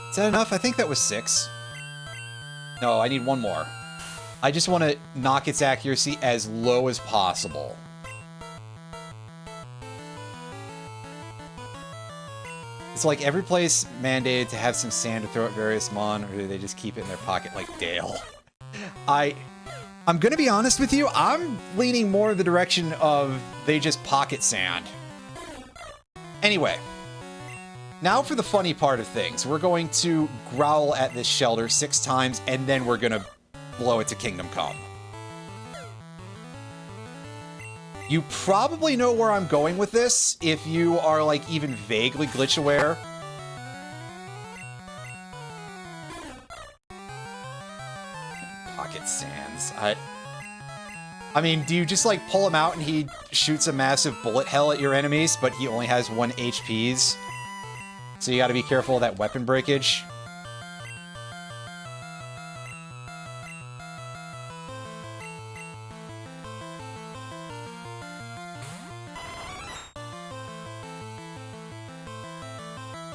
Is that enough? I think that was 6. No, I need one more. I just want to knock its accuracy as low as possible. It's like every place mandated to have some sand to throw at various mon, or do they just keep it in their pocket like Dale? I'm gonna be honest with you, I'm leaning more in the direction of they just pocket sand. Anyway. Now for the funny part of things. We're going to growl at this shelter 6 times, and then we're gonna blow it to Kingdom Come. You probably know where I'm going with this, if you are, like, even vaguely glitch aware. Pocket sands. I mean, do you just, like, pull him out and he shoots a massive bullet hell at your enemies, but he only has 1 HPs? So you gotta be careful of that weapon breakage.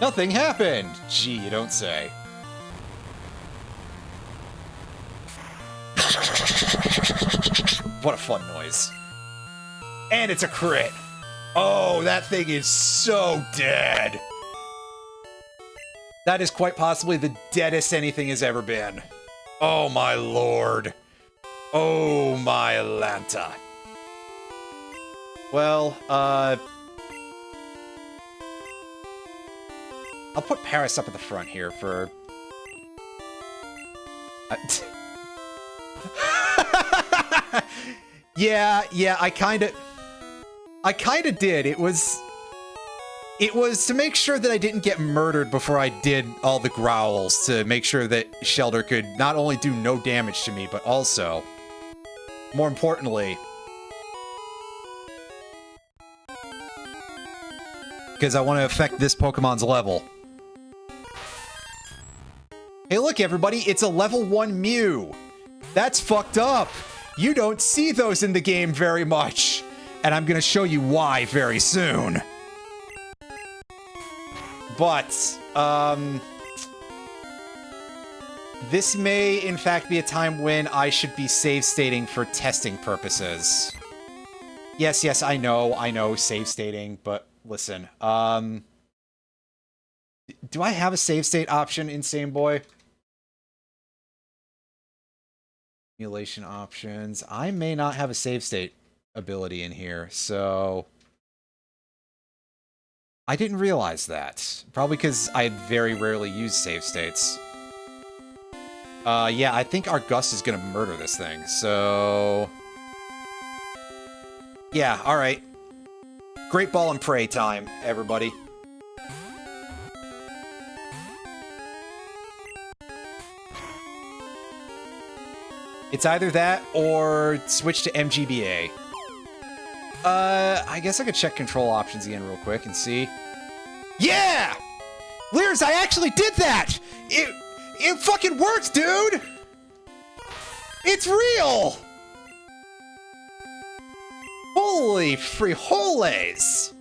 Nothing happened! Gee, you don't say. What a fun noise. And it's a crit! Oh, that thing is so dead! That is quite possibly the deadest anything has ever been. Oh my lord. Oh my Lanta. Well, I'll put Paris up at the front here for... yeah, I kinda did. It was to make sure that I didn't get murdered before I did all the growls, to make sure that Shelter could not only do no damage to me, but also, more importantly, because I want to affect this Pokemon's level. Hey look everybody, it's a level 1 Mew! That's fucked up! You don't see those in the game very much! And I'm gonna show you why very soon. But, this may, in fact, be a time when I should be save stating for testing purposes. Yes, I know, save stating, but listen, do I have a save state option in Same Boy? Emulation options. I may not have a save state ability in here, so... I didn't realize that. Probably because I very rarely use save states. Yeah, I think our Gus is gonna murder this thing, so... Yeah, alright. Great Ball and Prey time, everybody. It's either that or switch to MGBA. I guess I could check control options again real quick and see. Yeah! Lears, I actually did that! It fucking works, dude! It's real! Holy frijoles!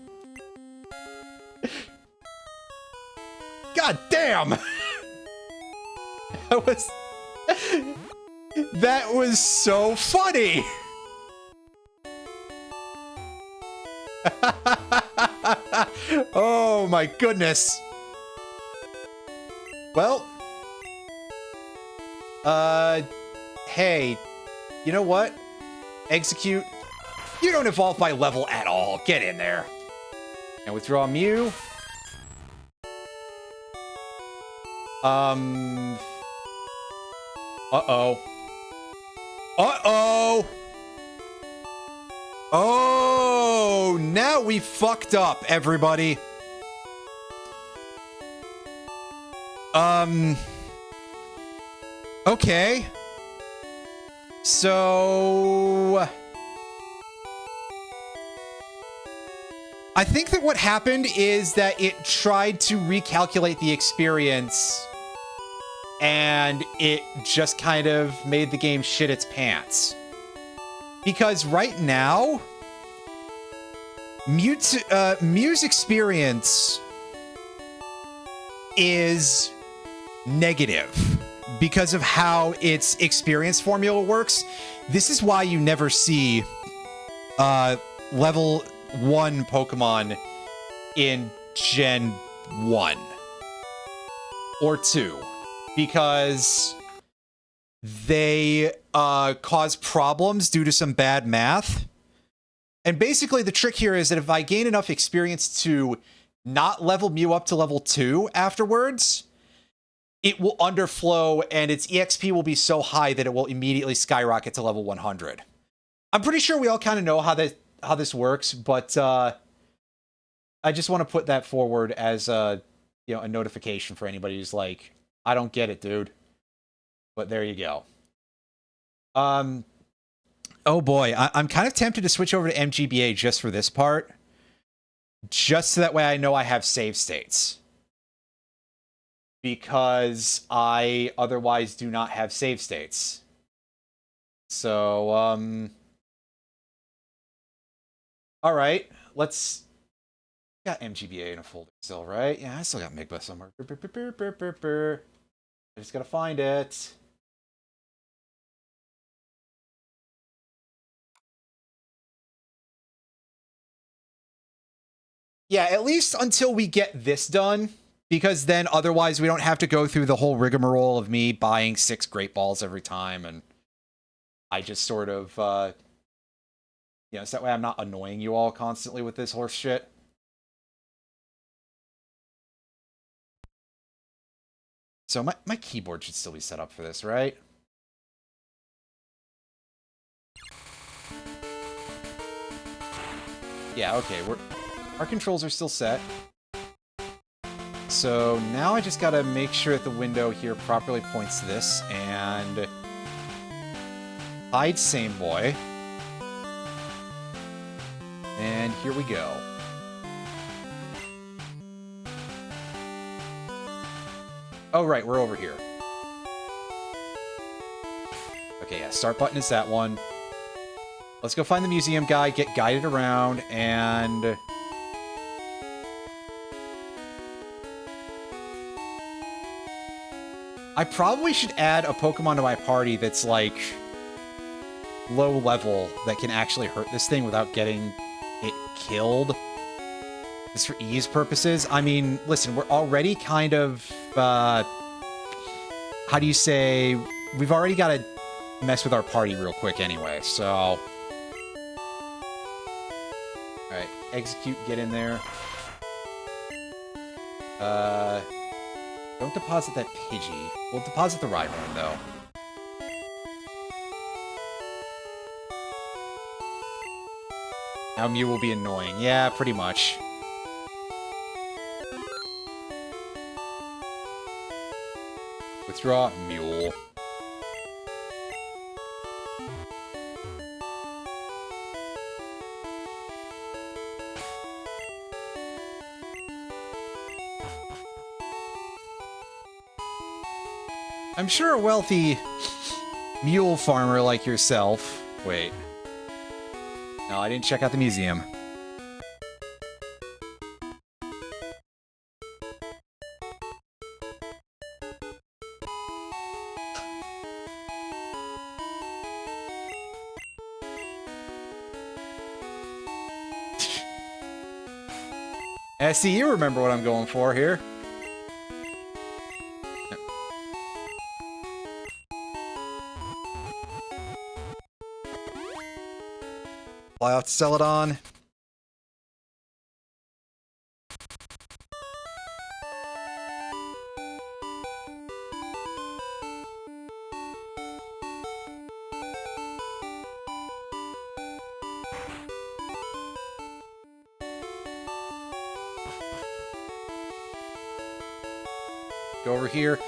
God damn! That was so funny! Oh my goodness. Well, hey, you know what? Execute. You don't evolve by level at all. Get in there. And withdraw Mew. Uh-oh. Uh-oh! Oh, now we fucked up, everybody. Okay. So... I think that what happened is that it tried to recalculate the experience, and it just kind of made the game shit its pants. Because right now, Mew's experience is negative because of how its experience formula works. This is why you never see level 1 Pokemon in Gen 1 or 2, because they cause problems due to some bad math. And basically the trick here is that if I gain enough experience to not level Mew up to level 2 afterwards, it will underflow and its EXP will be so high that it will immediately skyrocket to level 100. I'm pretty sure we all kind of know how this works, but I just want to put that forward as a notification for anybody who's like, I don't get it, dude. But there you go. Oh boy, I'm kind of tempted to switch over to MGBA just for this part. Just so that way I know I have save states. Because I otherwise do not have save states. So, alright, let's... Got MGBA in a folder still, right? Yeah, I still got Migba somewhere. I just gotta find it. Yeah, at least until we get this done, because then otherwise we don't have to go through the whole rigmarole of me buying 6 Great Balls every time, and I just sort of, so that way I'm not annoying you all constantly with this horse shit. So my keyboard should still be set up for this, right? Yeah, okay, our controls are still set. So now I just gotta make sure that the window here properly points to this, and hide Same Boy. And here we go. Oh, right, we're over here. Okay, yeah, start button is that one. Let's go find the museum guy, get guided around, and... I probably should add a Pokemon to my party that's, like, low level that can actually hurt this thing without getting it killed. Just for ease purposes. I mean, listen, we're already kind of, how do you say, we've already got to mess with our party real quick anyway, so... Alright, execute, get in there. Don't deposit that Pidgey. We'll deposit the Rhyhorn, though. Now Mew will be annoying. Yeah, pretty much. Withdraw Mule. I'm sure a wealthy mule farmer like yourself... Wait. No, I didn't check out the museum. I see you remember what I'm going for here. Fly out to Celadon. Go over here.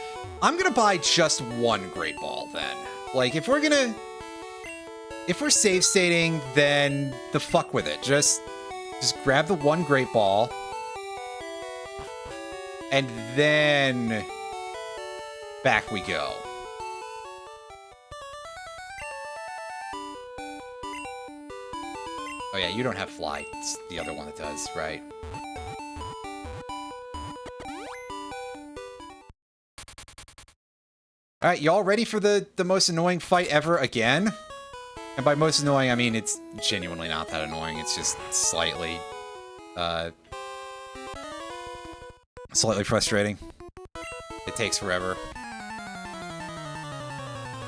I'm gonna buy just one Great Ball then. Like, if we're save stating, then the fuck with it. Just grab the one Great Ball. And then back we go. Oh yeah, you don't have Fly. It's the other one that does, right? Alright, y'all ready for the most annoying fight ever again? And by most annoying, I mean it's genuinely not that annoying. It's just slightly frustrating. It takes forever.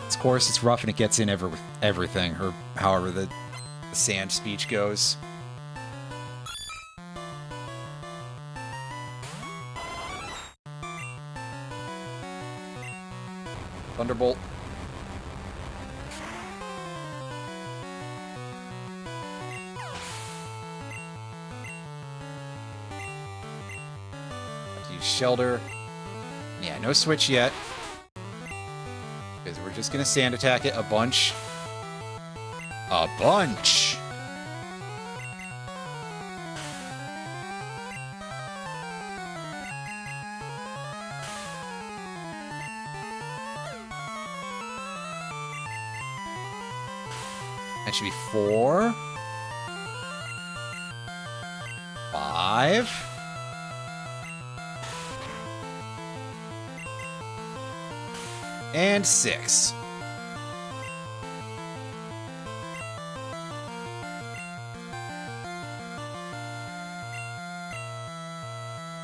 Of course, it's rough and it gets in everything, or however the sand speech goes. Thunderbolt. Have to use Shelter. Yeah, no switch yet. Because we're just gonna sand attack it a bunch. A bunch! That should be 4. 5. And 6.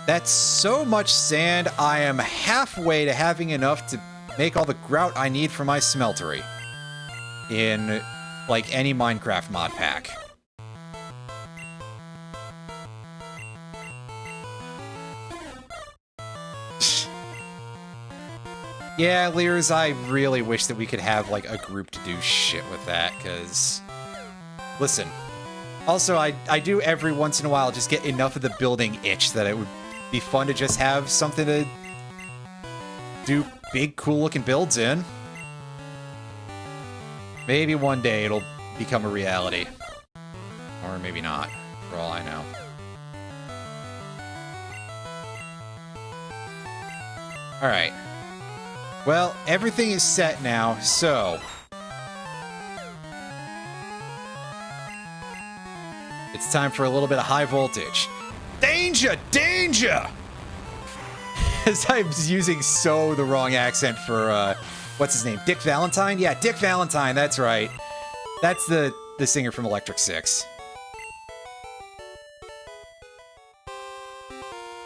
That's so much sand, I am halfway to having enough to make all the grout I need for my smeltery. In, like, any Minecraft mod pack. Yeah, Lears, I really wish that we could have, like, a group to do shit with that, because... Listen. Also, I do every once in a while just get enough of the building itch that it would be fun to just have something to do big, cool-looking builds in. Maybe one day it'll become a reality. Or maybe not, for all I know. Alright. Well, everything is set now, so... It's time for a little bit of high voltage. Danger! Danger! As I'm using so the wrong accent for, what's his name? Dick Valentine? Yeah, Dick Valentine, that's right. That's the singer from Electric Six.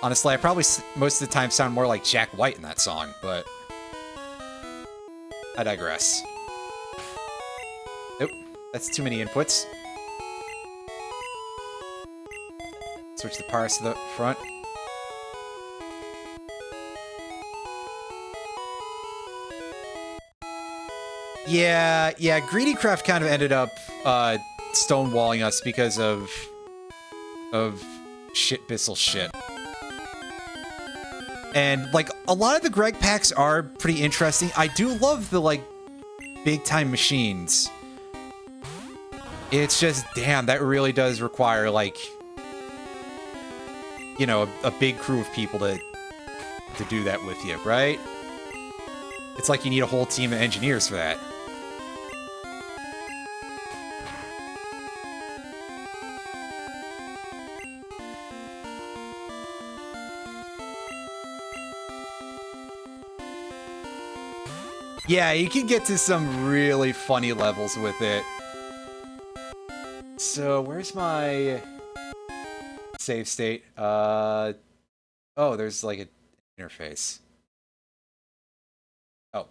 Honestly, I probably most of the time sound more like Jack White in that song, but... I digress. Nope, that's too many inputs. Switch the parse to the front. Yeah, Greedycraft kind of ended up stonewalling us because of shit-bissel shit. And, like, a lot of the Greg packs are pretty interesting. I do love the, like, big-time machines. It's just, damn, that really does require, like, you know, a big crew of people to do that with you, right? It's like you need a whole team of engineers for that. Yeah, you can get to some really funny levels with it. So, where's my save state? Oh, there's like an interface. Oh.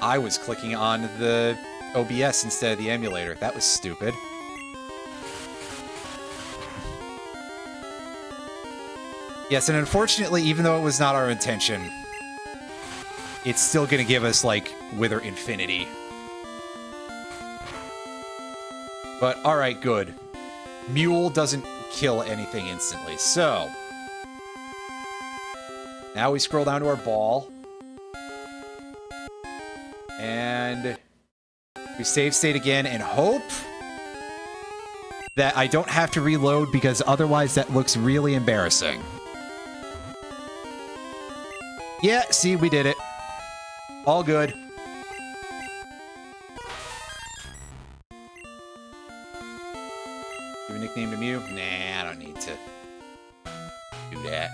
I was clicking on the OBS instead of the emulator. That was stupid. Yes, and unfortunately, even though it was not our intention, it's still gonna give us, like, Wither Infinity. But, alright, good. Mule doesn't kill anything instantly, so... Now we scroll down to our ball. And we save state again and hope that I don't have to reload, because otherwise that looks really embarrassing. Yeah, see, we did it. All good. Give a nickname to Mew? Nah, I don't need to do that.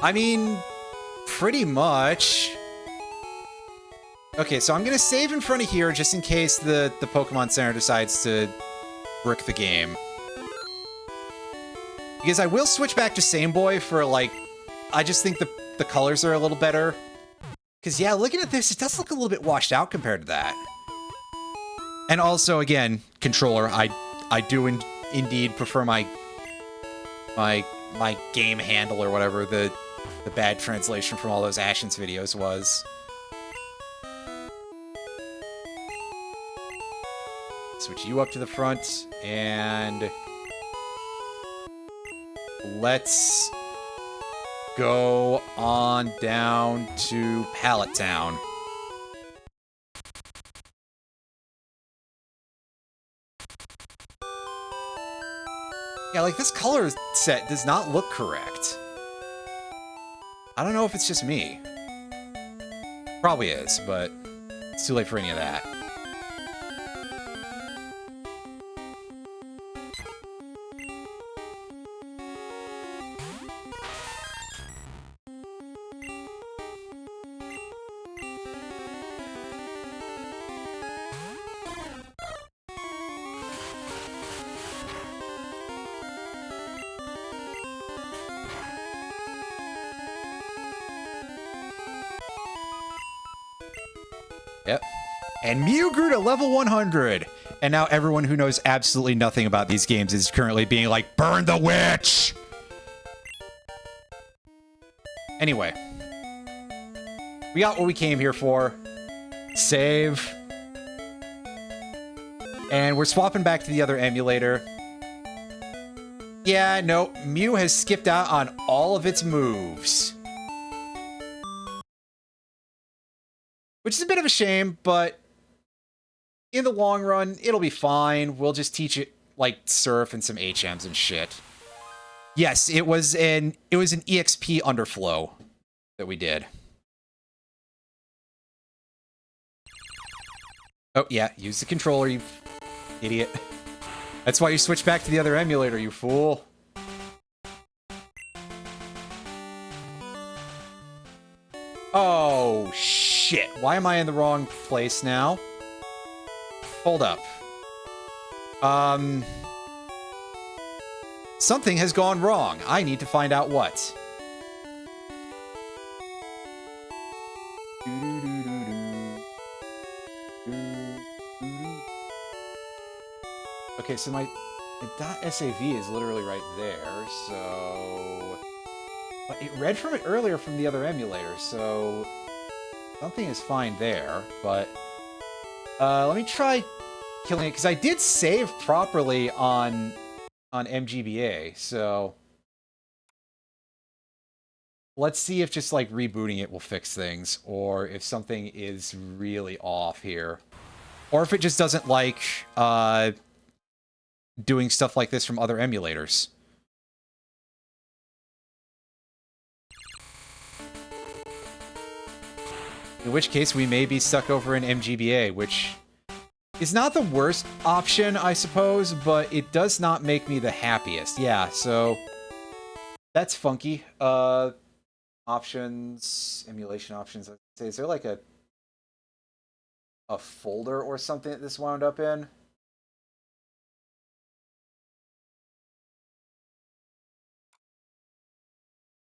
I mean, pretty much. Okay, so I'm going to save in front of here just in case the Pokemon Center decides to brick the game. Because I will switch back to Same Boy for, like, I just think the colors are a little better. Because, yeah, looking at this, it does look a little bit washed out compared to that. And also, again, controller, I do indeed prefer my game handle or whatever the bad translation from all those Ashens videos was. Switch you up to the front, and let's go on down to Pallet Town. Yeah, like, this color set does not look correct. I don't know if it's just me. Probably is, but it's too late for any of that. Yep. And Mew grew to level 100. And now everyone who knows absolutely nothing about these games is currently being like, burn the witch! Anyway. We got what we came here for. Save. And we're swapping back to the other emulator. Yeah, no, Mew has skipped out on all of its moves. Which is a bit of a shame, but in the long run, it'll be fine. We'll just teach it, like, Surf and some HMs and shit. Yes, it was an EXP underflow that we did. Oh, yeah, use the controller, you idiot. That's why you switch back to the other emulator, you fool. Oh, shit. Why am I in the wrong place now? Hold up. Something has gone wrong. I need to find out what. Okay, so my .sav is literally right there, so... But it read from it earlier from the other emulator, so... Something is fine there, but... let me try killing it, because I did save properly on MGBA, so... Let's see if just, like, rebooting it will fix things, or if something is really off here. Or if it just doesn't like, doing stuff like this from other emulators. In which case, we may be stuck over in MGBA, which is not the worst option, I suppose, but it does not make me the happiest. Yeah, so that's funky. Options, emulation options. I'd say, is there like a folder or something that this wound up in?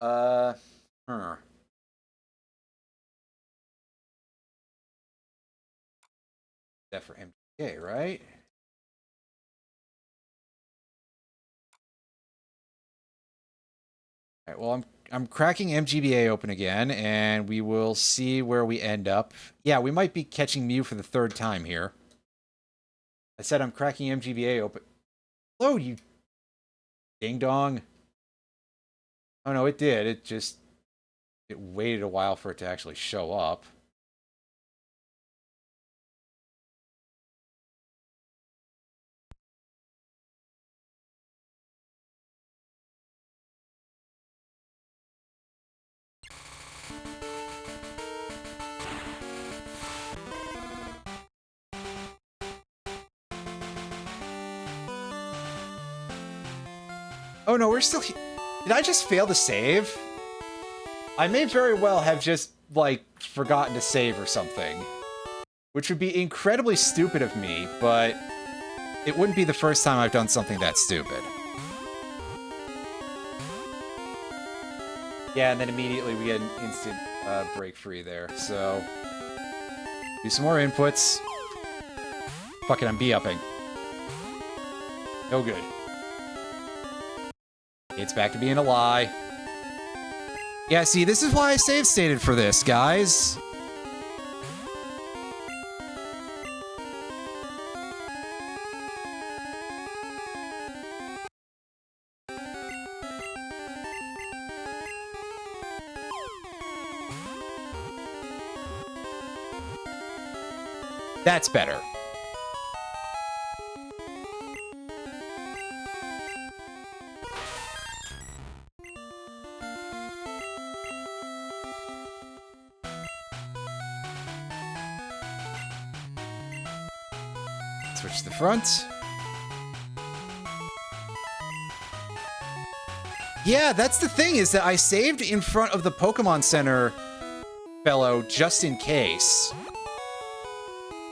Huh. That for MGA, right? All right, well, I'm cracking MGBA open again, and we will see where we end up. Yeah, we might be catching Mew for the third time here. I said I'm cracking MGBA open. Hello, you Ding dong. Oh no, it did. It waited a while for it to actually show up. Oh no, we're still... Did I just fail to save? I may very well have just, like, forgotten to save or something. Which would be incredibly stupid of me, but it wouldn't be the first time I've done something that stupid. Yeah, and then immediately we get an instant break free there, so... Do some more inputs. Fuck it, I'm B-upping. No good. It's back to being a lie. Yeah, see, this is why I save stated for this, guys. That's better. Switch to the front. Yeah, that's the thing, is that I saved in front of the Pokemon Center fellow just in case.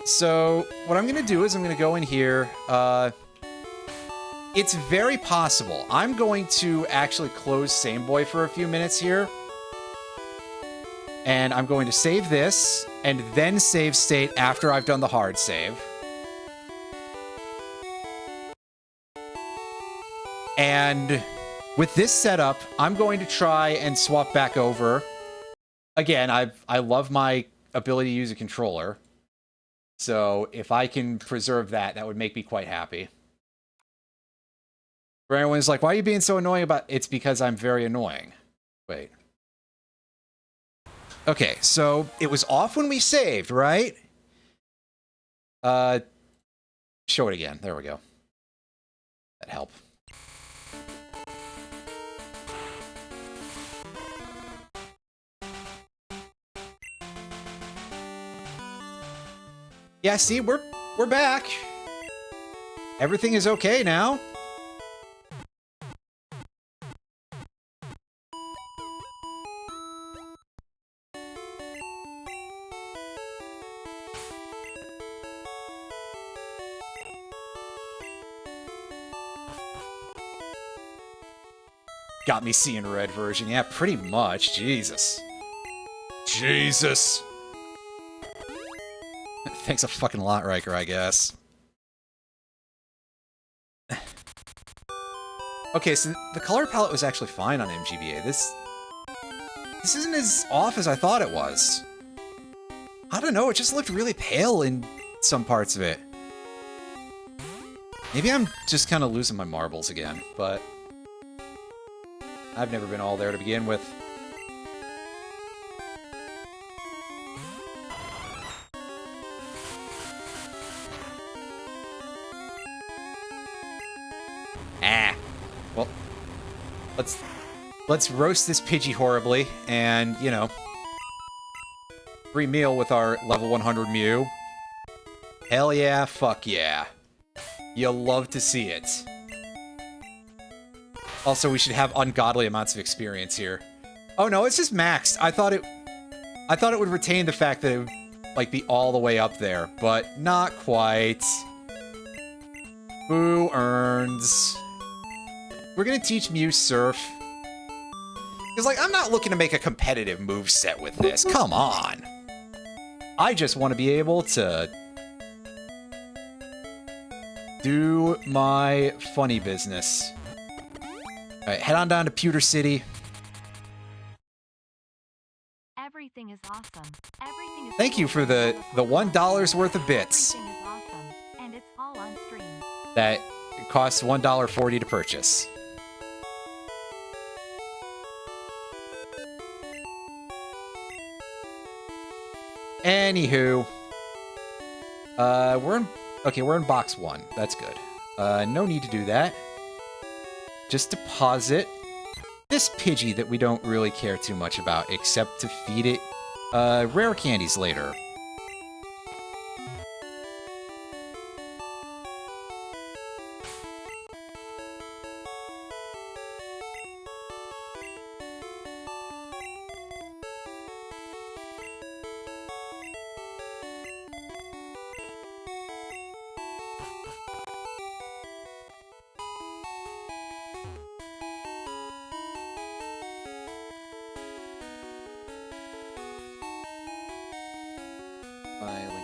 So, what I'm going to do is I'm going to go in here. It's very possible. I'm going to actually close Same Boy for a few minutes here. And I'm going to save this, and then save state after I've done the hard save. And with this setup, I'm going to try and swap back over. Again, I love my ability to use a controller. So if I can preserve that, that would make me quite happy. For anyone who's like, why are you being so annoying about... It's because I'm very annoying. Wait. Okay, so it was off when we saved, right? Show it again. There we go. That helped. Yeah, see, we're back. Everything is okay now. Got me seeing red version. Yeah, pretty much. Jesus. Jesus. Thanks a fucking lot, Riker, I guess. Okay, so the color palette was actually fine on MGBA. This isn't as off as I thought it was. I don't know, it just looked really pale in some parts of it. Maybe I'm just kind of losing my marbles again, but I've never been all there to begin with. Well, let's roast this Pidgey horribly, and, you know, free meal with our level 100 Mew. Hell yeah, fuck yeah. You'll love to see it. Also, we should have ungodly amounts of experience here. Oh no, it's just maxed. I thought it would retain the fact that it would, like, be all the way up there, but not quite. Boo earns. We're gonna teach Mew Surf. Because, like, I'm not looking to make a competitive moveset with this. Come on. I just want to be able to do my funny business. Alright, head on down to Pewter City. Everything is awesome. Everything is Thank you for the $1 worth of bits. Everything is awesome, and it's all on stream. That costs $1.40 to purchase. Anywho. We're in box 1. That's good. No need to do that. Just deposit this Pidgey that we don't really care too much about, except to feed it rare candies later. Finally.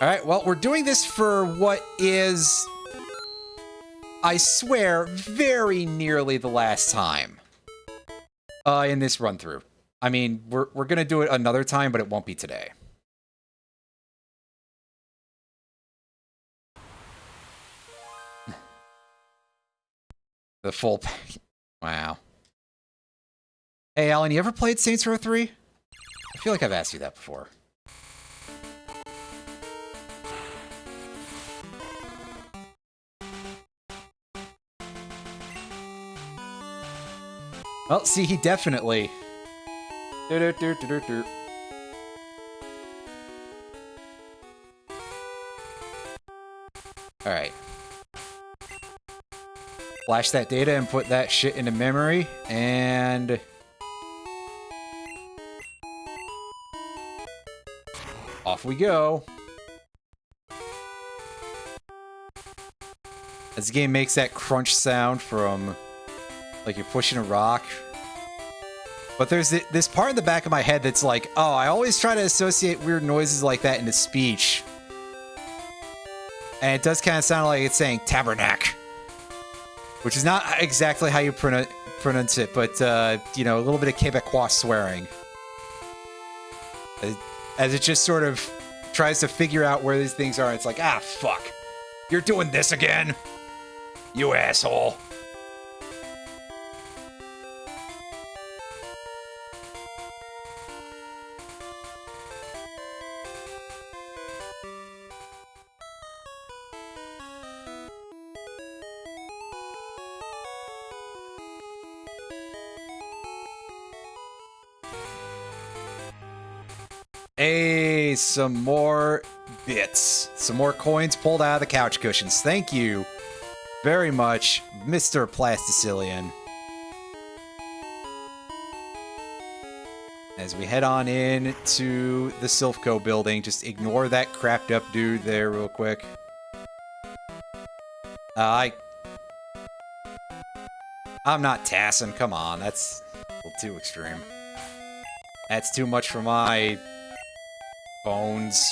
Alright, well, we're doing this for what is, I swear, very nearly the last time in this run-through. I mean, we're gonna do it another time, but it won't be today. The full pack. Wow. Hey, Alan, you ever played Saints Row 3? I feel like I've asked you that before. Well, see, he definitely... Alright. Flash that data and put that shit into memory, and... off we go. As the game makes that crunch sound from... like you're pushing a rock. But there's this part in the back of my head that's like, oh, I always try to associate weird noises like that into speech. And it does kind of sound like it's saying tabernacle. Which is not exactly how you pronounce it, but, you know, a little bit of Quebecois swearing. As it just sort of tries to figure out where these things are. It's like, ah, fuck. You're doing this again? You asshole. Hey, some more bits. Some more coins pulled out of the couch cushions. Thank you very much, Mr. Plasticillion. As we head on in to the Silphco building, just ignore that crapped up dude there real quick. I'm not Tassin, come on, that's a little too extreme. That's too much for my... bones.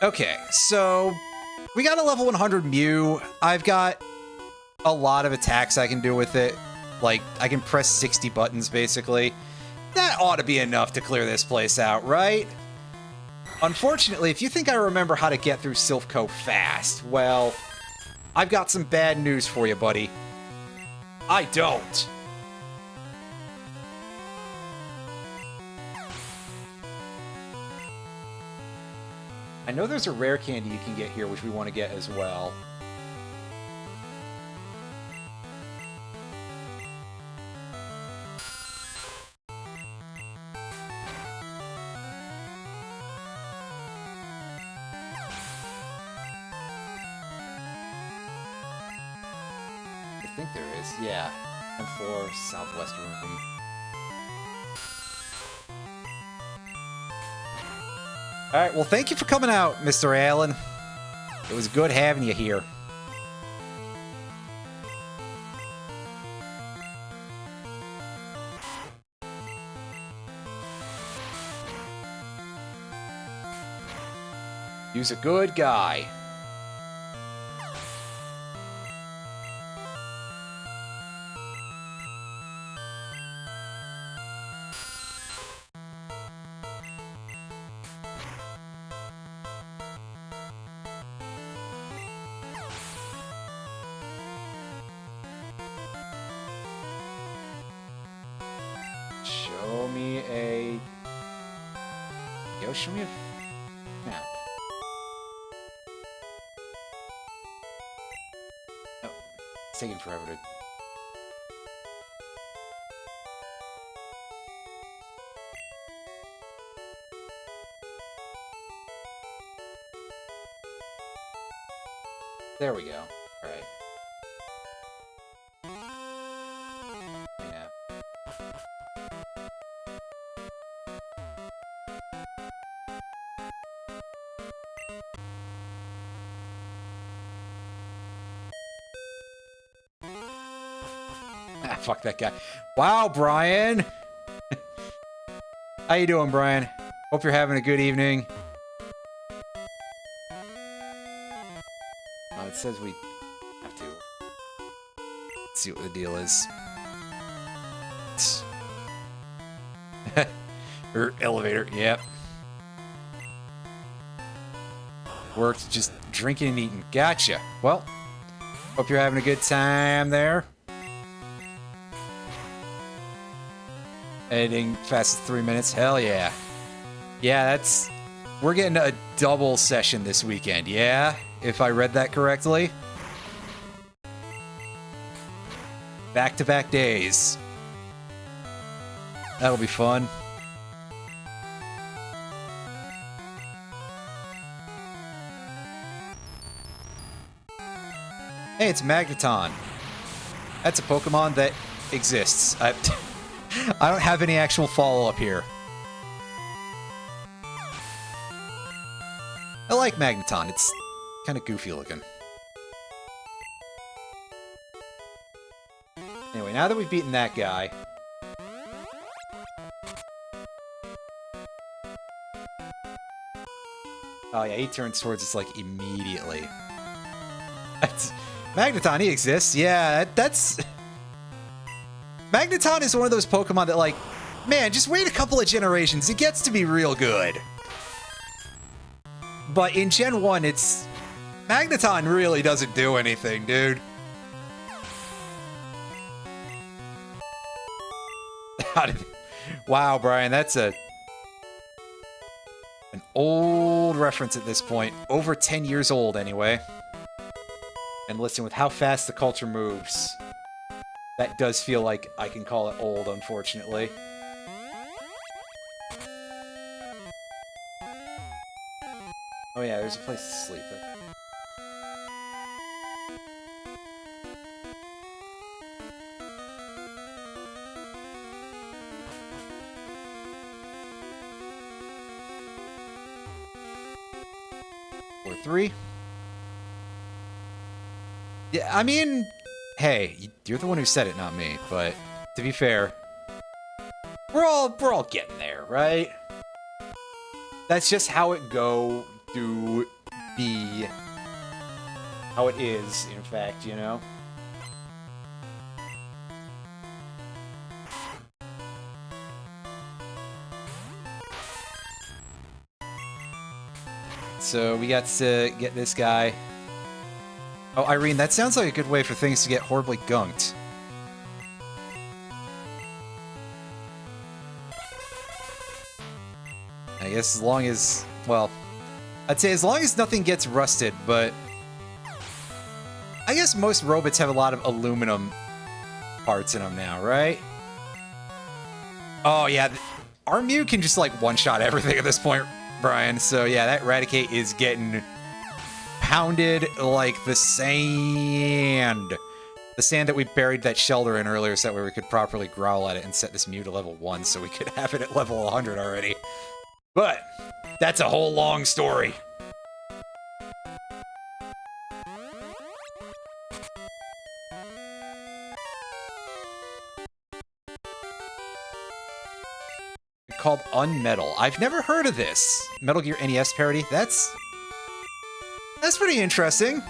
Okay, so we got a level 100 Mew. I've got a lot of attacks I can do with it. Like, I can press 60 buttons, basically. That ought to be enough to clear this place out, right? Unfortunately, if you think I remember how to get through Silphco fast, well, I've got some bad news for you, buddy. I don't. I know there's a rare candy you can get here, which we want to get as well. I think there is, yeah. M4 Southwest Room. Alright, well, thank you for coming out, Mr. Allen. It was good having you here. You's a good guy. Yo, show me a map. Oh, it's taking forever to... There we go. All right. Ah, fuck that guy. Wow, Brian. How you doing, Brian? Hope you're having a good evening. It says we have to see what the deal is. Or elevator, yep. Worked just drinking and eating. Gotcha. Well, hope you're having a good time there. Editing fast as 3 minutes. Hell yeah. Yeah, that's... We're getting a double session this weekend, yeah? If I read that correctly. Back-to-back days. That'll be fun. Hey, it's Magneton. That's a Pokemon that exists. I don't have any actual follow-up here. I like Magneton. It's kind of goofy looking. Anyway, now that we've beaten that guy... Oh yeah, he turns towards us, like, immediately. That's... Magneton, he exists. Yeah, that's... Magneton is one of those Pokemon that, like... Man, just wait a couple of generations. It gets to be real good. But in Gen 1, it's... Magneton really doesn't do anything, dude. Wow, Brian, that's an old reference at this point. Over 10 years old, anyway. And listen, with how fast the culture moves, that does feel like I can call it old, unfortunately. Oh yeah, there's a place to sleep. Or 3. Yeah, I mean, hey, you're the one who said it, not me. But to be fair, we're all getting there, right? That's just how it go to be. How it is, in fact, you know? So we got to get this guy. Oh, Irene, that sounds like a good way for things to get horribly gunked. I guess as long as... Well, I'd say as long as nothing gets rusted, but... I guess most robots have a lot of aluminum parts in them now, right? Oh, yeah. Our Mew can just, like, one-shot everything at this point, Brian. So, yeah, that Raticate is getting... pounded like the sand. The sand that we buried that shelter in earlier so that way we could properly growl at it and set this Mew to level 1 so we could have it at level 100 already. But that's a whole long story. Called Unmetal. I've never heard of this. Metal Gear NES parody. That's pretty interesting.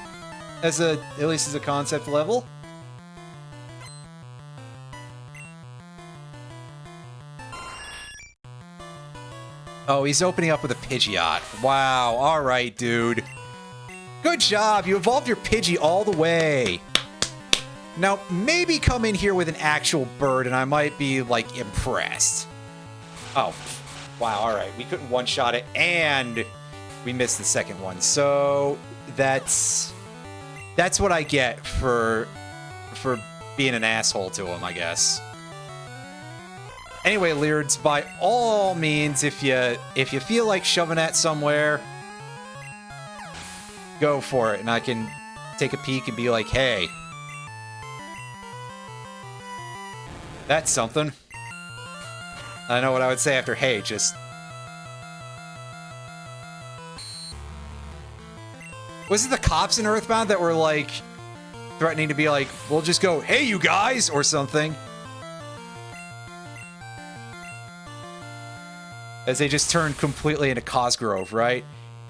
At least as a concept level. Oh, he's opening up with a Pidgeot. Wow, alright, dude. Good job, you evolved your Pidgey all the way. Now, maybe come in here with an actual bird and I might be, like, impressed. Oh, Wow, alright. We couldn't one-shot it, and we missed the second one. So, that's what I get for being an asshole to him, I guess. Anyway, Leards, by all means, if you feel like shoving that somewhere, go for it, and I can take a peek and be like, hey, that's something. I know what I would say after hey, just... Was it the cops in Earthbound that were, like, threatening to be like, we'll just go, hey, you guys, or something? As they just turned completely into Cosgrove, right?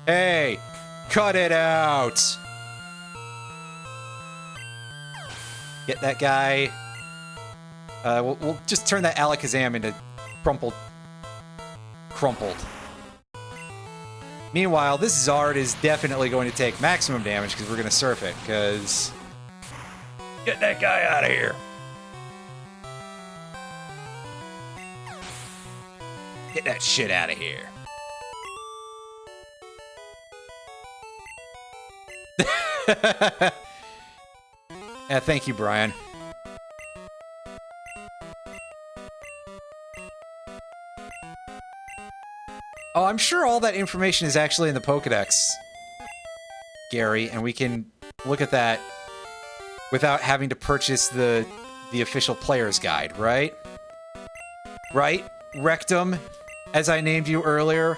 Hey, cut it out! Get that guy. We'll just turn that Alakazam into crumpled. Meanwhile, this Zard is definitely going to take maximum damage because we're going to surf it, because... Get that guy out of here! Get that shit out of here. Yeah, thank you, Brian. Oh, I'm sure all that information is actually in the Pokédex, Gary, and we can look at that without having to purchase the official player's guide, right? Right? Rectum, as I named you earlier,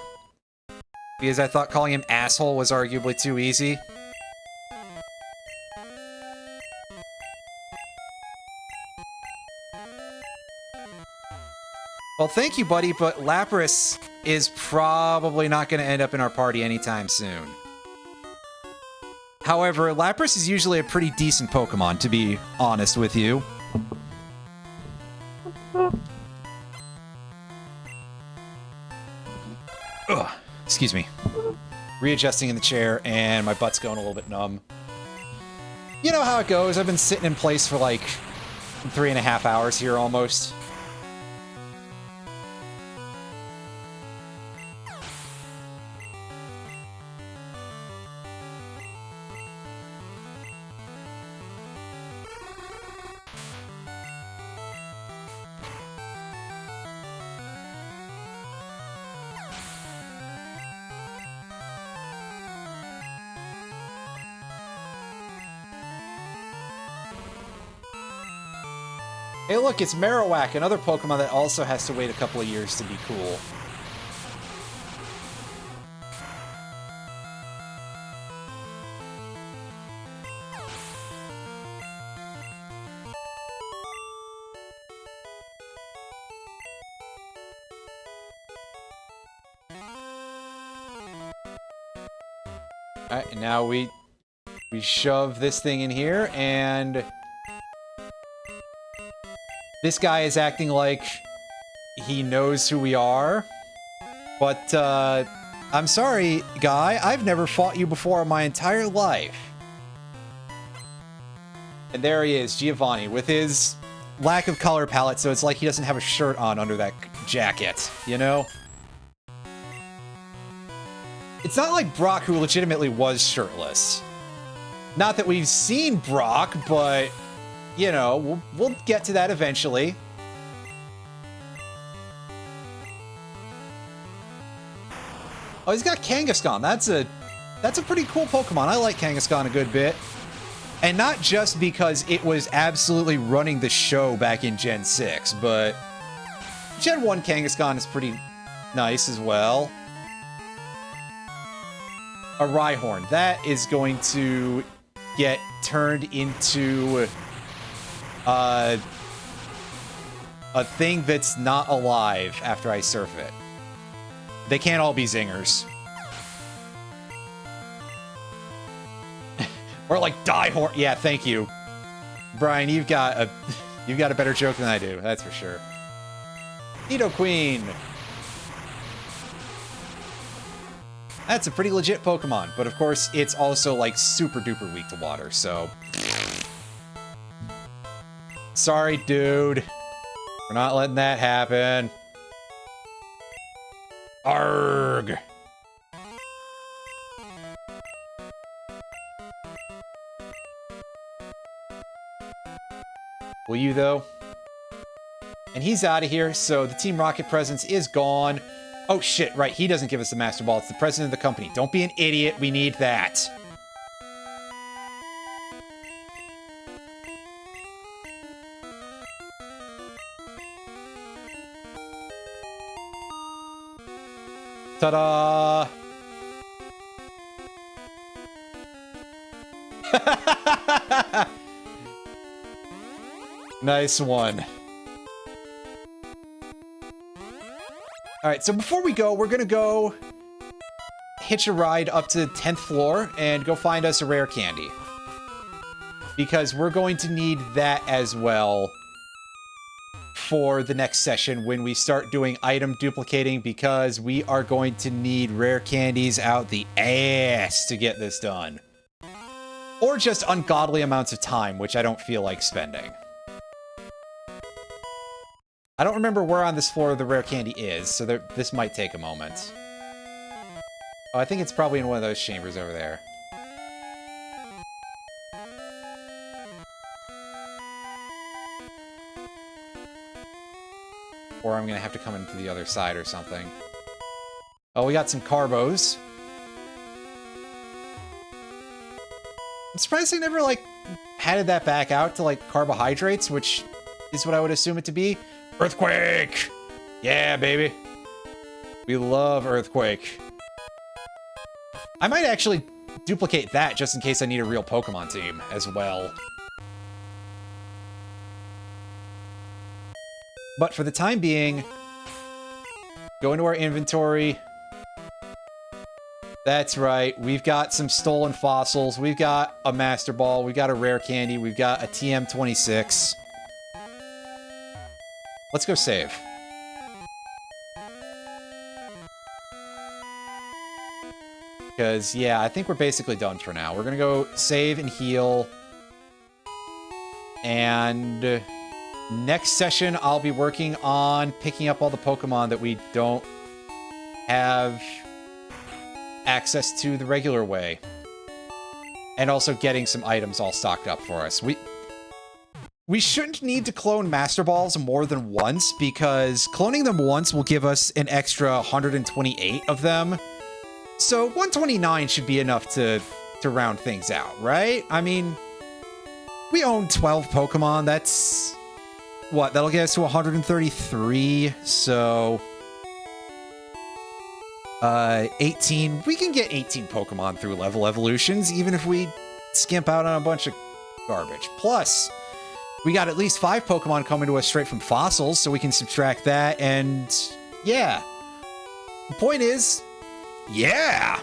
because I thought calling him asshole was arguably too easy. Well, thank you, buddy, but Lapras is probably not going to end up in our party anytime soon. However, Lapras is usually a pretty decent Pokemon, to be honest with you. Ugh, excuse me. Readjusting in the chair, and my butt's going a little bit numb. You know how it goes. I've been sitting in place for like 3.5 hours here almost. Hey look, it's Marowak, another Pokemon that also has to wait a couple of years to be cool. Alright, and now we shove this thing in here, and... This guy is acting like he knows who we are, but I'm sorry, guy, I've never fought you before in my entire life. And there he is, Giovanni, with his lack of color palette, so it's like he doesn't have a shirt on under that jacket, you know? It's not like Brock, who legitimately was shirtless. Not that we've seen Brock, but... You know, we'll get to that eventually. Oh, he's got Kangaskhan. That's a pretty cool Pokemon. I like Kangaskhan a good bit. And not just because it was absolutely running the show back in Gen 6, but Gen 1 Kangaskhan is pretty nice as well. A Rhyhorn. That is going to get turned into... a thing that's not alive after I surf it. They can't all be zingers. Or like Diehorn. Yeah, thank you. Brian, you've got a better joke than I do, that's for sure. Nidoqueen. That's a pretty legit Pokemon, but of course it's also like super duper weak to water, so... Sorry, dude. We're not letting that happen. Arg! Will you, though? And he's out of here, so the Team Rocket presence is gone. Oh, shit, right, he doesn't give us the Master Ball. It's the president of the company. Don't be an idiot. We need that. Ta-da! Nice one. All right, so before we go, we're gonna go hitch a ride up to the 10th floor and go find us a rare candy. Because we're going to need that as well for the next session when we start doing item duplicating, because we are going to need rare candies out the ass to get this done. Or just ungodly amounts of time, which I don't feel like spending. I don't remember where on this floor the rare candy is, so this might take a moment. Oh, I think it's probably in one of those chambers over there. Or I'm gonna have to come into the other side or something. Oh, we got some carbos. I'm surprised they never, like, headed that back out to, like, carbohydrates, which is what I would assume it to be. Earthquake! Yeah, baby. We love Earthquake. I might actually duplicate that just in case I need a real Pokemon team as well. But for the time being, go into our inventory. That's right, we've got some stolen fossils, we've got a Master Ball, we've got a rare candy, we've got a TM26. Let's go save. Because, yeah, I think we're basically done for now. We're gonna go save and heal. And next session, I'll be working on picking up all the Pokemon that we don't have access to the regular way. And also getting some items all stocked up for us. We shouldn't need to clone Master Balls more than once, because cloning them once will give us an extra 128 of them. So 129 should be enough to round things out, right? I mean, we own 12 Pokemon. That's... what? That'll get us to 133, so... 18. We can get 18 Pokemon through level evolutions, even if we skimp out on a bunch of garbage. Plus, we got at least 5 Pokemon coming to us straight from fossils, so we can subtract that, and... yeah. The point is... yeah!